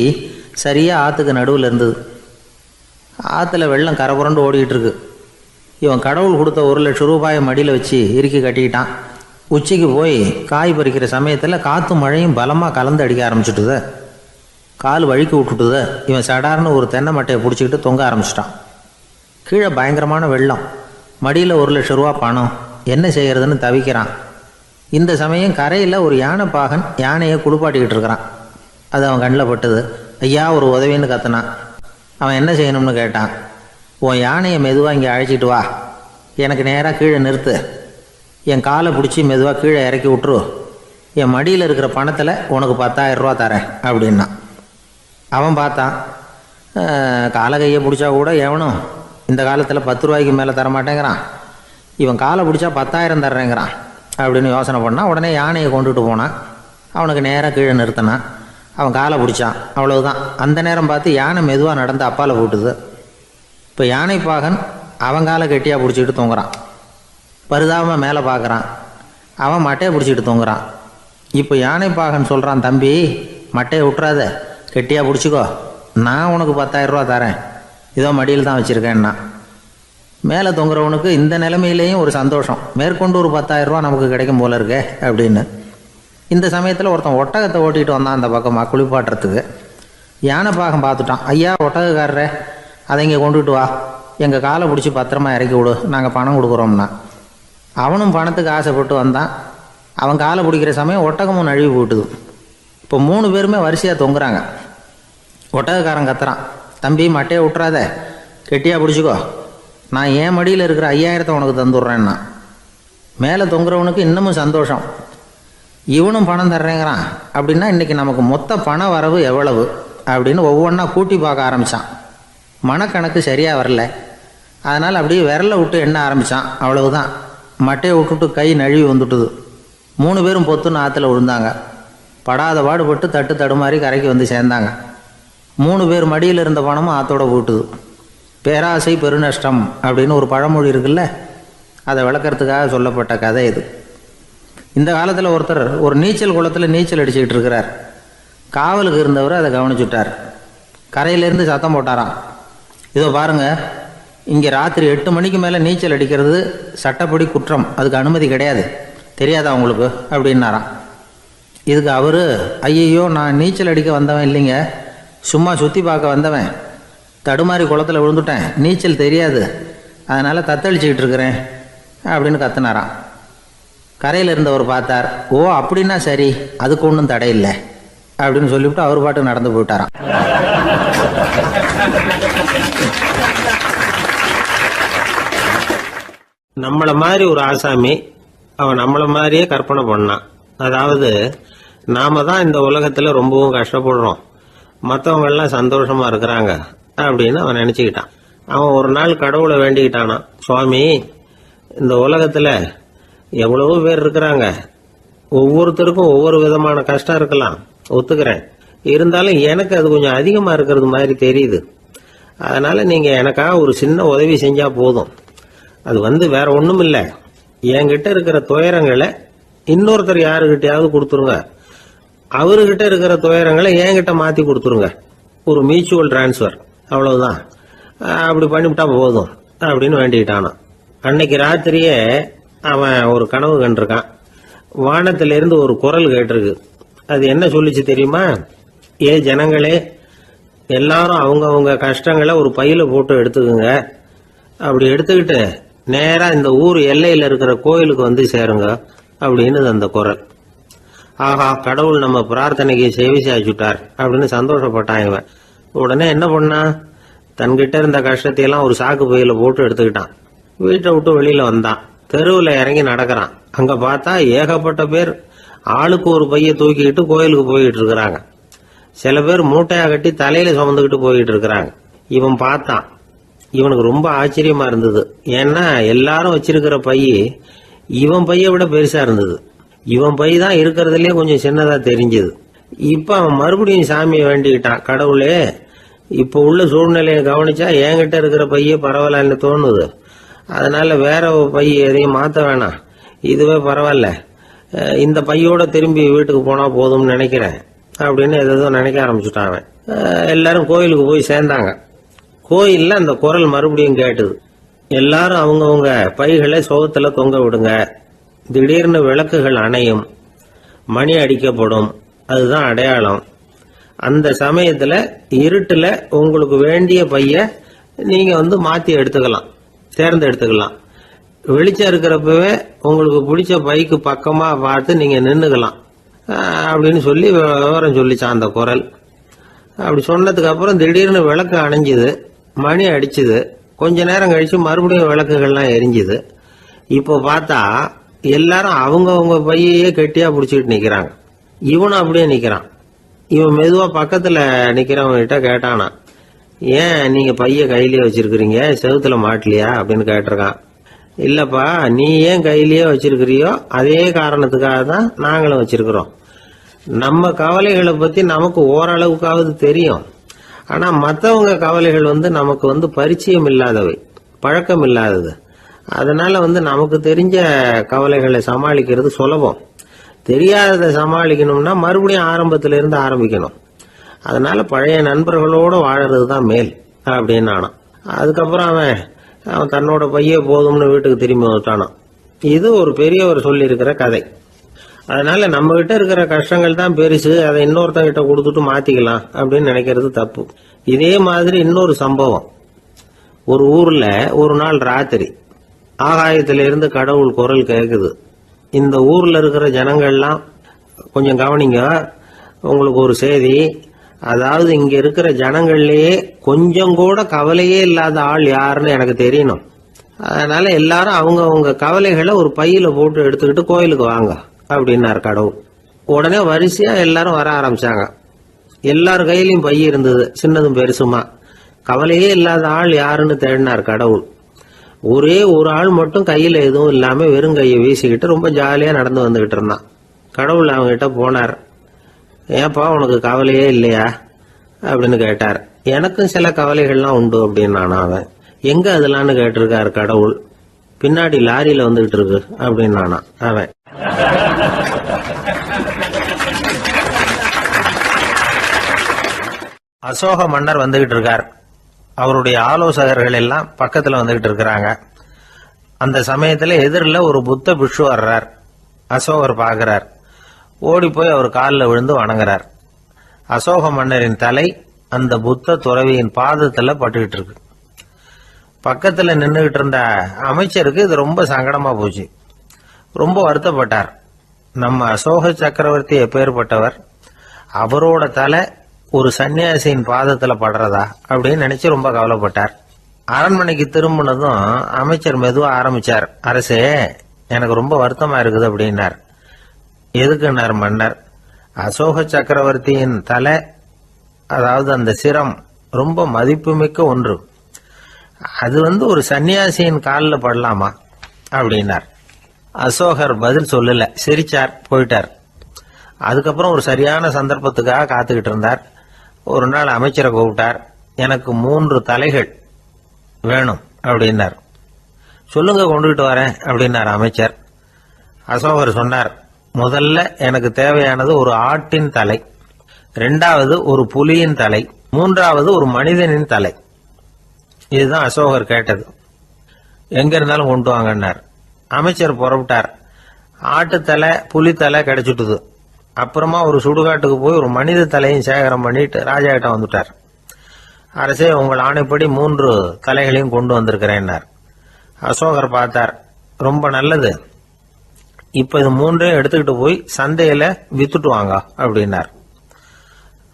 சரியாக ஆற்றுக்கு நடுவில் இருந்தது. ஆற்றுல வெள்ளம் கரைபுரண்டு ஓடிக்கிட்டு இருக்கு. இவன் கடவுள் கொடுத்த 1,00,000 ரூபாயை மடியில் வச்சு இறுக்கி கட்டிக்கிட்டான். உச்சிக்கு போய் காய் பறிக்கிற சமயத்தில் காற்றும் மழையும் பலமாக கலந்து அடிக்க ஆரம்பிச்சுட்டுது. கால் வழுக்கி விட்டுட்டுது. இவன் சடார்னு ஒரு தென்னை மட்டையை பிடிச்சிக்கிட்டு தொங்க ஆரம்பிச்சிட்டான். கீழே பயங்கரமான வெள்ளம், மடியில் 1,00,000 ரூபா பணம், என்ன செய்கிறதுன்னு தவிக்கிறான். இந்த சமயம் கரையில் ஒரு யானை பாகன் யானையை குளிப்பாட்டிக்கிட்டு இருக்கிறான். அது அவன் கண்ணில் பட்டது. ஐயா ஒரு உதவின்னு கத்துனான். அவன் என்ன செய்யணும்னு கேட்டான். உன் யானையை மெதுவாக இங்கே அழைச்சிட்டு வா, எனக்கு நேராக கீழே நிறுத்து, என் காலை பிடிச்சி மெதுவாக கீழே இறக்கி விட்டுரு, என் மடியில் இருக்கிற பணத்தில் உனக்கு 10,000 ரூபா தரேன் அப்படின்னா. அவன் பார்த்தான். காலை கையை பிடிச்சா கூட எவனும் இந்த காலத்தில் 10 ரூபாய்க்கு மேலே தரமாட்டேங்கிறான், இவன் காலை பிடிச்சா 10,000 தர்றேங்கிறான் அப்படின்னு யோசனை பண்ணான். உடனே யானையை கொண்டுட்டு போனான். அவனுக்கு நேராக கீழே நிறுத்தினான். அவன் காலை பிடிச்சான். அவ்வளவுதான். அந்த நேரம் பார்த்து யானை மெதுவாக நடந்து அப்பால் போட்டுது. இப்போ யானை பாகன் அவன் காலை கெட்டியாக பிடிச்சிக்கிட்டு தொங்குறான். பரிதாபமாக மேலே பார்க்குறான். அவன் மட்டையை பிடிச்சிக்கிட்டு தொங்குறான். இப்போ யானை பாகன் சொல்கிறான், தம்பி மட்டையை விட்டுறாத, கெட்டியாக பிடிச்சிக்கோ, நான் உனக்கு 10,000 ரூபா தரேன், இதோ மடியில் தான் வச்சுருக்கேன்னா. மேலே தொங்குறவனுக்கு இந்த நிலைமையிலேயும் ஒரு சந்தோஷம், மேற்கொண்டு ஒரு 10,000 ரூபா நமக்கு கிடைக்கும் போல இருக்கே அப்படின்னு. இந்த சமயத்தில் ஒருத்தன் ஒட்டகத்தை ஓட்டிகிட்டு வந்தான் அந்த பக்கமாக குளிப்பாட்டுறதுக்கு. யானை பாகம் பார்த்துட்டான். ஐயா ஒட்டகக்காரரே, அதை இங்கே கொண்டுகிட்டு வா, எங்கள் காலை பிடிச்சி பத்திரமா இறக்கி விடு, நாங்கள் பணம் கொடுக்குறோம்னா. அவனும் பணத்துக்கு ஆசைப்பட்டு வந்தான். அவன் காலை பிடிக்கிற சமயம் ஒட்டகமும் நழுவி போட்டுது. இப்போ 3 பேருமே வரிசையாக தொங்குறாங்க. ஒட்டகக்காரன் கத்துறான், தம்பி மட்டையை விட்டுறாத, கெட்டியாக பிடிச்சிக்கோ, நான் என் மடியில் இருக்கிற 5,000 உனக்கு தந்துடுறேன்னா. மேலே தொங்குறவனுக்கு இன்னமும் சந்தோஷம், இவனும் பணம் தர்றேங்கிறான், அப்படின்னா இன்றைக்கி நமக்கு மொத்த பண வரவு எவ்வளவு அப்படின்னு ஒவ்வொன்றா கூட்டி பார்க்க ஆரம்பித்தான். மனக்கணக்கு சரியாக வரல. அதனால் அப்படியே விரலை விட்டு எண்ண ஆரம்பித்தான். அவ்வளவுதான், மட்டையை விட்டுட்டு கை நழுவி வந்துட்டுது. 3 பேரும் பொத்துன்னு ஆற்றுல விழுந்தாங்க. படாத பாடுபட்டு தட்டு தடுமாறி கரைக்கு வந்து சேர்ந்தாங்க. 3 பேர் மடியில் இருந்த பணமும் ஆற்றோட போட்டுது. பேராசை பெருநஷ்டம் அப்படின்னு ஒரு பழமொழி இருக்குல்ல, அதை விளக்கறதுக்காக சொல்லப்பட்ட கதை இது. இந்த காலத்தில் ஒருத்தர் ஒரு நீச்சல் குளத்தில் நீச்சல் அடிச்சுக்கிட்டு இருக்கிறார். காவலுக்கு இருந்தவர் அதை கவனிச்சுட்டார். கரையிலேருந்து சத்தம் போட்டாராம், இதோ பாருங்கள், இங்கே ராத்திரி 8 மணிக்கு மேலே நீச்சல் அடிக்கிறது சட்டப்படி குற்றம், அதுக்கு அனுமதி கிடையாது, தெரியாதா உங்களுக்கு அப்படின்னாராம். இதுக்கு அவர், ஐயையோ நான் நீச்சல் அடிக்க வந்தவன் இல்லைங்க, சும்மா சுற்றி பார்க்க வந்தவன், தடுமாறி குளத்தில் விழுந்துட்டேன், நீச்சல் தெரியாது, அதனால் தத்தளிச்சுக்கிட்டு இருக்கிறேன் அப்படின்னு கத்துனாராம். கரையில் இருந்தவர் பார்த்தார். ஓ அப்படின்னா சரி, அதுக்கு ஒன்றும் தடை இல்லை அப்படின்னு சொல்லிவிட்டு அவர் பாட்டுக்கு நடந்து போயிட்டாராம். நம்மளை மாதிரி ஒரு ஆசாமி அவன் நம்மளை மாதிரியே கற்பனை பண்ணான். அதாவது நாம தான் இந்த உலகத்தில் ரொம்பவும் கஷ்டப்படுறோம், மற்றவங்க எல்லாம் சந்தோஷமா இருக்கிறாங்க அப்படின்னு அவன் நினச்சிக்கிட்டான். அவன் ஒரு நாள் கடவுளை வேண்டிக்கிட்டானா, சுவாமி இந்த உலகத்தில் எவ்வளவோ பேர் இருக்கிறாங்க, ஒவ்வொருத்தருக்கும் ஒவ்வொரு விதமான கஷ்டம் இருக்கலாம், ஒத்துக்கிறேன், இருந்தாலும் எனக்கு அது கொஞ்சம் அதிகமாக இருக்கிறது மாதிரி தெரியுது, அதனால நீங்க எனக்காக ஒரு சின்ன உதவி செஞ்சா போதும். அது வேற ஒண்ணும் இல்ல, என்கிட்ட இருக்கிற துயரங்களை இன்னொருத்தர் யாருகிட்டயாவது கொடுத்துருங்க, அவர்கிட்ட இருக்கிற துயரங்களை என்கிட்ட மாத்தி கொடுத்துருங்க. ஒரு மியூச்சுவல் டிரான்ஸ்பர், அவ்வளவுதான். அப்படி பண்ணிவிட்டா போதும் அப்படின்னு வேண்டிக்கிட்டானா. அன்னைக்கு ராத்திரியே அவன் ஒரு கனவு கண்டிருக்கான். வானத்திலிருந்து ஒரு குரல் கேட்டிருக்கு. அது என்ன சொல்லிச்சு தெரியுமா? ஏ ஜனங்களே, எல்லாரும் அவங்கவங்க கஷ்டங்களை ஒரு பையில போட்டு எடுத்துக்குங்க. அப்படி எடுத்துக்கிட்டு நேரா இந்த ஊர் எல்லையில இருக்கிற கோயிலுக்கு வந்து சேருங்க அப்படின்னு அந்த குரல். ஆஹா, கடவுள் நம்ம பிரார்த்தனைக்கு செவி சாய்ச்சுட்டார் அப்படின்னு சந்தோஷப்பட்டான் இவன். உடனே என்ன பண்ணா, தன்கிட்ட இருந்த கஷ்டத்தையெல்லாம் ஒரு சாக்கு பையில போட்டு எடுத்துக்கிட்டான். வீட்டை விட்டு வெளியில வந்தான். தெருவில் இறங்கி நடக்கிறான். அங்க பார்த்தா ஏகப்பட்ட பேர் ஆளுக்கு ஒரு பைய தூக்கிக்கிட்டு கோயிலுக்கு போயிட்டு இருக்கிறாங்க. சில பேர் மூட்டையா கட்டி தலையில சுமந்துக்கிட்டு போயிட்டு இருக்கிறாங்க. இவன் பார்த்தான். இவனுக்கு ரொம்ப ஆச்சரியமா இருந்தது. ஏன்னா எல்லாரும் வச்சிருக்கிற பைய இவன் பைய விட பெருசா இருந்தது. இவன் பை தான் இருக்கிறதுலயே கொஞ்சம் சின்னதா தெரிஞ்சது. இப்ப அவன் மறுபடியும் சாமியை வேண்டிக்கிட்டான். கடவுளே, இப்ப உள்ள சூழ்நிலையை கவனிச்சா என்கிட்ட இருக்கிற பைய பரவாயில்லன்னு தோணுது. அதனால வேற பை எதையும் மாத்த வேணாம், இதுவே பரவாயில்ல, இந்த பையோட திரும்பி வீட்டுக்கு போனா போதும்னு நினைக்கிறேன் அப்படின்னு ஏதோ நினைக்க ஆரம்பிச்சுட்டான் அவன். எல்லாரும் கோயிலுக்கு போய் சேர்ந்தாங்க. கோயில்ல அந்த குரல் மறுபடியும் கேட்டுது. எல்லாரும் அவங்கவுங்க பைகளை சோகத்துல தொங்க விடுங்க. திடீர்னு விளக்குகள் அணையும், மணி அடிக்கப்படும், அதுதான் அடையாளம். அந்த சமயத்துல இருட்டுல உங்களுக்கு வேண்டிய பைய நீங்க மாத்தி எடுத்துக்கலாம், சேர்ந்து எடுத்துக்கலாம். வெளிச்சம் இருக்கிறப்பவே உங்களுக்கு பிடிச்ச பைக்கு பக்கமா பார்த்து நீங்க நின்னுக்கலாம் அப்படின்னு சொல்லி விவரம் சொல்லிச்சான் அந்த குரல். அப்படி சொன்னதுக்கு அப்புறம் திடீர்னு விளக்கு அணைஞ்சுது, மணி அடிச்சுது. கொஞ்ச நேரம் கழிச்சு மறுபடியும் விளக்குகள்லாம் எரிஞ்சுது. இப்போ பார்த்தா எல்லாரும் அவங்கவுங்க பையையே கெட்டியா பிடிச்சிட்டு நிக்கிறாங்க. இவனும் அப்படியே நிக்கிறான். இவன் மெதுவா பக்கத்துல நிக்கிறவங்கிட்ட கேட்டானா, ஏன் நீங்க பைய கையிலேயே வச்சிருக்கிறீங்க, செவுத்துல மாட்டலையா அப்படின்னு கேட்டிருக்கான். இல்லப்பா, நீ ஏன் கையிலேயே வச்சிருக்கிறியோ அதே காரணத்துக்காக தான் நாங்களும் வச்சிருக்கிறோம். நம்ம கவலைகளை பத்தி நமக்கு ஓரளவுக்காவது தெரியும். ஆனா மற்றவங்க கவலைகள் நமக்கு பரிச்சயம் இல்லாதவை, பழக்கம் இல்லாதது. அதனால நமக்கு தெரிஞ்ச கவலைகளை சமாளிக்கிறது சுலபம். தெரியாததை சமாளிக்கணும்னா மறுபடியும் ஆரம்பத்தில இருந்து ஆரம்பிக்கணும். அதனால பழைய நண்பர்களோட வாழறது தான் மேல் அப்படின்னு நானான். அதுக்கப்புறம் அவன் தன்னோட பைய போதும்னு வீட்டுக்கு திரும்பி வந்துட்டானான். இது ஒரு பெரியவர் சொல்லி இருக்கிற கதை. அதனால நம்ம கிட்ட இருக்கிற கஷ்டங்கள் தான் பெருசு, அதை இன்னொருத்தங்கிட்ட கொடுத்துட்டு மாத்திக்கலாம் அப்படின்னு நினைக்கிறது தப்பு. இதே மாதிரி இன்னொரு சம்பவம். ஒரு ஊர்ல ஒரு நாள் ராத்திரி ஆகாயத்திலிருந்து கடவுள் குரல் கேக்குது. இந்த ஊர்ல இருக்கிற ஜனங்கள்லாம் கொஞ்சம் கவனிங்க, உங்களுக்கு ஒரு செய்தி. அதாவது இங்க இருக்கிற ஜனங்கள்லயே கொஞ்சம் கூட கவலையே இல்லாத ஆள் யாருன்னு எனக்கு தெரியணும். அதனால எல்லாரும் அவங்க கவலைகளை ஒரு பையில போட்டு எடுத்துக்கிட்டு கோயிலுக்கு வாங்க அப்படின்னாரு கடவுள். உடனே வரிசையா எல்லாரும் வர ஆரம்பிச்சாங்க. எல்லார் கையிலயும் பை இருந்தது, சின்னதும் பெருசுமா. கவலையே இல்லாத ஆள் யாருன்னு தேடினார் கடவுள். ஒரே ஒரு ஆள் மட்டும் கையில எதுவும் இல்லாம வெறும் கையை வீசிக்கிட்டு ரொம்ப ஜாலியா நடந்து வந்துகிட்டு இருந்தான். கடவுள் அவங்ககிட்ட போனார். ஏப்பா, உனக்கு கவலையே இல்லையா அப்படின்னு கேட்டார். எனக்கும் சில கவலைகள்லாம் உண்டு அப்படின்னு அவன். எங்க அதெல்லாம்னு கேட்டிருக்காரு கடவுள். பின்னாடி லாரியில வந்துகிட்டு இருக்கு அப்படின்னு அவன். அசோக மன்னர் வந்துகிட்டு இருக்கார். அவருடைய ஆலோசகர்கள் எல்லாம் பக்கத்துல வந்துகிட்டு இருக்கிறாங்க. அந்த சமயத்துல எதிரில் ஒரு புத்த பிக்ஷு வர்றார். அசோகர் பாக்குறார். ஓடி போய் அவர் காலில் விழுந்து வணங்குறார். அசோக மன்னரின் தலை அந்த புத்த துறவியின் பாதத்துல பட்டுக்கிட்டு இருக்கு. பக்கத்துல நின்றுகிட்டு இருந்த அமைச்சருக்கு இது ரொம்ப சங்கடமா போச்சு. ரொம்ப வருத்தப்பட்டார். நம்ம அசோக சக்கரவர்த்தி எப்பேற்பட்டவர், அவரோட தலை ஒரு சன்னியாசியின் பாதத்துல படுறதா அப்படின்னு நினைச்சு ரொம்ப கவலைப்பட்டார். அரண்மனைக்கு திரும்பினதும் அமைச்சர் மெதுவா ஆரம்பிச்சார். அரசே, எனக்கு ரொம்ப வருத்தமா இருக்குது அப்படின்னார். எதுக்குன்னார் மன்னர். அசோக சக்கரவர்த்தியின் தலை, அதாவது அந்த சிரம் ரொம்ப மதிப்புமிக்க ஒன்று. அது ஒரு சன்னியாசியின் காலில் படலாமா அப்படின்னார். அசோகர் பதில் சொல்லல, சிரிச்சார், போயிட்டார். அதுக்கப்புறம் ஒரு சரியான சந்தர்ப்பத்துக்காக காத்துக்கிட்டு இருந்தார். ஒரு நாள் அமைச்சரை கூப்பிட்டார். எனக்கு 3 தலைகள் வேணும் அப்படின்னார். சொல்லுங்க, கொண்டுகிட்டு வரேன் அப்படின்னார் அமைச்சர். அசோகர் சொன்னார், முதல்ல எனக்கு தேவையானது ஒரு ஆட்டின் தலை, 2வது ஒரு புலியின் தலை, 3வது ஒரு மனிதனின் தலை. இதுதான் அசோகர் கேட்டது. எங்க இருந்தாலும் கொண்டு வாங்கன்னார். அமைச்சர் புறப்பட்டார். ஆட்டுத்தலை புலித்தலை கிடைச்சிட்டுது. அப்புறமா ஒரு சுடுகாட்டுக்கு போய் ஒரு மனித தலையும் சேகரம் பண்ணிட்டு ராஜா கிட்ட வந்துட்டார். அரசே, உங்கள் ஆணைப்படி 3 தலைகளையும் கொண்டு வந்திருக்கிறேன்னார். அசோகர் பார்த்தார். ரொம்ப நல்லது, இப்ப இது 3ஐயும் எடுத்துக்கிட்டு போய் சந்தையில வித்துட்டு வாங்க அப்படின்னார்.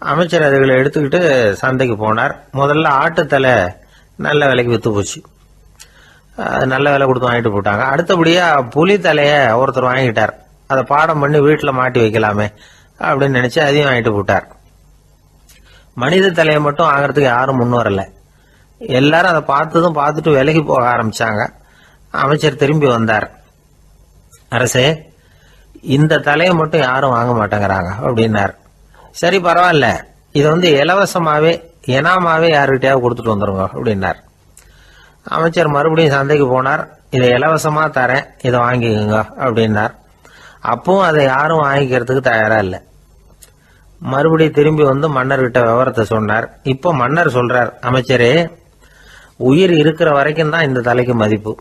அமைச்சர் அதுகளை எடுத்துக்கிட்டு சந்தைக்கு போனார். முதல்ல ஆட்டுத்தலை நல்ல விலைக்கு வித்து போச்சு. நல்ல விலை கொடுத்து வாங்கிட்டு போட்டாங்க. அடுத்தபடியா புலி தலைய ஒருத்தர் வாங்கிட்டார். அதை பாடம் பண்ணி வீட்டில் மாட்டி வைக்கலாமே அப்படின்னு நினைச்சு அதையும் வாங்கிட்டு போட்டார். மனித தலையை மட்டும் வாங்கறதுக்கு யாரும் முன் வரல. எல்லாரும் அதை பார்த்துட்டு விலகி போக ஆரம்பிச்சாங்க. அமைச்சர் திரும்பி வந்தார். அரசே, இந்த தலையை மட்டும் யாரும் வாங்க மாட்டேங்கிறாங்க அப்படின்னார். சரி, பரவாயில்ல, இதை இலவசமாவே எனாமாவே யாருக்கிட்டையாவது கொடுத்துட்டு வந்துருங்க அப்படின்னார். அமைச்சர் மறுபடியும் சந்தைக்கு போனார். இதை இலவசமா தரேன், இதை வாங்கிக்கோங்க அப்படின்னார். அப்பவும் அதை யாரும் வாங்கிக்கிறதுக்கு தயாரா இல்லை. மறுபடியும் திரும்பி வந்து மன்னர்கிட்ட விவரத்தை சொன்னார். இப்போ மன்னர் சொல்றார், அமைச்சரே, உயிர் இருக்கிற வரைக்கும் தான் இந்த தலைக்கு மதிப்பு.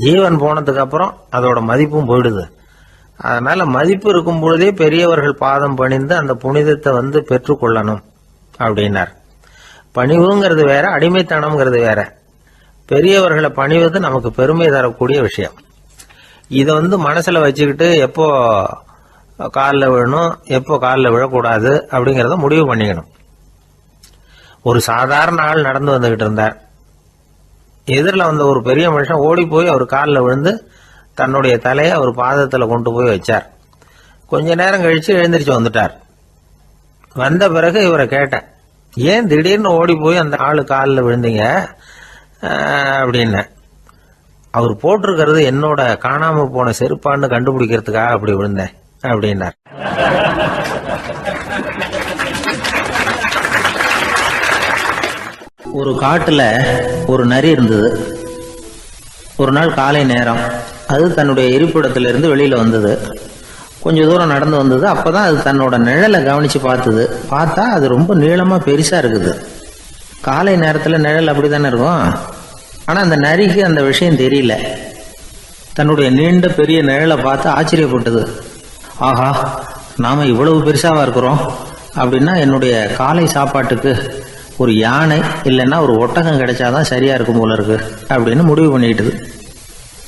ஜீவன் போனதுக்கு அப்புறம் அதோட மதிப்பும் போயிடுது. அதனால மதிப்பு இருக்கும் பொழுதே பெரியவர்கள் பாதம் பணிந்து அந்த புனிதத்தை பெற்றுக்கொள்ளணும் அப்படின்னார். பணிவுங்கிறது வேற, அடிமைத்தனம்ங்கிறது வேற. பெரியவர்களை பணிவது நமக்கு பெருமை தரக்கூடிய விஷயம். இதை மனசுல வச்சுக்கிட்டு எப்போ காலில் விழணும், எப்போ காலில் விழக்கூடாது அப்படிங்கிறத முடிவு பண்ணிக்கணும். ஒரு சாதாரண ஆள் நடந்து வந்துகிட்டு இருந்தார். எதிரில் வந்த ஒரு பெரிய மனுஷன் ஓடி போய் அவர் காலில் விழுந்து தன்னுடைய தலையை அவர் பாதத்தில் கொண்டு போய் வச்சார். கொஞ்ச நேரம் கழிச்சு எழுந்திரிச்சு வந்துட்டார். வந்த பிறகு இவரை கேட்டேன், ஏன் திடீர்னு ஓடி போய் அந்த ஆளு காலில் விழுந்தீங்க அப்படின்னு. அவர் போட்டிருக்கிறது என்னோட காணாம போன செருப்பான்னு கண்டுபிடிக்கிறதுக்காக அப்படி விழுந்தேன் அப்படின்னார். ஒரு காட்டுல ஒரு நரி இருந்தது. ஒரு நாள் காலை நேரம் அது தன்னுடைய இருப்பிடத்திலிருந்து வெளியில வந்தது. கொஞ்ச தூரம் நடந்து வந்தது. அப்பதான் அது தன்னோட நிழலை கவனிச்சு பார்த்தது. பார்த்தா அது ரொம்ப நீளமா பெருசா இருக்குது. காலை நேரத்துல நிழல் அப்படித்தானே இருக்கும். ஆனா அந்த நரிக்கு அந்த விஷயம் தெரியல. தன்னுடைய நீண்ட பெரிய நிழலை பார்த்து ஆச்சரியப்பட்டது. ஆஹா, நாம இவ்வளவு பெருசாவா இருக்கிறோம் அப்படின்னா என்னுடைய காலை சாப்பாட்டுக்கு ஒரு யானை இல்லைன்னா ஒரு ஒட்டகம் கிடைச்சாதான் சரியா இருக்கும் போல இருக்கு அப்படின்னு முடிவு பண்ணிட்டுது.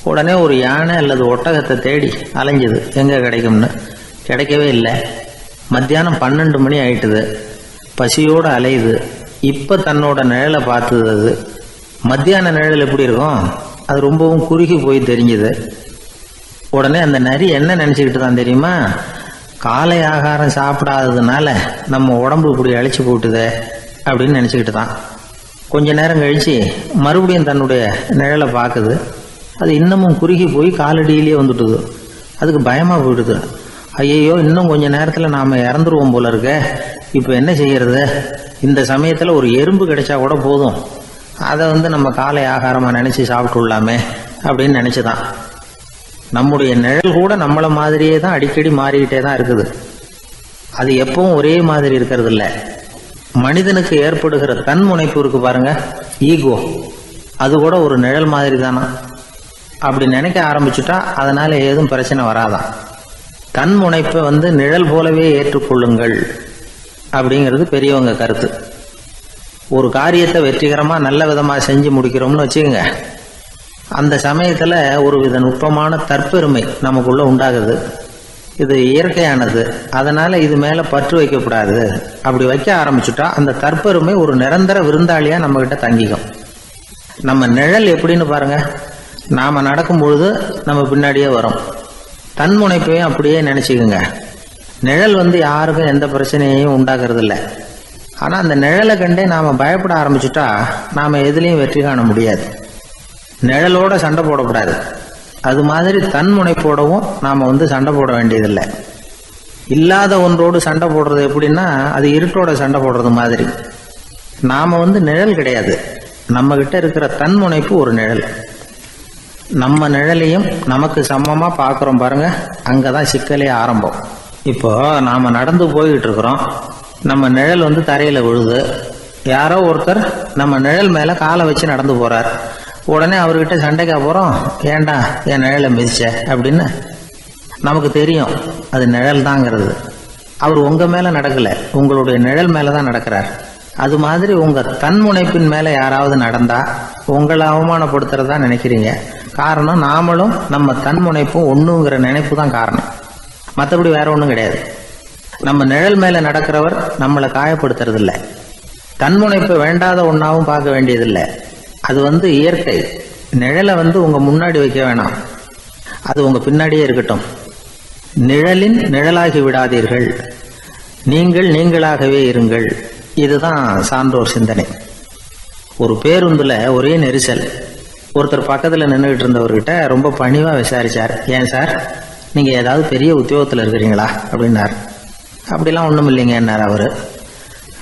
உடனே ஒரு யானை அல்லது ஒட்டகத்தை தேடி அலைஞ்சது, எங்க கிடைக்கும்னு. கிடைக்கவே இல்லை. மத்தியானம் 12 மணி ஆயிட்டுது. பசியோடு அலையுது. இப்ப தன்னோட நிழலை பார்த்தது. அது மத்தியான நிழல் எப்படி இருக்கும், அது ரொம்பவும் குறுகி போய் தெரிஞ்சது. உடனே அந்த நரி என்ன நினைச்சுக்கிட்டு தான் தெரியுமா, காலை ஆகாரம் சாப்பிடாததுனால நம்ம உடம்பு இப்படி அழிச்சு போட்டுதே அப்படின்னு நினைச்சுக்கிட்டு தான். கொஞ்ச நேரம் கழிச்சு மறுபடியும் தன்னுடைய நிழலை பார்க்குது. அது இன்னமும் குறுகி போய் காலடியிலேயே வந்துட்டுது. அதுக்கு பயமா போயிடுது. ஐயோ, இன்னும் கொஞ்ச நேரத்துல நாம இறந்துருவோம் போல இருக்க. இப்ப என்ன செய்யறது? இந்த சமயத்துல ஒரு எறும்பு கிடைச்சா கூட போதும், அதை நம்ம காலை ஆகாரமா நினைச்சு சாப்பிட்டுள்ளாமே அப்படின்னு நினைச்சுதான். நம்முடைய நிழல் கூட நம்மள மாதிரியே தான் அடிக்கடி மாறிக்கிட்டே தான் இருக்குது. அது எப்பவும் ஒரே மாதிரி இருக்கிறது இல்ல. மனிதனுக்கு ஏற்படுகிற தன்முனைப்பு இருக்கு பாருங்க, ஈகோ, அது கூட ஒரு நிழல் மாதிரி தானா. அப்படி நினைக்க ஆரம்பிச்சுட்டா அதனால ஏதும் பிரச்சனை வராதான். தன்முனைப்பை நிழல் போலவே ஏற்றுக்கொள்ளுங்கள் அப்படிங்கிறது பெரியவங்க கருத்து. ஒரு காரியத்தை வெற்றிகரமா நல்ல விதமா செஞ்சு முடிக்கிறோம்னு வச்சுக்கோங்க, அந்த சமயத்துல ஒரு வித நுட்பமான தற்பெருமை நமக்குள்ள உண்டாகுது. இது இயற்கையானது, அதனால இது மேல பற்று வைக்கக்கூடாது. அப்படி வைக்க ஆரம்பிச்சுட்டா அந்த தற்பெருமை ஒரு நிரந்தர விருந்தாளியா நம்ம கிட்ட தங்கிக்கும். நம்ம நிழல் எப்படின்னு பாருங்க, நாம நடக்கும் பொழுது நம்ம பின்னாடியே வரும். தன்முனைப்பையும் அப்படியே நினைச்சுக்குங்க. நிழல் யாருக்கும் எந்த பிரச்சனையையும் உண்டாக்குறது இல்லை. ஆனா அந்த நிழலை கண்டே நாம பயப்பட ஆரம்பிச்சுட்டா நாம எதுலையும் வெற்றி காண முடியாது. நிழலோட சண்டை போடக்கூடாது. அது மாதிரி தன்முனைப்போடவும் நாம சண்டை போட வேண்டியதில்லை. இல்லாத ஒன்றோடு சண்டை போடுறது எப்படின்னா, அது இருட்டோட சண்டை போடுறது மாதிரி. நாம் நிழல் கிடையாது. நம்ம கிட்ட இருக்கிற தன்முனைப்பு ஒரு நிழல். நம்ம நிழலையும் நமக்கு சமமா பார்க்குறோம் பாருங்க, அங்கதான் சிக்கலே ஆரம்பம். இப்போ நாம நடந்து போய்கிட்டு இருக்கிறோம், நம்ம நிழல் தரையில விழுது. யாரோ ஒருத்தர் நம்ம நிழல் மேல காலை வச்சு நடந்து போறார். உடனே அவர்கிட்ட சண்டைக்கா போறோம், ஏண்டா என் நிழலை மிதிச்ச அப்படின்னு. நமக்கு தெரியும் அது நிழல் தாங்கிறது. அவர் உங்க மேல நடக்கல, உங்களுடைய நிழல் மேலதான் நடக்கிறார். அது மாதிரி உங்க தன்முனைப்பின் மேல யாராவது நடந்தா உங்களை அவமானப்படுத்துறதா நினைக்கிறீங்க. காரணம், நாமளும் நம்ம தன்முனைப்பும் ஒண்ணுங்கிற நினைப்பு தான் காரணம், மற்றபடி வேற ஒன்றும் கிடையாது. நம்ம நிழல் மேல நடக்கிறவர் நம்மளை காயப்படுத்துறது இல்லை. தன்முனைப்பை வேண்டாத ஒன்னாவும் பார்க்க வேண்டியதில்லை. அது இயற்கை. நிழலை உங்க முன்னாடி வைக்க வேணாம், அது உங்க பின்னாடியே இருக்கட்டும். நிழலின் நிழலாகி விடாதீர்கள், நீங்கள் நீங்களாகவே இருங்கள். இதுதான் சான்றோர் சிந்தனை. ஒரு பேருந்துல ஒரே நெரிசல். ஒருத்தர் பக்கத்துல நின்றுகிட்டு இருந்தவர்கிட்ட ரொம்ப பணிவா விசாரிச்சார், ஏன் சார் நீங்க ஏதாவது பெரிய உத்தியோகத்துல இருக்கிறீங்களா அப்படின்னார். அப்படிலாம் ஒண்ணும் இல்லைங்கன்னார் அவரு.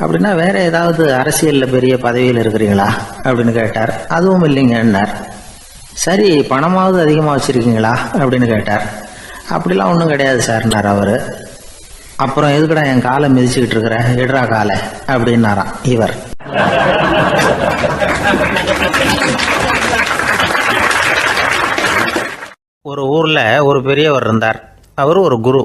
அப்படின்னா வேற ஏதாவது அரசியல்ல பெரிய பதவியில் இருக்கிறீங்களா அப்படின்னு கேட்டார். அதுவும் இல்லைங்கன்னார். சரி, பணமாவது அதிகமா வச்சிருக்கீங்களா அப்படின்னு கேட்டார். அப்படிலாம் ஒன்றும் கிடையாது சார்னார் அவரு. அப்புறம் எதுக்குடா என் காலை மிதிச்சுக்கிட்டு இருக்கிற, எடுறா காலை அப்படின்னாராம் இவர். ஒரு ஊர்ல ஒரு பெரியவர் இருந்தார். அவர் ஒரு குரு.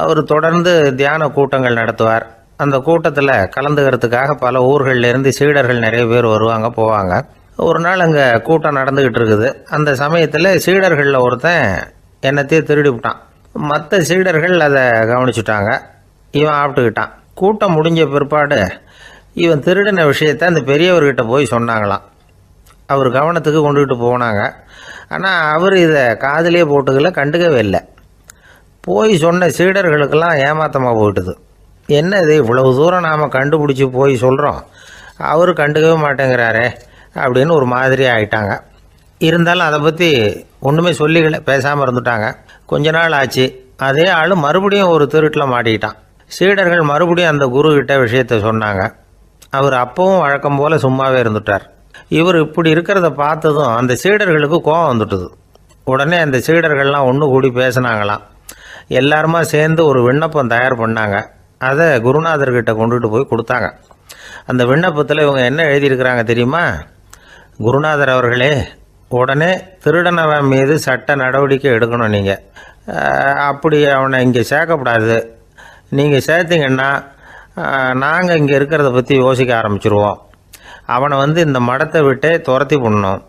அவர் தொடர்ந்து தியான கூட்டங்கள் நடத்துவார். அந்த கூட்டத்தில் கலந்துக்கிறதுக்காக பல ஊர்களில் இருந்து சீடர்கள் நிறைய பேர் வருவாங்க போவாங்க. ஒரு நாள் அங்கே கூட்டம் நடந்துக்கிட்டு இருக்குது. அந்த சமயத்தில் சீடர்களில் ஒருத்தன் என்னத்தையும் திருடி விட்டான். மற்ற சீடர்கள் அதை கவனிச்சுட்டாங்க. இவன் ஆப்பிட்டுக்கிட்டான். கூட்டம் முடிஞ்ச பிற்பாடு இவன் திருடின விஷயத்தை அந்த பெரியவர்கிட்ட போய் சொன்னாங்களாம். அவர் கவனத்துக்கு கொண்டுகிட்டு போனாங்க. ஆனால் அவர் இதை காதிலே போட்டுக்கல, கண்டுக்கவே இல்லை. போய் சொன்ன சீடர்களுக்கெல்லாம் ஏமாத்தமாக போயிட்டுது. என்ன இது, இவ்வளவு தூரம் நாம் கண்டுபிடிச்சி போய் சொல்கிறோம், அவர் கண்டுக்கவே மாட்டேங்கிறாரே அப்படின்னு ஒரு மாதிரி ஆயிட்டாங்க. இருந்தாலும் அதை பற்றி ஒன்றுமே சொல்லிக்கல, பேசாமல் இருந்துட்டாங்க. கொஞ்ச நாள் ஆச்சு. அதே ஆள் மறுபடியும் ஒரு திருட்டில் மாட்டிக்கிட்டான். சீடர்கள் மறுபடியும் அந்த குரு கிட்ட விஷயத்த சொன்னாங்க. அவர் அப்பவும் வழக்கம் போல் சும்மாவே இருந்துட்டார். இவர் இப்படி இருக்கிறத பார்த்ததும் அந்த சீடர்களுக்கு கோபம் வந்துட்டுது. உடனே அந்த சீடர்கள்லாம் ஒன்று கூடி பேசினாங்களாம். எல்லாருமா சேர்ந்து ஒரு விண்ணப்பம் தயார் பண்ணாங்க. அதை குருநாதர்கிட்ட கொண்டுட்டு போய் கொடுத்தாங்க. அந்த விண்ணப்பத்தில் இவங்க என்ன எழுதியிருக்கிறாங்க தெரியுமா? குருநாதர் அவர்களே, உடனே திருடனவன் மீது சட்ட நடவடிக்கை எடுக்கணும். நீங்கள் அப்படி அவனை இங்கே சேர்க்கக்கூடாது. நீங்கள் சேர்த்தீங்கன்னா நாங்கள் இங்கே இருக்கிறத பற்றி யோசிக்க ஆரம்பிச்சிருவோம். அவனை இந்த மடத்தை விட்டே துரத்தி பண்ணணும்.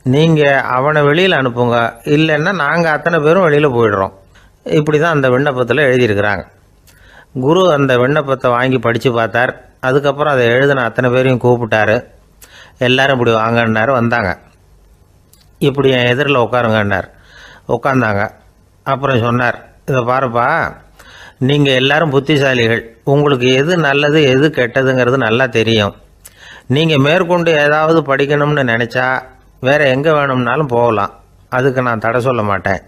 நீங்கள் அவனை வெளியில் அனுப்புங்க, இல்லைன்னா நாங்கள் அத்தனை பேரும் வெளியில் போயிடுறோம். இப்படி தான் அந்த விண்ணப்பத்தில் எழுதியிருக்கிறாங்க. குரு அந்த விண்ணப்பத்தை வாங்கி படித்து பார்த்தார். அதுக்கப்புறம் அதை எழுதின அத்தனை பேரையும் கூப்பிட்டாரு. எல்லாரும் இப்படி வாங்கன்னாரு. வந்தாங்க. இப்படி என் எதிரில் உட்காருங்கன்னார். உட்காந்தாங்க. அப்புறம் சொன்னார், இதை பாருப்பா, நீங்கள் எல்லாரும் புத்திசாலிகள். உங்களுக்கு எது நல்லது எது கெட்டதுங்கிறது நல்லா தெரியும். நீங்கள் மேற்கொண்டு ஏதாவது படிக்கணும்னு நினச்சா வேறு எங்கே வேணும்னாலும் போகலாம், அதுக்கு நான் தடை சொல்ல மாட்டேன்.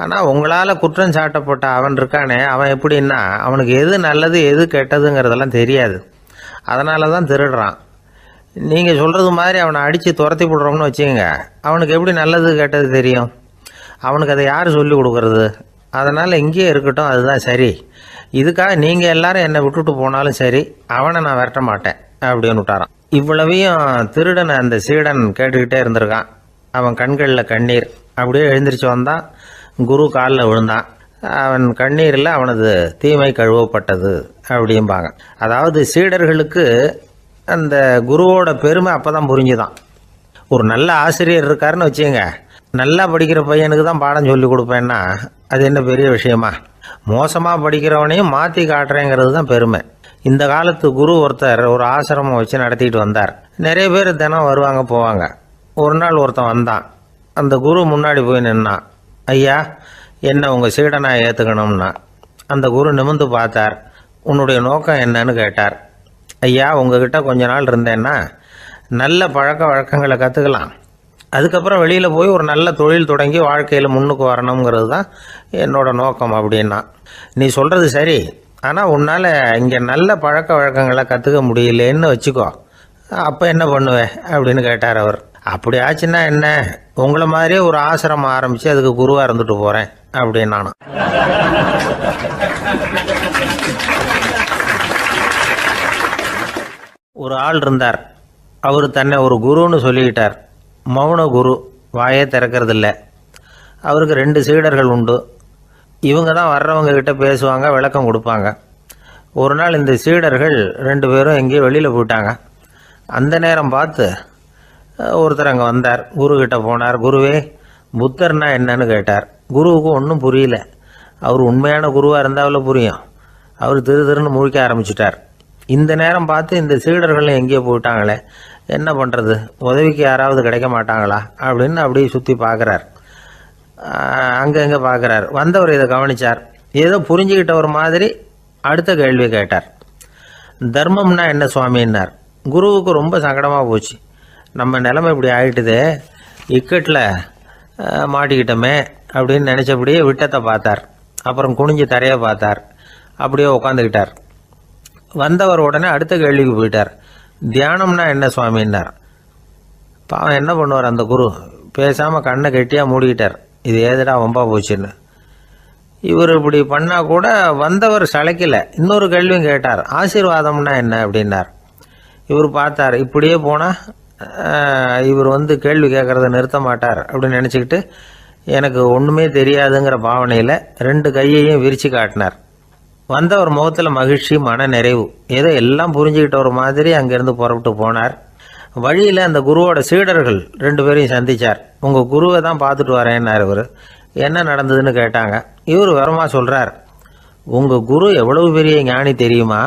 ஆனால் உங்களால் குற்றம் சாட்டப்பட்ட அவன் இருக்கானே, அவன் எப்படின்னா அவனுக்கு எது நல்லது எது கெட்டதுங்கிறதெல்லாம் தெரியாது. அதனால தான் திருடுறான். நீங்கள் சொல்கிறது மாதிரி அவனை அடித்து துரத்தி விடுறோம்னு வச்சுக்கோங்க, அவனுக்கு எப்படி நல்லது கெட்டது தெரியும்? அவனுக்கு அதை யார் சொல்லி கொடுக்கறது? அதனால் இங்கேயே இருக்கட்டும், அதுதான் சரி. இதுக்காக நீங்கள் எல்லாரும் என்னை விட்டுட்டு போனாலும் சரி, அவனை நான் விரட்ட மாட்டேன் அப்படின்னு விட்டாரான். இவ்வளவையும் திருடனை அந்த சீடன் கேட்டுக்கிட்டே இருந்திருக்கான். அவன் கண்களில் கண்ணீர். அப்படியே எழுந்திரிச்சு வந்தான். குரு காலில் விழுந்தான். அவன் கண்ணீரில் அவனது தீமை கழுவப்பட்டது அப்படிம்பாங்க. அதாவது சீடர்களுக்கு அந்த குருவோட பெருமை அப்போ தான் புரிஞ்சுதான். ஒரு நல்ல ஆசிரியர் இருக்காருன்னு வச்சுங்க, நல்லா படிக்கிற பையனுக்கு தான் பாடம் சொல்லி கொடுப்பேன்னா அது என்ன பெரிய விஷயமா? மோசமாக படிக்கிறவனையும் மாற்றி காட்டுறேங்கிறது தான் பெருமை. இந்த காலத்து குரு ஒருத்தர் ஒரு ஆசிரமம் வச்சு நடத்திட்டு வந்தார். நிறைய பேர் தினம் வருவாங்க போவாங்க. ஒரு நாள் ஒருத்தன் வந்தான். அந்த குரு முன்னாடி போய் நின்னான். ஐயா, என்ன உங்கள் சீடனாக ஏற்றுக்கணும்னா. அந்த குரு நிமிர்ந்து பார்த்தார். உன்னுடைய நோக்கம் என்னன்னு கேட்டார். ஐயா, உங்ககிட்ட கொஞ்ச நாள் இருந்தேன்னா நல்ல பழக்க வழக்கங்களை கற்றுக்கலாம், அதுக்கப்புறம் வெளியில் போய் ஒரு நல்ல தொழில் தொடங்கி வாழ்க்கையில் முன்னுக்கு வரணுங்கிறது தான் என்னோட நோக்கம் அப்படின்னா. நீ சொல்கிறது சரி, ஆனால் உன்னால் இங்கே நல்ல பழக்க வழக்கங்களை கற்றுக்க முடியலேன்னு வச்சுக்கோ அப்போ என்ன பண்ணுவேன் அப்படின்னு கேட்டார் அவர். அப்படி ஆச்சுன்னா என்ன, உங்களை மாதிரியே ஒரு ஆசிரமம் ஆரம்பித்து அதுக்கு குருவாக இருந்துட்டு போகிறேன் அப்படின்னு நானும். ஒரு ஆள் இருந்தார். அவர் தன்னை ஒரு குருன்னு சொல்லிக்கிட்டார். மௌன குரு, வாயே திறக்கிறதில்ல. அவருக்கு 2 சீடர்கள் உண்டு. இவங்க தான் வர்றவங்க கிட்ட பேசுவாங்க, விளக்கம் கொடுப்பாங்க. ஒரு நாள் இந்த சீடர்கள் 2 பேரும் எங்கேயோ வெளியில் போயிட்டாங்க. அந்த நேரம் பார்த்து ஒருத்தர் அங்கே வந்தார். குருக்கிட்ட போனார். குருவே, புத்தர்னா என்னன்னு கேட்டார். குருவுக்கு ஒன்றும் புரியல. அவர் உண்மையான குருவாக இருந்தாவில் புரியும். அவர் திருன்னு முழிக்க ஆரம்பிச்சிட்டார். இந்த நேரம் பார்த்து இந்த சீடர்களும் எங்கேயோ போயிட்டாங்களே, என்ன பண்ணுறது, உதவிக்கு யாராவது கிடைக்க மாட்டாங்களா அப்படின்னு அப்படியே சுற்றி பார்க்குறார். அங்கங்கே பார்க்குறார். வந்தவர் இதை கவனித்தார். ஏதோ புரிஞ்சுக்கிட்ட ஒரு மாதிரி அடுத்த கேள்வி கேட்டார். தர்மம்னா என்ன சுவாமின்னார். குருவுக்கு ரொம்ப சங்கடமாக போச்சு. நம்ம நிலைமை இப்படி ஆகிட்டுதே, இக்கட்டில் மாட்டிக்கிட்டோமே அப்படின்னு நினச்சபடியே விட்டத்தை பார்த்தார். அப்புறம் குனிஞ்சு தரையை பார்த்தார். அப்படியே உட்காந்துக்கிட்டார். வந்தவர் உடனே அடுத்த கேள்விக்கு போயிட்டார். தியானம்னா என்ன சுவாமின்னார். பாவம் என்ன பண்ணுவார் அந்த குரு, பேசாமல் கண்ணை கெட்டியாக மூடிக்கிட்டார். இது ஏதடா வம்பா போச்சுன்னு. இவர் இப்படி பண்ணால் கூட வந்தவர் சளைக்கலை. இன்னொரு கேள்வியும் கேட்டார். ஆசீர்வாதம்னா என்ன அப்படின்னார். இவர் பார்த்தார். இப்படியே போனால் இவர் கேள்வி கேட்குறத நிறுத்த மாட்டார் அப்படின்னு நினச்சிக்கிட்டு எனக்கு ஒன்றுமே தெரியாதுங்கிற பாவனையில் 2 கையையும் விரித்து காட்டினார். வந்தவர் முகத்தில் மகிழ்ச்சி, மன நிறைவு, ஏதோ எல்லாம் புரிஞ்சுக்கிட்ட ஒரு மாதிரி அங்கேருந்து புறப்பட்டு போனார். வழியில் அந்த குருவோட சீடர்கள் 2 பேரையும் சந்தித்தார். உங்கள் குருவை தான் பார்த்துட்டு வரேன்னார் இவர். என்ன நடந்ததுன்னு கேட்டாங்க. இவர் விவரமாக சொல்கிறார். உங்கள் குரு எவ்வளவு பெரிய ஞானி தெரியுமா?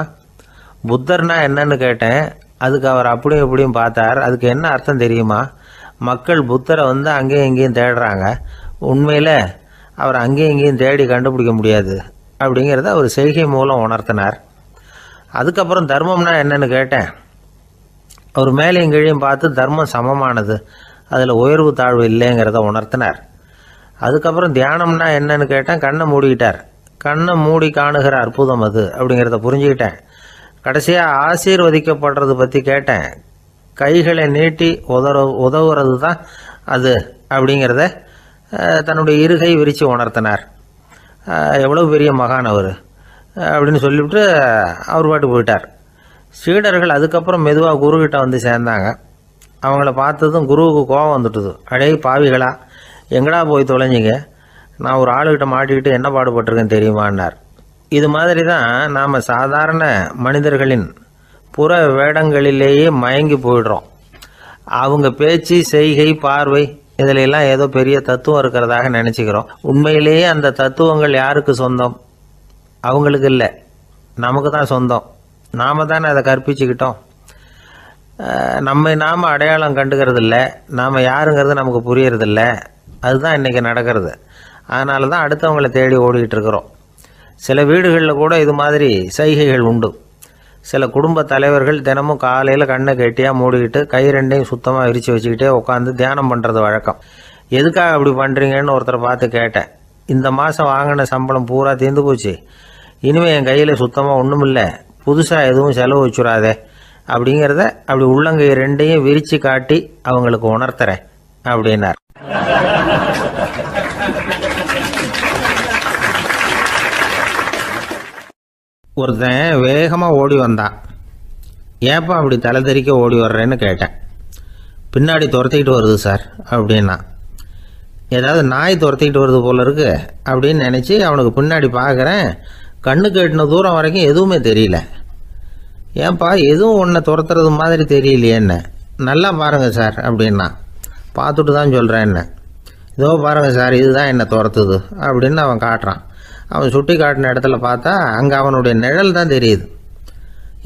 புத்தர்னா என்னன்னு கேட்டேன். அதுக்கு அவர் அப்படியும் இப்படியும் பார்த்தார். அதுக்கு என்ன அர்த்தம் தெரியுமா? மக்கள் புத்தரை அங்கேயும் இங்கேயும் தேடுறாங்க. உண்மையில் அவர் அங்கேயும் இங்கேயும் தேடி கண்டுபிடிக்க முடியாது அப்படிங்கிறத அவர் செய்கை மூலம் உணர்த்தினார். அதுக்கப்புறம் தர்மம்னா என்னன்னு கேட்டேன். அவர் மேலேயும் கீழையும் பார்த்து தர்மம் சமமானது, அதில் உயர்வு தாழ்வு இல்லைங்கிறத உணர்த்தினார். அதுக்கப்புறம் தியானம்னா என்னன்னு கேட்டேன். கண்ணை மூடிக்கிட்டார். கண்ணை மூடி காணுகிற அற்புதம் அது அப்படிங்கிறத புரிஞ்சுக்கிட்டேன். கடைசியாக ஆசீர்வதிக்கப்படுறது பற்றி கேட்டேன். கைகளை நீட்டி உதவுறது தான் அது அப்படிங்கிறத தன்னுடைய இருகை விரித்து உணர்த்தினார். எவ்வளோ பெரிய மகான் அவர் அப்படின்னு சொல்லிவிட்டு அவர் பாட்டுக்கு போயிட்டார். சீடர்கள் அதுக்கப்புறம் மெதுவாக குருக்கிட்ட சேர்ந்தாங்க. அவங்கள பார்த்ததும் குருவுக்கு கோபம் வந்துட்டுது. அடே பாவிகளா, எங்கடா போய் தொலைஞ்சிங்க, நான் ஒரு ஆளுகிட்ட மாட்டிக்கிட்டு என்ன பாடுபட்டிருக்கேன்னு தெரியுமான்னார். இது மாதிரி தான் நாம் சாதாரண மனிதர்களின் புற வேடங்களிலேயே மயங்கி போயிடுறோம். அவங்க பேச்சு, செய்கை, பார்வை இதிலெல்லாம் ஏதோ பெரிய தத்துவம் இருக்கிறதாக நினச்சிக்கிறோம். உண்மையிலேயே அந்த தத்துவங்கள் யாருக்கு சொந்தம்? அவங்களுக்கு இல்லை, நமக்கு தான் சொந்தம். நாம் தானே அதை கற்பிச்சுக்கிட்டோம். நாம் அடையாளம் கண்டுக்கிறதில்ல, நாம் யாருங்கிறது நமக்கு புரியறதில்ல. அதுதான் இன்றைக்கி நடக்கிறது. அதனால தான் அடுத்தவங்களை தேடி ஓடிக்கிட்டு இருக்கிறோம். சில வீடுகளில் கூட இது மாதிரி சைகைகள் உண்டு. சில குடும்ப தலைவர்கள் தினமும் காலையில் கண்ணை கெட்டியாக மூடிக்கிட்டு கை 2ஐயும் சுத்தமாக விரித்து வச்சுக்கிட்டே உட்காந்து தியானம் பண்ணுறது வழக்கம். எதுக்காக அப்படி பண்ணுறீங்கன்னு ஒருத்தரை பார்த்து கேட்டேன். இந்த மாதம் வாங்கின சம்பளம் பூரா தீர்ந்து போச்சு, இனிமேல் என் கையில் சுத்தமாக ஒன்றும் இல்லை, புதுசாக எதுவும் செலவு வச்சுடாதே அப்படிங்கிறத அப்படி உள்ளங்கை 2ஐயும் விரித்து காட்டி அவங்களுக்கு உணர்த்துறேன் அப்படின்னார். ஒருத்தன் வேகமாக ஓடி வந்தான். ஏப்பா அப்படி தலை தெறிக்க ஓடி வர்றேன்னு கேட்டேன். பின்னாடி துரத்திக்கிட்டு வருது சார் அப்படின்னா. ஏதாவது நாய் துரத்திக்கிட்டு வருது போல இருக்கு அப்படின்னு நினச்சி அவனுக்கு பின்னாடி பார்க்குறேன். கண்ணு கேட்டின தூரம் வரைக்கும் எதுவுமே தெரியல. ஏன்பா எதுவும் ஒன்றை துரத்துறது மாதிரி தெரியலையே என்ன, நல்லா பாருங்கள் சார் அப்படின்னா. பார்த்துட்டு தான் சொல்கிறேன் என்ன. இதோ பாருங்கள் சார், இதுதான் என்னை துரத்துது அப்படின்னு அவன் காட்டுறான். அவன் சுட்டி காட்டின இடத்துல பார்த்தா அங்கே அவனுடைய நிழல் தான் தெரியுது.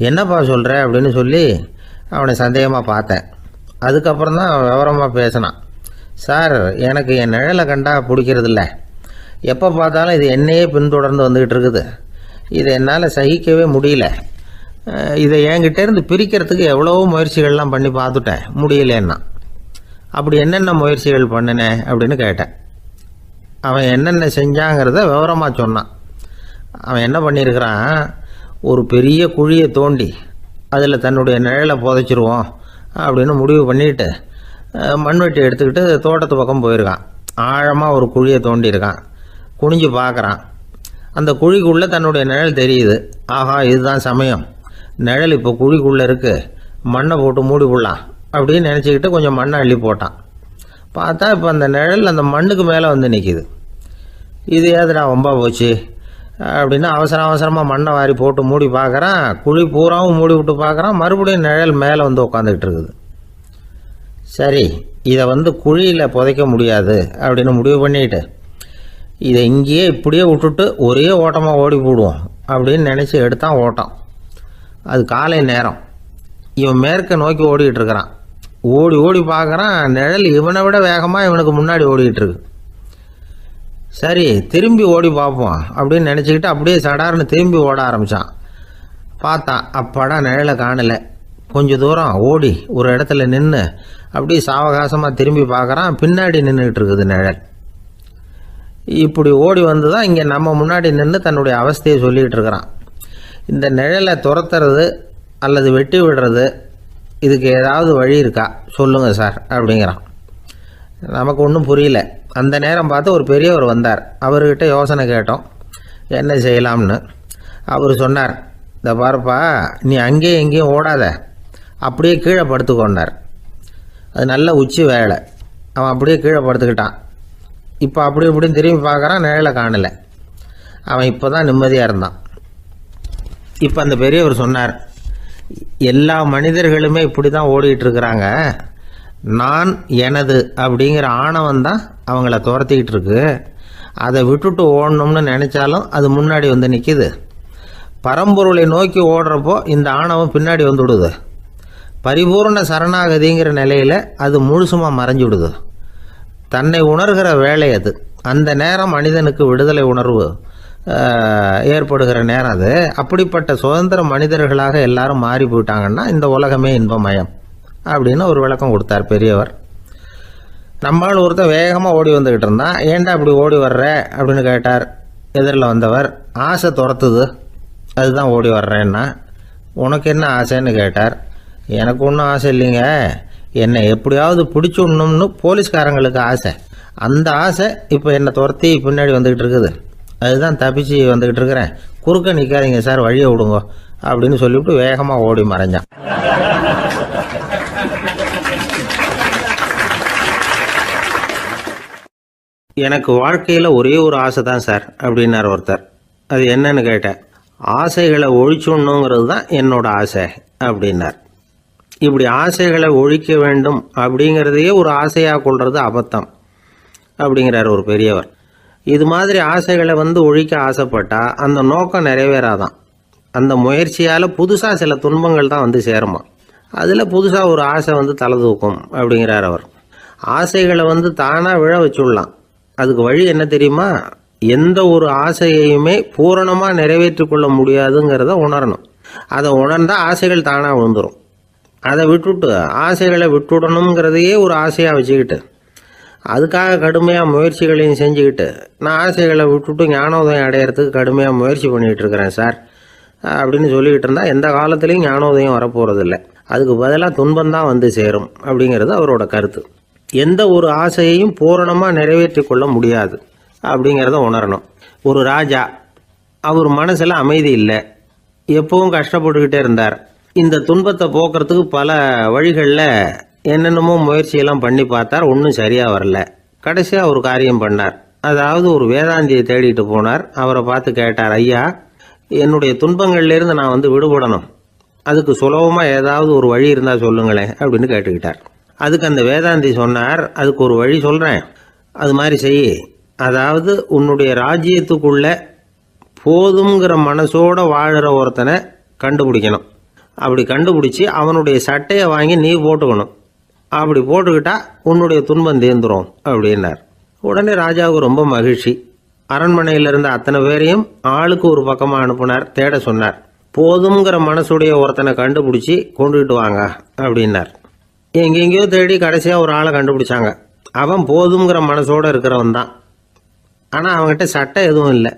என்னப்பா சொல்கிற அப்படின்னு சொல்லி அவனை சந்தேகமாக பார்த்தேன். அதுக்கப்புறம் தான் அவன் விவரமாக பேசினான். சார், எனக்கு என் நிழலை கண்டா பிடிக்கிறதில்ல, எப்போ பார்த்தாலும் இது என்னையே பின்தொடர்ந்து வந்துக்கிட்டு இருக்குது. இதை என்னால் சகிக்கவே முடியல. இதை என்கிட்டேருந்து பிரிக்கிறதுக்கு எவ்வளவோ முயற்சிகள்லாம் பண்ணி பார்த்துட்டேன், முடியலன்னா. அப்படி என்னென்ன முயற்சிகள் பண்ணினேன் அப்படின்னு கேட்டேன். அவன் என்னென்ன செஞ்சாங்கிறத விவரமாக சொன்னான். அவன் என்ன பண்ணியிருக்கிறான், ஒரு பெரிய குழியை தோண்டி அதில் தன்னுடைய நிழலை புதைச்சிருவோம் அப்படின்னு முடிவு பண்ணிட்டு மண்வெட்டி எடுத்துக்கிட்டு தோட்டத்து பக்கம் போயிருக்கான். ஆழமாக ஒரு குழியை தோண்டியிருக்கான். குனிஞ்சு பார்க்குறான். அந்த குழிக்குள்ளே தன்னுடைய நிழல் தெரியுது. ஆஹா, இதுதான் சமயம், நிழல் இப்போ குழிக்குள்ளே இருக்குது, மண்ணை போட்டு மூடி விடலாம் அப்படின்னு நினச்சிக்கிட்டு கொஞ்சம் மண்ணை அள்ளி போட்டான். பார்த்தா இப்போ அந்த நிழல் அந்த மண்ணுக்கு மேலே வந்து நிற்கிது. இது ஏதுடா வம்பா போச்சு அப்படின்னு அவசரமாக மண்ணை வாரி போட்டு மூடி பார்க்குறான். குழி பூராவும் மூடி விட்டு பார்க்குறான். மறுபடியும் நிழல் மேலே வந்து உட்காந்துக்கிட்டு இருக்குது. சரி, இதை குழியில் புதைக்க முடியாது அப்படின்னு முடிவு பண்ணிட்டு இதை இங்கேயே இப்படியே விட்டுட்டு ஒரே ஓட்டமாக ஓடி போடுவோம் அப்படின்னு நினச்சி எடுத்தான் ஓட்டம். அது காலை நேரம். இவன் மேற்க நோக்கி ஓடிக்கிட்டு இருக்கிறான். ஓடி ஓடி பார்க்குறான், நிழல் இவனை விட வேகமாக இவனுக்கு முன்னாடி ஓடிக்கிட்டு இருக்கு. சரி, திரும்பி ஓடி பார்ப்போம் அப்படின்னு நினச்சிக்கிட்டு அப்படியே சடார்னு திரும்பி ஓட ஆரம்பித்தான். பார்த்தான், அப்பாடா நிழலை காணலை. கொஞ்சம் தூரம் ஓடி ஒரு இடத்துல நின்று அப்படியே சாவகாசமாக திரும்பி பார்க்குறான். பின்னாடி நின்றுக்கிட்டு இருக்குது நிழல். இப்படி ஓடி வந்து தான் இங்கே நம்ம முன்னாடி நின்று தன்னுடைய அவஸ்தையை சொல்லிகிட்டு இருக்கிறான். இந்த நிழலை துரத்துறது அல்லது வெட்டி விடுறது, இதுக்கு ஏதாவது வழி இருக்கா சொல்லுங்கள் சார் அப்படிங்கிறான். நமக்கு ஒன்றும் புரியல. அந்த நேரம் பார்த்து ஒரு பெரியவர் வந்தார். அவர்கிட்ட யோசனை கேட்டோம், என்ன செய்யலாம்னு. அவர் சொன்னார், இந்த பாருப்பா, நீ அங்கேயும் எங்கேயும் ஓடாத, அப்படியே கீழே படுத்துக்கொண்டார். அது நல்ல உச்சி வேலை. அவன் அப்படியே கீழே படுத்துக்கிட்டான். இப்போ அப்படி இப்படின்னு திரும்பி பார்க்குறான், நிழலை காணலை. அவன் இப்போ தான் நிம்மதியாக இருந்தான். இப்போ அந்த பெரியவர் சொன்னார், எல்லா மனிதர்களுமே இப்படி தான் ஓடிக்கிட்டு இருக்கிறாங்க. நான் எனது அப்படிங்கிற ஆணவம் தான் அவங்கள துரத்திக்கிட்டு இருக்கு. அதை விட்டுட்டு ஓடணும்னு நினச்சாலும் அது முன்னாடி வந்து நிற்கிது. பரம்பொருளை நோக்கி ஓடுறப்போ இந்த ஆணவம் பின்னாடி வந்துவிடுது. பரிபூர்ண சரணாகதிங்கிற நிலையில் அது முழுசுமாக மறைஞ்சுவிடுது. தன்னை உணர்கிற வேலை அது. அந்த நேரம் மனிதனுக்கு விடுதலை உணர்வு ஏற்படுகிற நேரம் அது. அப்படிப்பட்ட சுதந்திர மனிதர்களாக எல்லாரும் மாறி போயிட்டாங்கன்னா இந்த உலகமே இன்பமயம் அப்படின்னு ஒரு விளக்கம் கொடுத்தார் பெரியவர். நம்மளால் ஒருத்தர் வேகமாக ஓடி வந்துக்கிட்டு இருந்தான். ஏன்டா அப்படி ஓடி வர்ற அப்படின்னு கேட்டார் எதிரில் வந்தவர். ஆசை துரத்துது, அதுதான் ஓடி வர்றேன்னா. உனக்கு என்ன ஆசைன்னு கேட்டார். எனக்கு ஒன்றும் ஆசை இல்லைங்க, என்னை எப்படியாவது பிடிச்சுடணும்னு போலீஸ்காரங்களுக்கு ஆசை. அந்த ஆசை இப்போ என்னை துரத்தி பின்னாடி வந்துக்கிட்டு இருக்குது. அதுதான் தப்பிச்சு வந்துக்கிட்டு இருக்கிறேன். குறுக்க நிற்காதீங்க சார், வழியை விடுங்க அப்படின்னு சொல்லிவிட்டு வேகமாக ஓடி மறைஞ்சான். எனக்கு வாழ்க்கையில் ஒரே ஒரு ஆசை தான் சார் அப்படின்னார் ஒருத்தர். அது என்னன்னு கேட்டேன். ஆசைகளை ஒழிச்சுடணுங்கிறது தான் என்னோட ஆசை அப்படின்னார். இப்படி ஆசைகளை ஒழிக்க வேண்டும் அப்படிங்கிறதையே ஒரு ஆசையாக கொள்வது அபத்தம் அப்படிங்கிறார் ஒரு பெரியவர். இது மாதிரி ஆசைகளை ஒழிக்க ஆசைப்பட்டால் அந்த நோக்கம் நிறைவேறாதான். அந்த முயற்சியால் புதுசாக சில துன்பங்கள் தான் சேருமா. அதில் புதுசாக ஒரு ஆசை தலை தூக்கும் அப்படிங்கிறார் அவர். ஆசைகளை தானாக விழ வச்சுடலாம். அதுக்கு வழி என்ன தெரியுமா? எந்த ஒரு ஆசையையுமே பூரணமாக நிறைவேற்றி கொள்ள முடியாதுங்கிறத உணரணும். அதை உணர்ந்தால் ஆசைகள் தானாக விழுந்துடும். அதை விட்டுட்டு ஆசைகளை விட்டுடணுங்கிறதையே ஒரு ஆசையாக வச்சுக்கிட்டு அதுக்காக கடுமையாக முயற்சிகளையும் செஞ்சுக்கிட்டு நான் ஆசைகளை விட்டுட்டு ஞானோதயம் அடையிறதுக்கு கடுமையாக முயற்சி பண்ணிகிட்டு இருக்கிறேன் சார் அப்படின்னு சொல்லிக்கிட்டு இருந்தால் எந்த காலத்துலேயும் ஞானோதயம் வரப்போகிறதில்ல. அதுக்கு பதிலாக துன்பந்தான் சேரும் அப்படிங்கிறது அவரோட கருத்து. எந்த ஒரு ஆசையையும் பூரணமாக நிறைவேற்றி கொள்ள முடியாது அப்படிங்கிறத உணரணும். ஒரு ராஜா, அவர் மனசில் அமைதி இல்லை, எப்பவும் கஷ்டப்பட்டுக்கிட்டே இருந்தார். இந்த துன்பத்தை போக்குறதுக்கு பல வழிகளில் என்னென்னமோ முயற்சியெல்லாம் பண்ணி பார்த்தார். ஒன்றும் சரியாக வரல. கடைசியாக ஒரு காரியம் பண்ணார். அதாவது ஒரு வேதாந்தியை தேடிட்டு போனார். அவரை பார்த்து கேட்டார், ஐயா, என்னுடைய துன்பங்கள்லேருந்து நான் விடுபடணும், அதுக்கு சுலபமாக ஏதாவது ஒரு வழி இருந்தால் சொல்லுங்களேன் அப்படின்னு கேட்டுக்கிட்டார். அதுக்கு அந்த வேதாந்தி சொன்னார், அதுக்கு ஒரு வழி சொல்கிறேன், அது மாதிரி செய். அதாவது உன்னுடைய ராஜ்யத்துக்குள்ளே போதுங்கிற மனசோட வாழ்கிற ஒருத்தனை கண்டுபிடிக்கணும். அப்படி கண்டுபிடிச்சி அவனுடைய சட்டையை வாங்கி நீ போட்டுக்கணும். அப்படி போட்டுக்கிட்டா உன்னுடைய துன்பம் தீர்ந்துடும் அப்படின்னார். உடனே ராஜாவுக்கு ரொம்ப மகிழ்ச்சி. அரண்மனையில் இருந்த அத்தனை பேரையும் ஆளுக்கு ஒரு பக்கமாக அனுப்புனார், தேட சொன்னார். போதுங்கிற மனசுடைய ஒருத்தனை கண்டுபிடிச்சி கொண்டுகிட்டு வாங்க அப்படின்னார். எங்கெங்கேயோ தேடி கடைசியாக ஒரு ஆளை கண்டுபிடிச்சாங்க. அவன் போதுங்கிற மனசோடு இருக்கிறவன் தான். ஆனால் அவன்கிட்ட சட்டை எதுவும் இல்லை.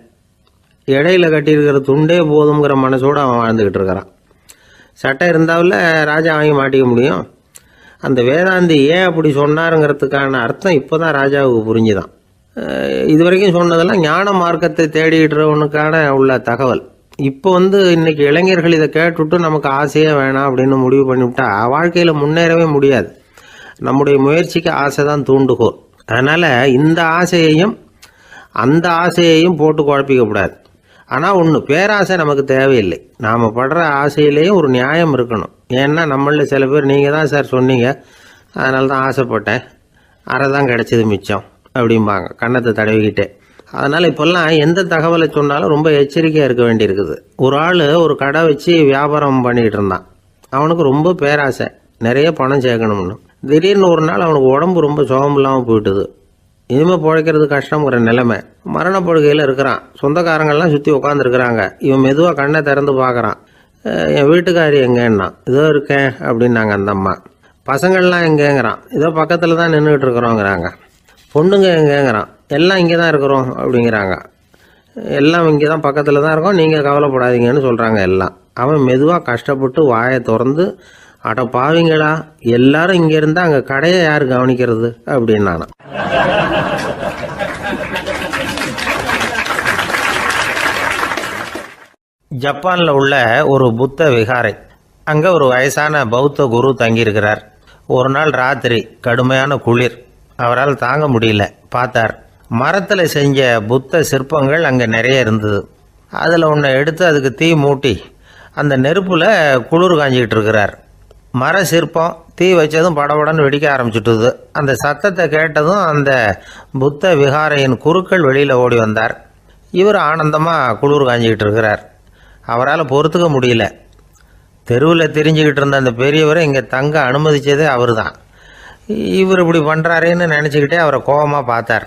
இடையில கட்டியிருக்கிற துண்டே போதுங்கிற மனசோடு அவன் வாழ்ந்துக்கிட்டு இருக்கிறான். சட்டை இருந்தாவில் ராஜா வாங்கி மாட்டிக்க முடியும். அந்த வேதாந்தி ஏன் அப்படி சொன்னாருங்கிறதுக்கான அர்த்தம் இப்போ தான் ராஜாவுக்கு புரிஞ்சுதான். இது வரைக்கும் சொன்னதெல்லாம் ஞான மார்க்கத்தை தேடிடுறவனுக்கான உள்ள தகவல். இப்போ இன்னைக்கு இளைஞர்கள் இதை கேட்டுவிட்டு நமக்கு ஆசையே வேணாம் அப்படின்னு முடிவு பண்ணிவிட்டா வாழ்க்கையில் முன்னேறவே முடியாது. நம்முடைய முயற்சிக்கு ஆசை தான் தூண்டுகோல். அதனால் இந்த ஆசையையும் அந்த ஆசையையும் போட்டு குழப்பிக்கக்கூடாது. ஆனால் ஒன்று, பேராசை நமக்கு தேவையில்லை. நாம் படுற ஆசையிலேயும் ஒரு நியாயம் இருக்கணும். ஏன்னா நம்மளில் சில பேர் நீங்கள் தான் சார் சொன்னீங்க, அதனால தான் ஆசைப்பட்டேன், அரை தான் கிடச்சிது மிச்சம் அப்படிம்பாங்க கன்னத்தை தடவிக்கிட்டே. அதனால் இப்போல்லாம் எந்த தகவலை சொன்னாலும் ரொம்ப எச்சரிக்கையாக இருக்க வேண்டியிருக்குது. ஒரு ஆள் ஒரு கடை வச்சு வியாபாரம் பண்ணிகிட்டு இருந்தான். அவனுக்கு ரொம்ப பேராசை, நிறைய பணம் சேர்க்கணும்னு. திடீர்னு ஒரு நாள் அவனுக்கு உடம்பு ரொம்ப சுகம் இல்லாமல் போயிட்டுது. இனிமேல் பிழைக்கிறது கஷ்டங்கிற நிலைமை. மரணப்படுகையில் இருக்கிறான். சொந்தக்காரங்கள்லாம் சுற்றி உட்காந்துருக்குறாங்க. இவன் மெதுவாக கண்ணை திறந்து பார்க்குறான். என் வீட்டுக்காரி எங்கேன்னா, இதோ இருக்கேன் அப்படின்னாங்க அந்த அம்மா. பசங்கள்லாம் எங்கேங்கிறான். இதோ பக்கத்தில் தான் நின்றுக்கிட்டு இருக்கிறோங்கிறாங்க. பொண்ணுங்க எங்கேங்கிறான். எல்லாம் இங்கே தான் இருக்கிறோம் அப்படிங்கிறாங்க. எல்லாம் இங்கே தான் பக்கத்தில் தான் இருக்கோம், நீங்கள் கவலைப்படாதீங்கன்னு சொல்கிறாங்க எல்லாம். அவன் மெதுவாக கஷ்டப்பட்டு வாயை திறந்து, அட பாவிங்களா, எல்லாரும் இங்கே இருந்தால் அங்கே கடையை யார் கவனிக்கிறது அப்படின்னானா. ஜப்பானில் உள்ள ஒரு புத்த விகாரை. அங்கே ஒரு வயசான பௌத்த குரு தங்கியிருக்கிறார். ஒரு நாள் ராத்திரி கடுமையான குளிர். அவரால் தாங்க முடியல. பார்த்தார், மரத்தில் செஞ்ச புத்த சிற்பங்கள் அங்கே நிறைய இருந்தது. அதில் ஒன்றை எடுத்து அதுக்கு தீ மூட்டி அந்த நெருப்பில் குளிர் காஞ்சிக்கிட்டு இருக்கிறார். மர சிற்பம் தீ வச்சதும் படபடன்னு வெடிக்க ஆரம்பிச்சுட்டுது. அந்த சத்தத்தை கேட்டதும் அந்த புத்த விகாரையின் குருக்கள் வெளியில் ஓடி வந்தார். இவர் ஆனந்தமாக குளிர் காஞ்சிக்கிட்டு இருக்கிறார். அவரால் பொறுத்துக்க முடியல. தெருவில் தெரிஞ்சுக்கிட்டு இருந்த அந்த பெரியவரை இங்கே தங்க அனுமதித்ததே அவர் தான். இவர் இப்படி பண்ணுறாருன்னு நினச்சிக்கிட்டே அவரை கோபமாக பார்த்தார்.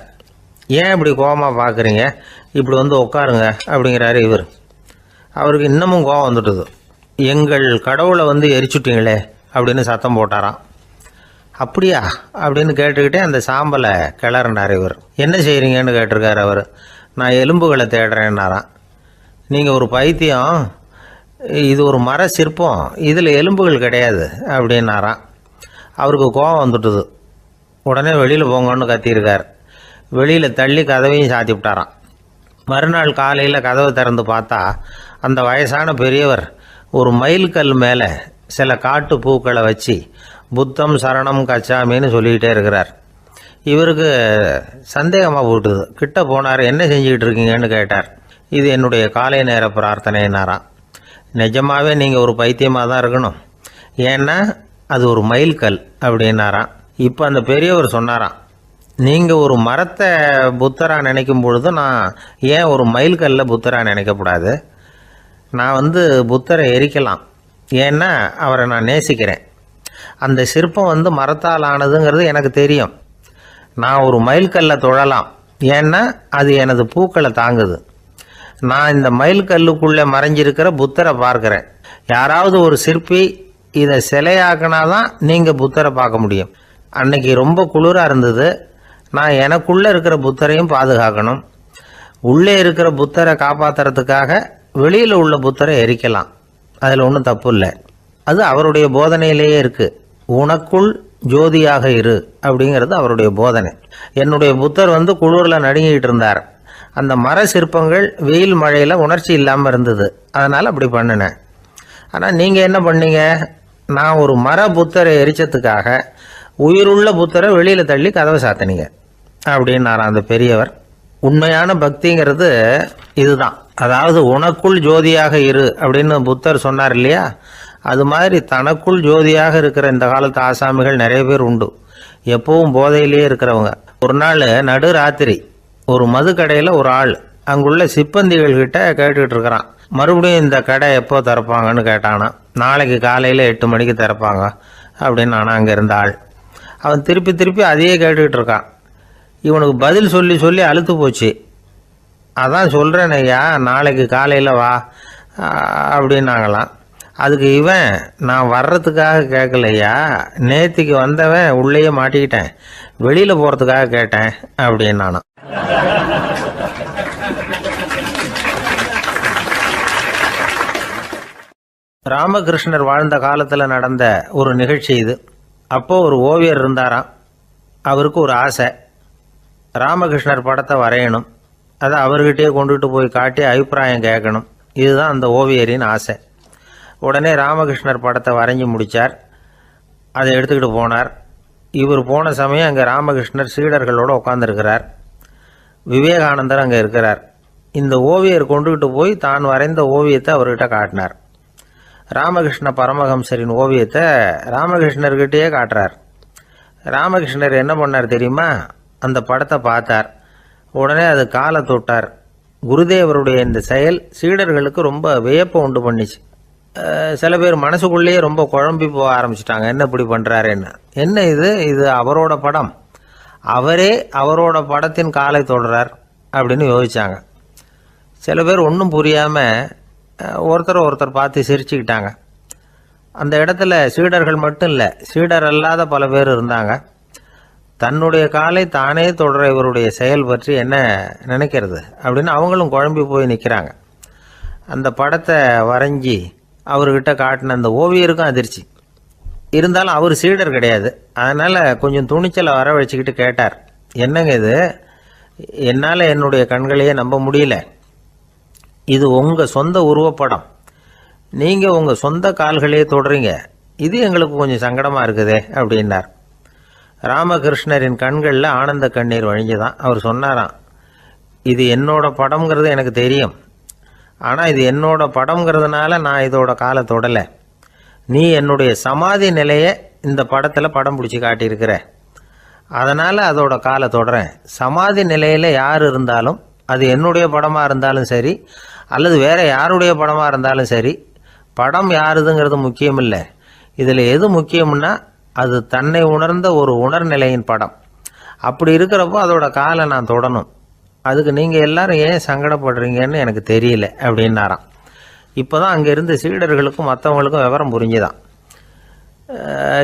ஏன் இப்படி கோபமாக பார்க்குறீங்க, இப்படி உட்காருங்க அப்படிங்கிறாரு இவர். அவருக்கு இன்னமும் கோபம் வந்துட்டுது. எங்கள் கடவுளை எரிச்சுட்டீங்களே அப்படின்னு சத்தம் போட்டாராம். அப்படியா அப்படின்னு கேட்டுக்கிட்டே அந்த சாம்பலை கிளறினார் இவர். என்ன செய்கிறீங்கன்னு கேட்டிருக்காரு அவர். நான் எலும்புகளை தேடுறேன்னாராம். நீங்கள் ஒரு பைத்தியம், இது ஒரு மர சிற்பம், இதில் எலும்புகள் கிடையாது அப்படின்னாராம். அவருக்கு கோபம் வந்துட்டுது. உடனே வெளியில் போங்கன்னு கத்தியிருக்கார். வெளியில் தள்ளி கதவையும் சாத்தி விட்டாராம். மறுநாள் காலையில் கதவை திறந்து பார்த்தா அந்த வயசான பெரியவர் ஒரு மயில்கல் மேலே சில காட்டு பூக்களை வச்சு புத்தம் சரணம் கச்சாமின்னு சொல்லிக்கிட்டே இருக்கிறார். இவருக்கு சந்தேகமாக போட்டுது. கிட்ட போனார். என்ன செஞ்சுக்கிட்டு இருக்கீங்கன்னு கேட்டார். இது என்னுடைய காலை நேர பிரார்த்தனைனாராம். நிஜமாகவே நீங்கள் ஒரு பைத்தியமாக தான் இருக்கணும், ஏன்னா அது ஒரு மயில்கல் அப்படின்னாராம். இப்போ அந்த பெரியவர் சொன்னாராம், நீங்கள் ஒரு மரத்தை புத்தராக நினைக்கும் பொழுது நான் ஏன் ஒரு மயில்கல்ல புத்தராக நினைக்கக்கூடாது? நான் புத்தரை எரிக்கலாம், ஏன்னா அவரை நான் நேசிக்கிறேன். அந்த சிற்பம் மரத்தால் ஆனதுங்கிறது எனக்கு தெரியும். நான் ஒரு மயில்கல்லை தொழலாம், ஏன்னா அது எனது பூக்களை தாங்குது. நான் இந்த மயில்கல்லுக்குள்ளே மறைஞ்சிருக்கிற புத்தரை பார்க்குறேன். யாராவது ஒரு சிற்பி இதை சிலையாக்கினாதான் நீங்கள் புத்தரை பார்க்க முடியும். அன்னைக்கு ரொம்ப குளிராக இருந்தது. நான் எனக்குள்ளே இருக்கிற புத்தரையும் பாதுகாக்கணும். உள்ளே இருக்கிற புத்தரை காப்பாற்றுறதுக்காக வெளியில் உள்ள புத்தரை எரிக்கலாம், அதில் ஒன்றும் தப்பு இல்லை. அது அவருடைய போதனையிலேயே இருக்குது. உனக்குள் ஜோதியாக இரு அப்படிங்கிறது அவருடைய போதனை. என்னுடைய புத்தர் குளிரில் நடுங்கிட்டு இருந்தார். அந்த மர சிற்பங்கள் வெயில் மழையில் உணர்ச்சி இல்லாமல் இருந்தது, அதனால் அப்படி பண்ணினேன். ஆனால் நீங்கள் என்ன பண்ணீங்க? நான் ஒரு மர புத்தரை எரிச்சதுக்காக உயிருள்ள புத்தரை வெளியில் தள்ளி கதவை சாத்தினீங்க அப்படின்னாராம் அந்த பெரியவர். உண்மையான பக்திங்கிறது இதுதான். அதாவது உனக்குள் ஜோதியாக இரு அப்படின்னு புத்தர் சொன்னார் இல்லையா, அது மாதிரி தனக்குள் ஜோதியாக இருக்கிற இந்த காலத்து ஆசாமிகள் நிறைய பேர் உண்டு. எப்பவும் போதையிலேயே இருக்கிறவங்க. ஒரு நாள் நடு ராத்திரி ஒரு மது கடையில் ஒரு ஆள் அங்குள்ள சிப்பந்திகள் கிட்ட கேட்டுக்கிட்டு இருக்கிறான். மறுபடியும் இந்த கடை எப்போ திறப்பாங்கன்னு கேட்டானா. நாளைக்கு காலையில் 8 மணிக்கு திறப்பாங்க அப்படின்னு நானும் அங்கே இருந்த ஆள். அவன் திருப்பி திருப்பி அதையே கேட்டுக்கிட்டு இருக்கான். இவனுக்கு பதில் சொல்லி சொல்லி அழுத்து போச்சு. அதான் சொல்கிறேன் ஐயா, நாளைக்கு காலையில் வா அப்படின்னாங்களாம். அதுக்கு இவன், நான் வர்றதுக்காக கேட்கலையா, நேத்திக்கு வந்தவன் உள்ளேயே மாட்டிக்கிட்டேன், வெளியில் போகிறதுக்காக கேட்டேன் அப்படின்னானான். ராமகிருஷ்ணர் வாழ்ந்த காலத்தில் நடந்த ஒரு நிகழ்ச்சி இது. அப்போது ஒரு ஓவியர் இருந்தாராம். அவருக்கு ஒரு ஆசை, ராமகிருஷ்ணர் படத்தை வரையணும், அதை அவர்கிட்டயே கொண்டுட்டு போய் காட்டி அபிப்பிராயம் கேட்கணும். இதுதான் அந்த ஓவியரின் ஆசை. உடனே ராமகிருஷ்ணர் படத்தை வரைஞ்சி முடித்தார். அதை எடுத்துக்கிட்டு போனார். இவர் போன சமயம் அங்கே ராமகிருஷ்ணர் சீடர்களோடு உட்காந்துருக்கிறார். விவேகானந்தர் அங்கே இருக்கிறார். இந்த ஓவியர் கொண்டுகிட்டு போய் தான் வரைந்த ஓவியத்தை அவர்கிட்ட காட்டினார். ராமகிருஷ்ண பரமஹம்சரின் ஓவியத்தை ராமகிருஷ்ணர்கிட்டயே காட்டுறார். ராமகிருஷ்ணர் என்ன பண்ணார் தெரியுமா? அந்த படத்தை பார்த்தார். உடனே அது காலை தொட்டார். குருதேவருடைய இந்த செயல் சீடர்களுக்கு ரொம்ப வியப்பை உண்டு பண்ணிச்சு. சில பேர் மனசுக்குள்ளேயே ரொம்ப குழம்பி போக ஆரம்பிச்சிட்டாங்க, என்ன இப்படி பண்ணுறாருன்னு. என்ன இது அவரோட படம், அவரே அவரோட படத்தின் காலை தொடுறார் அப்படின்னு யோசித்தாங்க. சில பேர் ஒன்றும் புரியாமல் ஒருத்தர் பார்த்து சிரிச்சுக்கிட்டாங்க. அந்த இடத்துல சீடர்கள் மட்டும் இல்லை, சீடர் அல்லாத பல பேர் இருந்தாங்க. தன்னுடைய காலை தானே தொடர இவருடைய செயல் பற்றி என்ன நினைக்கிறது அப்படின்னு அவங்களும் குழம்பி போய் நிற்கிறாங்க. அந்த படத்தை வரைஞ்சி அவர்கிட்ட காட்டின அந்த ஓவியருக்கும் அதிர்ச்சி. இருந்தாலும் அவர் சீடர் கிடையாது. அதனால் கொஞ்சம் துணிச்சலை வரவழைச்சிக்கிட்டு கேட்டார், என்னங்க இது, என்னால் என்னுடைய கண்களையே நம்ப முடியல. இது உங்கள் சொந்த உருவப்படம், நீங்கள் உங்கள் சொந்த கால்களையே தொடுறீங்க, இது எங்களுக்கு கொஞ்சம் சங்கடமாக இருக்குதே அப்படின்னார். ராமகிருஷ்ணரின் கண்களில் ஆனந்த கண்ணீர் வழிஞ்சுதான். அவர் சொன்னாராம், இது என்னோட படம்ங்கிறது எனக்கு தெரியும், ஆனால் இது என்னோட படம்ங்கிறதுனால நான் இதோட காலை தொடலை. நீ என்னுடைய சமாதி நிலையை இந்த படத்தில் படம் பிடிச்சி காட்டியிருக்கிற, அதனால் அதோட காலை தொடறேன். சமாதி நிலையில் யார் இருந்தாலும், அது என்னுடைய படமாக இருந்தாலும் சரி அல்லது வேறு யாருடைய படமாக இருந்தாலும் சரி, படம் யாருதுங்கிறது முக்கியம் இல்லை. இதில் எது முக்கியம்னா அது தன்னை உணர்ந்த ஒரு உணர்நிலையின் படம். அப்படி இருக்கிறப்போ அதோட காலை நான் தொடணும். அதுக்கு நீங்கள் எல்லாரும் ஏன் சங்கடப்படுறீங்கன்னு எனக்கு தெரியல அப்படின்னாராம். இப்போ தான் அங்கே இருந்த சீடர்களுக்கும் மற்றவங்களுக்கும் விவரம் புரிஞ்சுதான்.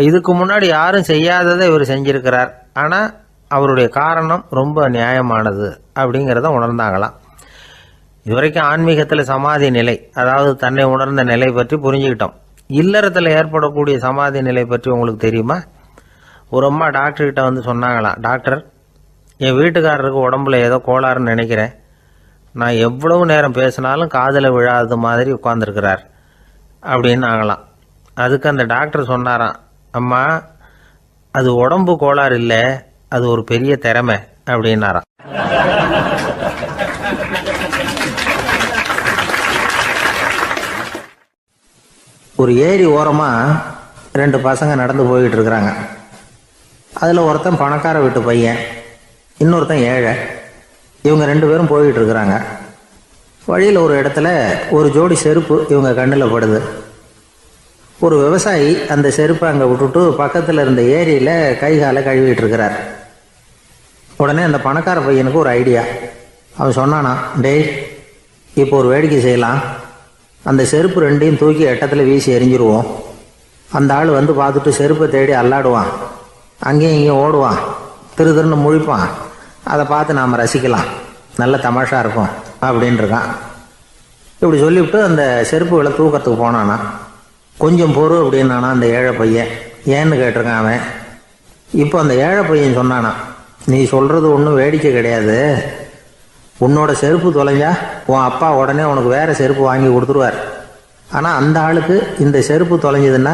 இதுக்கு முன்னாடி யாரும் செய்யாததை இவர் செஞ்சிருக்கிறார், ஆனால் அவருடைய காரணம் ரொம்ப நியாயமானது அப்படிங்கிறத உணர்ந்தாங்களாம். இதுவரைக்கும் ஆன்மீகத்தில் சமாதி நிலை, அதாவது தன்னை உணர்ந்த நிலை பற்றி புரிஞ்சுக்கிட்டோம். இல்லறத்தில் ஏற்படக்கூடிய சமாதி நிலை பற்றி உங்களுக்கு தெரியுமா? ஒரு அம்மா டாக்டர்கிட்ட வந்து சொன்னாங்களாம், டாக்டர், என் வீட்டுக்காரருக்கு உடம்புல ஏதோ கோளாறுன்னு நினைக்கிறேன், நான் எவ்வளவு நேரம் பேசினாலும் காதில் விழாதது மாதிரி உட்காந்துருக்கிறார் அப்படின்னாங்களாம். அதுக்கு அந்த டாக்டர் சொன்னாராம், அம்மா, அது உடம்பு கோளாறு இல்லை, அது ஒரு பெரிய திறமை அப்படின்னாராம். ஒரு ஏரி ஓரமாக 2 பசங்க நடந்து போய்கிட்டு இருக்கிறாங்க. அதில் ஒருத்தன் பணக்கார வீட்டு பையன், இன்னொருத்தன் ஏழை. இவங்க 2 பேரும் போய்கிட்டு இருக்கிறாங்க. வழியில் ஒரு இடத்துல ஒரு ஜோடி செருப்பு இவங்க கண்ணில் படுது. ஒரு விவசாயி அந்த செருப்பை அங்கே விட்டுட்டு பக்கத்தில் இருந்த ஏரியில் கை காலை கழுவிட்டு இருக்கிறார். உடனே அந்த பணக்கார பையனுக்கு ஒரு ஐடியா. அவன் சொன்னானா, டேய், இப்போ ஒரு வேடிக்கை செய்யலாம், அந்த செருப்பு 2ஐயும் தூக்கி எட்டத்தில் வீசி எரிஞ்சிருவோம். அந்த ஆள் வந்து பார்த்துட்டு செருப்பை தேடி அல்லாடுவான், அங்கேயும் இங்கேயும் ஓடுவான், திருன்னு முழிப்பான். அதை பார்த்து நாம் ரசிக்கலாம், நல்ல தமாஷா இருக்கும் அப்படின்ட்டுருக்கான். இப்படி சொல்லிவிட்டு அந்த செருப்புகளை தூக்கத்துக்கு போனானா. கொஞ்சம் பொறு அப்படின்னானா அந்த ஏழை பையன். ஏன்னு கேட்டிருக்கான் அவன். இப்போ அந்த ஏழை பையன் சொன்னானா, நீ சொல்கிறது ஒன்றும் வேடிக்கை கிடையாது, உன்னோட செருப்பு தொலைஞ்சா உன் அப்பா உடனே உனக்கு வேறு செருப்பு வாங்கி கொடுத்துருவார். ஆனால் அந்த ஆளுக்கு இந்த செருப்பு தொலைஞ்சதுன்னா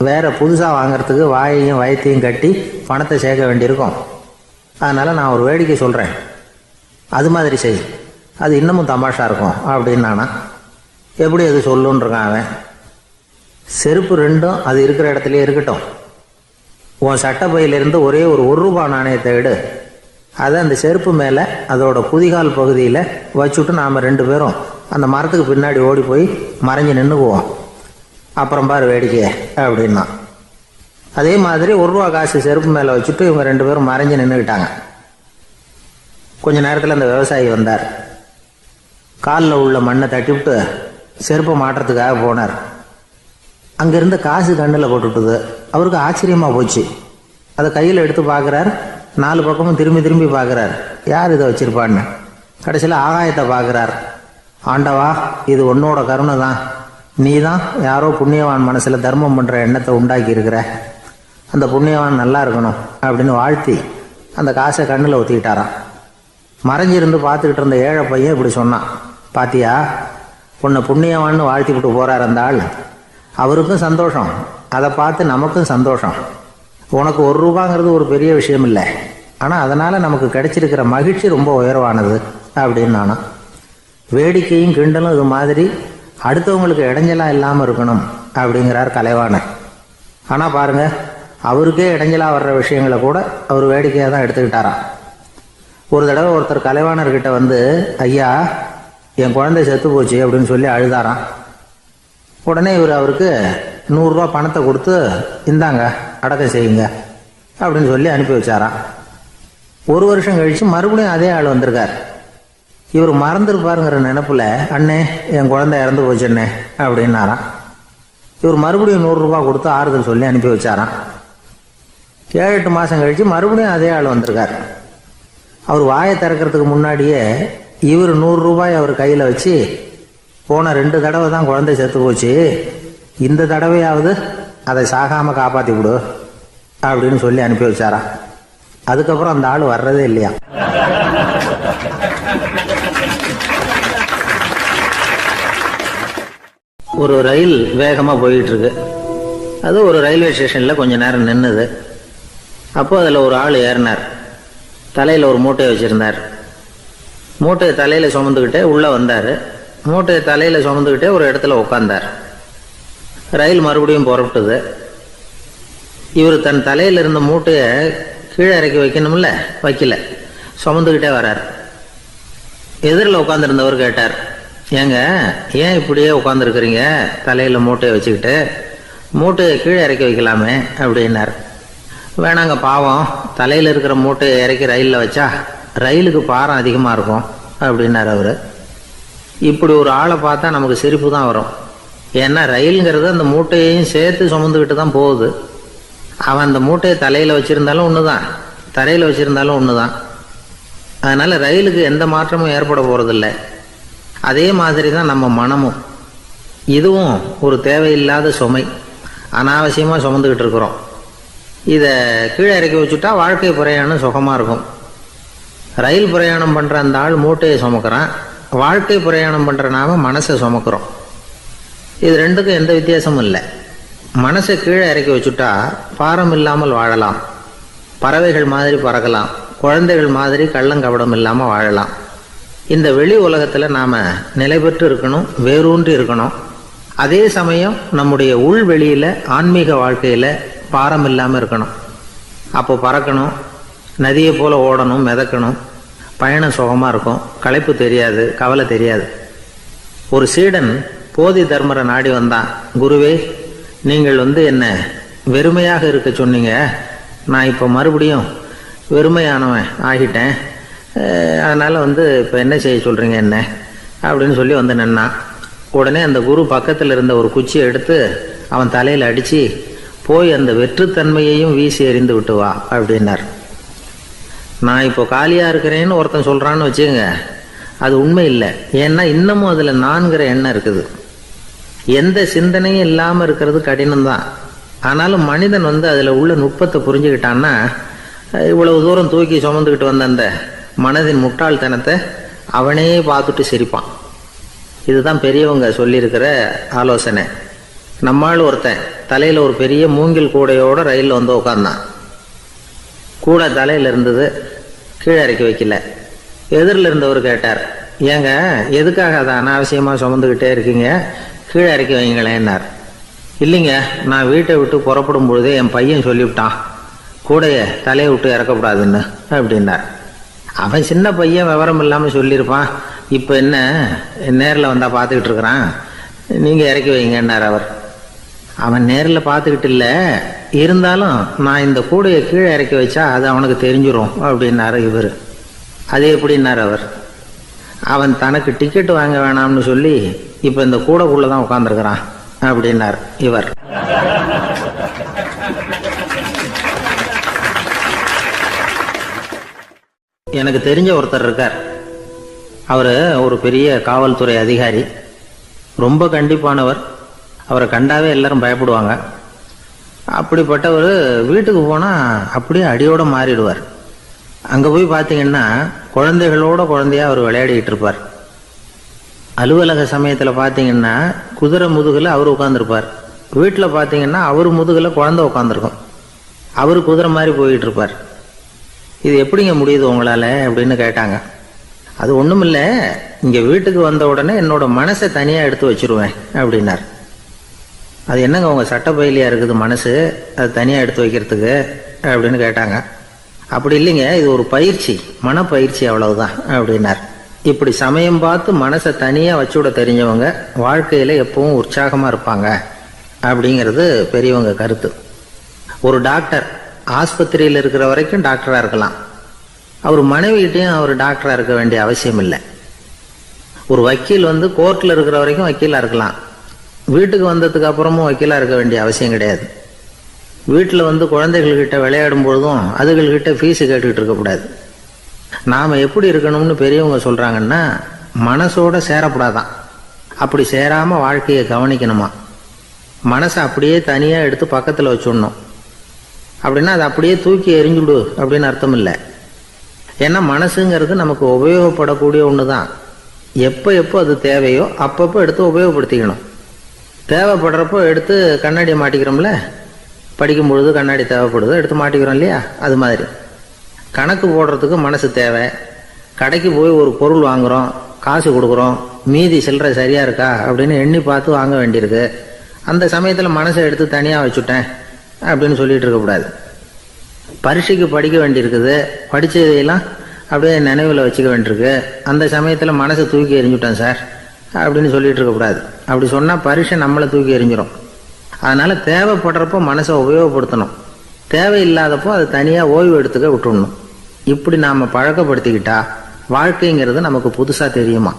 வேறு புதுசாக வாங்கிறதுக்கு வாயையும் வயத்தையும் கட்டி பணத்தை சேர்க்க வேண்டியிருக்கும். அதனால் நான் ஒரு வேடிக்கை சொல்கிறேன், அது மாதிரி செய், அது இன்னமும் தமாஷா இருக்கும் அப்படின்னானா. எப்படி அது சொல்லுன்றிருக்கான் அவன். செருப்பு 2ம் அது இருக்கிற இடத்துலையே இருக்கட்டும், உன் சட்டை பையிலிருந்து ஒரே ஒரு ரூபா நாணயத்தை எடு, அதை அந்த செருப்பு மேலே அதோட குதிகால் பகுதியில் வச்சுட்டு நாம் 2 பேரும் அந்த மரத்துக்கு பின்னாடி ஓடி போய் மறைஞ்சு நின்றுக்குவோம், அப்புறம் பாரு வேடிக்கை அப்படின்னா. அதே மாதிரி ₹1 காசு செருப்பு மேலே வச்சுட்டு இவங்க 2 பேரும் மறைஞ்சு நின்றுக்கிட்டாங்க. கொஞ்ச நேரத்தில் அந்த விவசாயி வந்தார். காலில் உள்ள மண்ணை தட்டிவிட்டு செருப்பை மாட்டுறதுக்காக போனார். அங்கேருந்து காசு கண்ணில் போட்டுவிட்டுது. அவருக்கு ஆச்சரியமாக போச்சு. அதை கையில் எடுத்து பார்க்குறார். 4 பக்கமும் திரும்பி திரும்பி பார்க்குறார், யார் இதை வச்சுருப்பான்னு. கடைசியில் ஆகாயத்தை பார்க்குறார். ஆண்டவா, இது உன்னோட கருணை தான், நீ தான் யாரோ புண்ணியவான் மனசில் தர்மம் பண்ணுற எண்ணத்தை உண்டாக்கி இருக்கிற, அந்த புண்ணியவான் நல்லா இருக்கணும் அப்படின்னு வாழ்த்தி அந்த காசை கண்ணில் ஒத்திக்கிட்டாராம். மறைஞ்சிருந்து பார்த்துக்கிட்டு இருந்த ஏழை பையன் இப்படி சொன்னான், பாத்தியா உன்னை புண்ணியவான்னு வாழ்த்தி விட்டு போகிறார் அந்த ஆள், அவருக்கும் சந்தோஷம், அதை பார்த்து நமக்கும் சந்தோஷம். உனக்கு 1 ரூபாங்கிறது ஒரு பெரிய விஷயம் இல்லை, ஆனால் அதனால் நமக்கு கிடைச்சிருக்கிற மகிழ்ச்சி ரொம்ப உயர்வானது அப்படின்னு நானும். வேடிக்கையும் கிண்டலும் இது மாதிரி அடுத்தவங்களுக்கு இடைஞ்சலாக இல்லாமல் இருக்கணும் அப்படிங்கிறார் கலைவாணர். ஆனால் பாருங்கள், அவருக்கே இடைஞ்சலாக வர்ற விஷயங்களை கூட அவர் வேடிக்கையாக தான் எடுத்துக்கிட்டாராம். ஒரு தடவை ஒருத்தர் கலைவாணர்கிட்ட வந்து, ஐயா என் குழந்தை செத்து போச்சு அப்படின்னு சொல்லி அழுதாராம். உடனே இவர் அவருக்கு 100 ரூபா பணத்தை கொடுத்து, இந்தாங்க அடக்கம் செய்யுங்க அப்படின்னு சொல்லி அனுப்பி வச்சாராம். 1 வருஷம் கழித்து மறுபடியும் அதே ஆள் வந்திருக்கார். இவர் மறந்துருப்பாருங்கிற நினைப்புல, அண்ணே என் குழந்தை இறந்து போச்சுண்ணே அப்படின்னாராம். இவர் மறுபடியும் 100 ரூபா கொடுத்து ஆறுதல் சொல்லி அனுப்பி வச்சாராம். 7-8 மாதம் கழித்து மறுபடியும் அதே ஆள் வந்திருக்கார். அவர் வாயை திறக்கிறதுக்கு முன்னாடியே இவர் 100 ரூபாய் அவர் கையில் வச்சு, போன 2 தடவை தான் குழந்தை செத்து போச்சு, இந்த தடவையாவது அதை சாகாமல் காப்பாற்றி விடு அப்படின்னு சொல்லி அனுப்பி வச்சாராம். அதுக்கப்புறம் அந்த ஆள் வர்றதே இல்லையா. ஒரு ரயில் வேகமாக போயிட்டு இருக்கு. அது ஒரு ரயில்வே ஸ்டேஷனில் கொஞ்ச நேரம் நின்றுது. அப்போ அதில் ஒரு ஆள் ஏறினார். தலையில் ஒரு மூட்டையை வச்சுருந்தார். மூட்டையை தலையில் சுமந்துக்கிட்டே உள்ளே வந்தார். மூட்டையை தலையில் சுமந்துக்கிட்டே ஒரு இடத்துல உட்காந்தார். ரயில் மறுபடியும் புறப்பட்டுது. இவர் தன் தலையில் இருந்த மூட்டையை கீழே இறக்கி வைக்கணும்ல, வைக்கல, சுமந்துக்கிட்டே வரார். எதிரில் உட்காந்துருந்தவர் கேட்டார், ஏங்க ஏன் இப்படியே உட்காந்துருக்குறீங்க தலையில் மூட்டையை வச்சுக்கிட்டு, மூட்டையை கீழே இறக்கி வைக்கலாமே அப்படின்னார். வேணாங்க பாவம், தலையில் இருக்கிற மூட்டையை இறக்கி ரயிலில் வச்சா ரயிலுக்கு பாரம் அதிகமாக இருக்கும் அப்படின்னார் அவர். இப்படி ஒரு ஆளை பார்த்தா நமக்கு சிரிப்பு தான் வரும். ஏன்னா ரயிலுங்கிறது அந்த மூட்டையையும் சேர்த்து சுமந்துக்கிட்டு தான் போகுது. அவன் அந்த மூட்டையை தலையில் வச்சுருந்தாலும் ஒன்று தான், தரையில் வச்சுருந்தாலும் ஒன்று தான். அதனால் ரயிலுக்கு எந்த மாற்றமும் ஏற்பட போகிறதில்ல. அதே மாதிரி தான் நம்ம மனமும். இதுவும் ஒரு தேவையில்லாத சுமை, அனாவசியமாக சுமந்துக்கிட்டு இருக்கிறோம். இதை கீழே இறக்கி வச்சுட்டா வாழ்க்கை பிரயாணம் சுகமாக இருக்கும். ரயில் பிரயாணம் பண்ணுற அந்த ஆள் மூட்டையை சுமக்கிறான், வாழ்க்கை பிரயாணம் பண்ணுற நாம மனசை சுமக்கிறோம். இது ரெண்டுக்கும் எந்த வித்தியாசமும் இல்லை. மனசை கீழே இறக்கி வச்சுட்டா பாரம் இல்லாமல் வாழலாம், பறவைகள் மாதிரி பறக்கலாம், குழந்தைகள் மாதிரி கள்ளங்கபடம் இல்லாமல் வாழலாம். இந்த வெளி உலகத்தில் நாம் நிலை பெற்று இருக்கணும், வேரூன்றி இருக்கணும். அதே சமயம் நம்முடைய உள்வெளியில் ஆன்மீக வாழ்க்கையில் பாரம் இல்லாமல் இருக்கணும். அப்போ பறக்கணும், நதியை போல் ஓடணும், மிதக்கணும், பயணம் சுகமாக இருக்கும், களைப்பு தெரியாது, கவலை தெரியாது. ஒரு சீடன் போதி தர்மரை நாடி வந்தான். குருவே, நீங்கள் என்ன வெறுமையாக இருக்க சொன்னீங்க, நான் இப்போ மறுபடியும் வெறுமையானவன் ஆகிட்டேன், அதனால் இப்போ என்ன செய்ய சொல்கிறீங்க என்ன அப்படின்னு சொல்லி நின்னான். உடனே அந்த குரு பக்கத்தில் இருந்த ஒரு குச்சியை எடுத்து அவன் தலையில் அடித்து, போய் அந்த வெற்றுத்தன்மையையும் வீசி எறிந்து விட்டு வா அப்படின்னார். நான் இப்போ காலியாக இருக்கிறேன்னு ஒருத்தன் சொல்கிறான்னு வச்சுக்கோங்க, அது உண்மை இல்லை. ஏன்னா இன்னமும் அதில் நான்கிற எண்ணம் இருக்குது. எந்த சிந்தனையும் இல்லாமல் இருக்கிறது கடினம்தான். ஆனாலும் மனிதன் அதில் உள்ள நுட்பத்தை புரிஞ்சுக்கிட்டான்னா, இவ்வளவு தூரம் தூக்கி சுமந்துக்கிட்டு வந்த அந்த மனதின் முட்டாள்தனத்தை அவனே பார்த்துட்டு சிரிப்பான். இதுதான் பெரியவங்க சொல்லியிருக்கிற ஆலோசனை. நம்மால் ஒருத்தன் தலையில் ஒரு பெரிய மூங்கில் கூடையோடு ரயிலில் உட்காந்தான். கூடை தலையில் இருந்தது, கீழே இறக்கி வைக்கல. எதிரில் இருந்தவர் கேட்டார், ஏங்க எதுக்காக அதை அனாவசியமாக சுமந்துக்கிட்டே இருக்கீங்க, கீழே இறக்கி வைங்களேன்னார். இல்லைங்க, நான் வீட்டை விட்டு புறப்படும் பொழுதே என் பையன் சொல்லிவிட்டான், கூடையை தலையை விட்டு இறக்கக்கூடாதுன்னு அப்படின்னார். அவன் சின்ன பையன், விவரம் இல்லாமல் சொல்லியிருப்பான். இப்போ என்ன நேரில் வந்தால் பார்த்துக்கிட்டு இருக்கிறான், நீங்கள் இறக்கி வைங்கன்னார் அவர். அவன் நேரில் பார்த்துக்கிட்டு இல்லை, இருந்தாலும் நான் இந்த கூடையை கீழே இறக்கி வச்சா அது அவனுக்கு தெரிஞ்சிடும் அப்படின்னாரு இவர். அது எப்படின்னார் அவர். அவன் தனக்கு டிக்கெட் வாங்க வேணாம்னு சொல்லி இப்போ இந்த கூடைக்குள்ளே தான் உட்காந்துருக்கிறான் அப்படின்னார் இவர். எனக்கு தெரிஞ்ச ஒருத்தர் இருக்கார். அவர் ஒரு பெரிய காவல்துறை அதிகாரி, ரொம்ப கண்டிப்பானவர். அவரை கண்டாவே எல்லாரும் பயப்படுவாங்க. அப்படிப்பட்டவர் வீட்டுக்கு போனால் அப்படியே அடியோட மாறிடுவார். அங்கே போய் பார்த்தீங்கன்னா குழந்தைகளோட குழந்தையா அவர் விளையாடிக்கிட்டு இருப்பார். அலுவலக சமயத்தில் பார்த்தீங்கன்னா குதிரை முதுகில் அவர் உட்காந்துருப்பார். வீட்டில் பார்த்தீங்கன்னா அவர் முதுகில் குழந்தை உட்காந்துருக்கும். அவர் குதிரை மாதிரி போயிட்டு இருப்பார். இது எப்படிங்க முடியுது உங்களால் அப்படின்னு கேட்டாங்க. அது ஒன்றும் இல்லை, இங்கே வீட்டுக்கு வந்த உடனே என்னோட மனசை தனியாக எடுத்து வச்சிருவேன் அப்படின்னார். அது என்னங்க உங்கள் சட்டப்பையிலையா இருக்குது மனசு, அது தனியாக எடுத்து வைக்கிறதுக்கு அப்படின்னு கேட்டாங்க. அப்படி இல்லைங்க, இது ஒரு பயிற்சி, மனப்பயிற்சி, அவ்வளவுதான் அப்படின்னார். இப்படி சமயம் பார்த்து மனசை தனியாக வச்சுவிட தெரிஞ்சவங்க வாழ்க்கையில் எப்பவும் உற்சாகமாக இருப்பாங்க அப்படிங்கிறது பெரியவங்க கருத்து. ஒரு டாக்டர் ஆஸ்பத்திரியில் இருக்கிற வரைக்கும் டாக்டராக இருக்கலாம். அவர் மனைவிகிட்டையும் அவர் டாக்டராக இருக்க வேண்டிய அவசியம் இல்லை. ஒரு வக்கீல் கோர்ட்டில் இருக்கிற வரைக்கும் வக்கீலாக இருக்கலாம். வீட்டுக்கு வந்ததுக்கு அப்புறமும் வக்கீலாக இருக்க வேண்டிய அவசியம் கிடையாது. வீட்டில் குழந்தைகள்கிட்ட விளையாடும் பொழுதும் அதுகள்கிட்ட ஃபீஸு கேட்டுக்கிட்டு இருக்கக்கூடாது. நாம் எப்படி இருக்கணும்னு பெரியவங்க சொல்கிறாங்கன்னா, மனசோட சேரக்கூடாதான். அப்படி சேராமல் வாழ்க்கையை கவனிக்கணுமா. மனசை அப்படியே தனியாக எடுத்து பக்கத்தில் வச்சுடணும். அப்படின்னா அதை அப்படியே தூக்கி எறிஞ்சுடு அப்படின்னு அர்த்தம் இல்லை. ஏன்னா மனசுங்கிறது நமக்கு உபயோகப்படக்கூடிய ஒன்று தான். எப்போ எப்போ அது தேவையோ அப்பப்போ எடுத்து உபயோகப்படுத்திக்கணும். தேவைப்படுறப்போ எடுத்து கண்ணாடியை மாட்டிக்கிறோம்ல, படிக்கும் பொழுது கண்ணாடி தேவைப்படுது, எடுத்து மாட்டிக்கிறோம் இல்லையா, அது மாதிரி கணக்கு போடுறதுக்கு மனசு தேவை. கடைக்கு போய் ஒரு பொருள் வாங்குகிறோம், காசு கொடுக்குறோம், மீதி சில்லறை சரியாக இருக்கா அப்படின்னு எண்ணி பார்த்து வாங்க வேண்டியிருக்கு. அந்த சமயத்தில் மனசை எடுத்து தனியாக வச்சுட்டேன் அப்படின்னு சொல்லிகிட்டு இருக்கக்கூடாது. பரீட்சைக்கு படிக்க வேண்டியிருக்குது, படித்ததையெல்லாம் அப்படியே நினைவில் வச்சுக்க வேண்டியிருக்கு. அந்த சமயத்தில் மனசை தூக்கி எறிஞ்சுட்டேன் சார் அப்படின்னு சொல்லிகிட்டு இருக்கக்கூடாது. அப்படி சொன்னால் பரீட்சை நம்மளை தூக்கி எறிஞ்சிடும். அதனால் தேவைப்படுறப்போ மனசை உபயோகப்படுத்தணும், தேவையில்லாதப்போ அது தனியாக ஓய்வு எடுத்துக்க விட்டுடணும். இப்படி நாம் பழக்கப்படுத்திக்கிட்டா வாழ்க்கைங்கிறது நமக்கு புதுசாக தெரியுமா.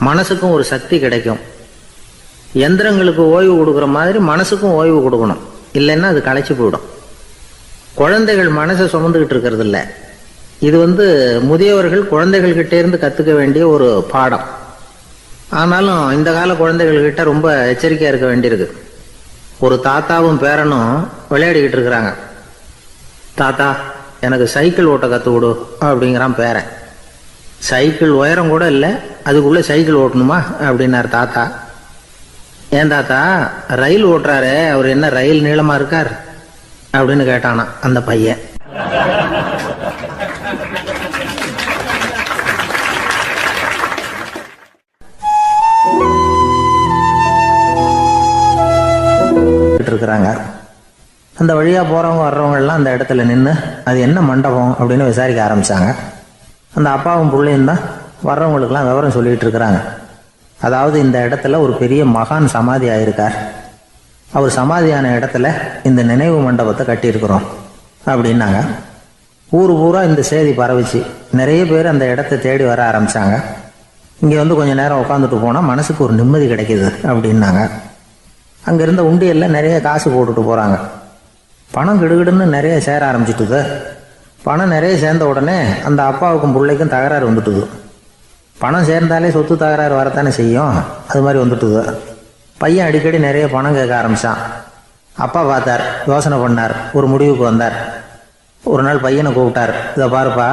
மனசுக்கும் ஒரு சக்தி கிடைக்கும். எந்திரங்களுக்கு ஓய்வு கொடுக்குற மாதிரி மனசுக்கும் ஓய்வு கொடுக்கணும், இல்லைன்னா அது களைச்சி போயிடும். குழந்தைகள் மனசை சுமந்துக்கிட்டு இருக்கிறது இல்லை. இது முதியவர்கள் குழந்தைகள்கிட்டே இருந்து கற்றுக்க வேண்டிய ஒரு பாடம். ஆனாலும் இந்த கால குழந்தைகள்கிட்ட ரொம்ப எச்சரிக்கையாக இருக்க வேண்டியிருக்கு. ஒரு தாத்தாவும் பேரனும் விளையாடிக்கிட்டு இருக்கிறாங்க. தாத்தா எனக்கு சைக்கிள் ஓட்ட கற்றுக் கொடு அப்படிங்கிறான் பேரன். சைக்கிள் உயரம் கூட இல்லை, அதுக்குள்ளே சைக்கிள் ஓட்டணுமா அப்படின்னார் தாத்தா. ஏன் தாத்தா, ரயில் ஓட்டுறாரு, அவர் என்ன ரயில் நீளமாக இருக்கார் அப்படின்னு கேட்டானா அந்த பையன். இருக்கிறாங்க. அந்த வழியாக போகிறவங்க வர்றவங்கெல்லாம் அந்த இடத்துல நின்று அது என்ன மண்டபம் அப்படின்னு விசாரிக்க ஆரம்பித்தாங்க. அந்த அப்பாவும் பிள்ளையும் தான் வர்றவங்களுக்கெல்லாம் விவரம் சொல்லிகிட்டு இருக்கிறாங்க. அதாவது இந்த இடத்துல ஒரு பெரிய மகான் சமாதி ஆயிருக்கார், அவர் சமாதியான இடத்துல இந்த நினைவு மண்டபத்தை கட்டியிருக்கிறோம் அப்படின்னாங்க. ஊர் பூரா இந்த செய்தி பரவிச்சு. நிறைய பேர் அந்த இடத்த தேடி வர ஆரம்பித்தாங்க. இங்கே கொஞ்சம் நேரம் உட்காந்துட்டு போனால் மனசுக்கு ஒரு நிம்மதி கிடைக்கிது அப்படின்னாங்க. அங்கே இருந்த உண்டியலில் நிறைய காசு போட்டுட்டு போகிறாங்க. பணம் கிடுகிடுன்னு நிறைய சேர ஆரம்பிச்சிட்டுது. பணம் நிறைய சேர்ந்த உடனே அந்த அப்பாவுக்கும் பிள்ளைக்கும் தகராறு வந்துட்டுது. பணம் சேர்ந்தாலே சொத்து தகராறு வரத்தானே செய்யும், அது மாதிரி வந்துட்டுது. பையன் அடிக்கடி நிறைய பணம் கேட்க ஆரம்பித்தான். அப்பா பார்த்தார், யோசனை பண்ணார், ஒரு முடிவுக்கு வந்தார். ஒரு நாள் பையனை கூப்பிட்டார். இதை பாருப்பா,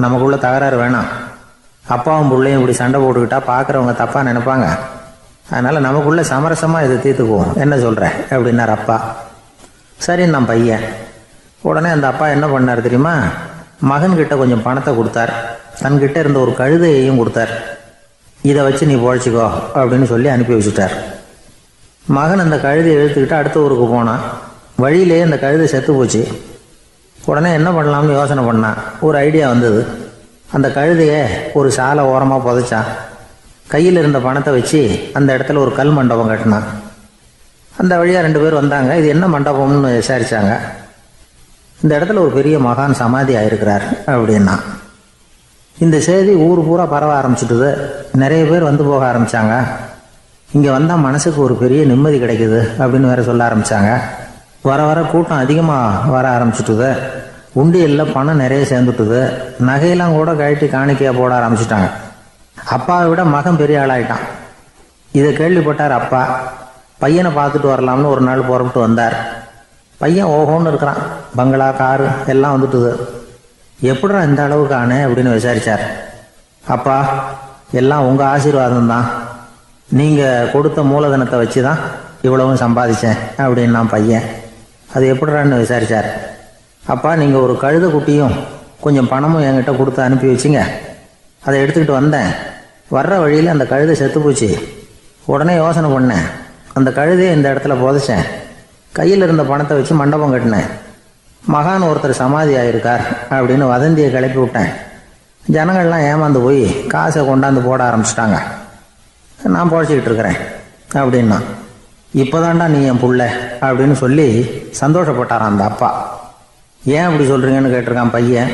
நமக்குள்ள தகராறு வேணாம். அப்பாவும் பிள்ளையும் இப்படி சண்டை போட்டுக்கிட்டா பார்க்குறவங்க தப்பாக நினைப்பாங்க. அதனால் நமக்குள்ள சமரசமாக இதை தீர்த்துக்குவோம், என்ன சொல்கிற அப்படின்னார் அப்பா. சரின்னு நான் பையன். உடனே அந்த அப்பா என்ன பண்ணார் தெரியுமா, மகன்கிட்ட கொஞ்சம் பணத்தை கொடுத்தார். தன்கிட்ட இருந்த ஒரு கழுதையையும் கொடுத்தார். இதை வச்சு நீ பொழைச்சிக்கோ அப்படின்னு சொல்லி அனுப்பி வச்சுட்டார். மகன் அந்த கழுதையை இழுத்துக்கிட்டு அடுத்த ஊருக்கு போனான். வழியிலேயே அந்த கழுதை செத்து போச்சு. உடனே என்ன பண்ணலாம்னு யோசனை பண்ணான். ஒரு ஐடியா வந்தது. அந்த கழுதையை ஒரு சாலை ஓரமாக புதைச்சான். கையில் இருந்த பணத்தை வச்சு அந்த இடத்துல ஒரு கல் மண்டபம் கட்டினான். அந்த வழியாக 2 பேர் வந்தாங்க. இது என்ன மண்டபம்னு விசாரித்தாங்க. இந்த இடத்துல ஒரு பெரிய மகான் சமாதி ஆயிருக்கிறார் அப்படின்னா. இந்த செய்தி ஊர் பூரா பரவ ஆரம்பிச்சுட்டுது. நிறைய பேர் போக ஆரம்பித்தாங்க. இங்கே வந்தால் மனசுக்கு ஒரு பெரிய நிம்மதி கிடைக்குது அப்படின்னு வேற சொல்ல ஆரம்பித்தாங்க. வர வர கூட்டம் அதிகமாக வர ஆரம்பிச்சுட்டுது. உண்டியலில் பணம் நிறைய சேர்ந்துட்டுது. நகையெல்லாம் கூட கழட்டி காணிக்கையாக போட ஆரம்பிச்சுட்டாங்க. அப்பாவை விட மகன் பெரிய ஆளாயிட்டான். இதை கேள்விப்பட்டார் அப்பா. பையனை பார்த்துட்டு வரலாம்னு ஒரு நாள் புறப்பட்டு வந்தார். பையன் ஓஹோன்னு இருக்கிறான், பங்களா காரு எல்லாம் வந்துட்டுது. எப்படிடா இந்த அளவுக்கு ஆனே அப்படின்னு விசாரிச்சார். அப்பா, எல்லாம் உங்கள் ஆசீர்வாதம் தான், நீங்கள் கொடுத்த மூலதனத்தை வச்சு தான் இவ்வளவும் சம்பாதிச்சேன் அப்படின்னு நான் பையன். அது எப்படிறான்னு விசாரிச்சார். அப்பா, நீங்கள் ஒரு கழுதை குட்டியும் கொஞ்சம் பணமும் என்கிட்ட கொடுத்து அனுப்பி வச்சிங்க, அதை எடுத்துக்கிட்டு வந்தேன். வர்ற வழியில் அந்த கழுதை செத்து போச்சு. உடனே யோசனை பண்ணேன், அந்த கழுதையை இந்த இடத்துல புதைச்சேன். கையில் இருந்த பணத்தை வச்சு மண்டபம் கட்டினேன். மகான் ஒருத்தர் சமாதி ஆகிருக்கார் அப்படின்னு வதந்தியை கிளப்பி விட்டேன். ஜனங்கள்லாம் ஏமாந்து போய் காசை கொண்டாந்து போட ஆரம்பிச்சிட்டாங்க. நான் பொழைச்சிக்கிட்டு இருக்கிறேன் அப்படின்னா. இப்போதான்டா நீ என் புள்ள அப்படின்னு சொல்லி சந்தோஷப்பட்டாரான் அந்த அப்பா. ஏன் அப்படி சொல்கிறீங்கன்னு கேட்டிருக்கான் பையன்.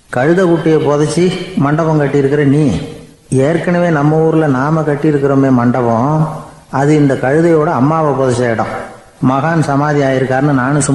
கழுதை குட்டியை புதைச்சி மண்டபம் கட்டியிருக்கிற நீ, ஏற்கனவே நம்ம ஊரில் நாம் கட்டியிருக்கிறோமே மண்டபம், அது இந்த கழுதையோட அம்மாவை புதைச்ச இடம். மகான் சமாதி ஆயிருக்காருன்னு நானும்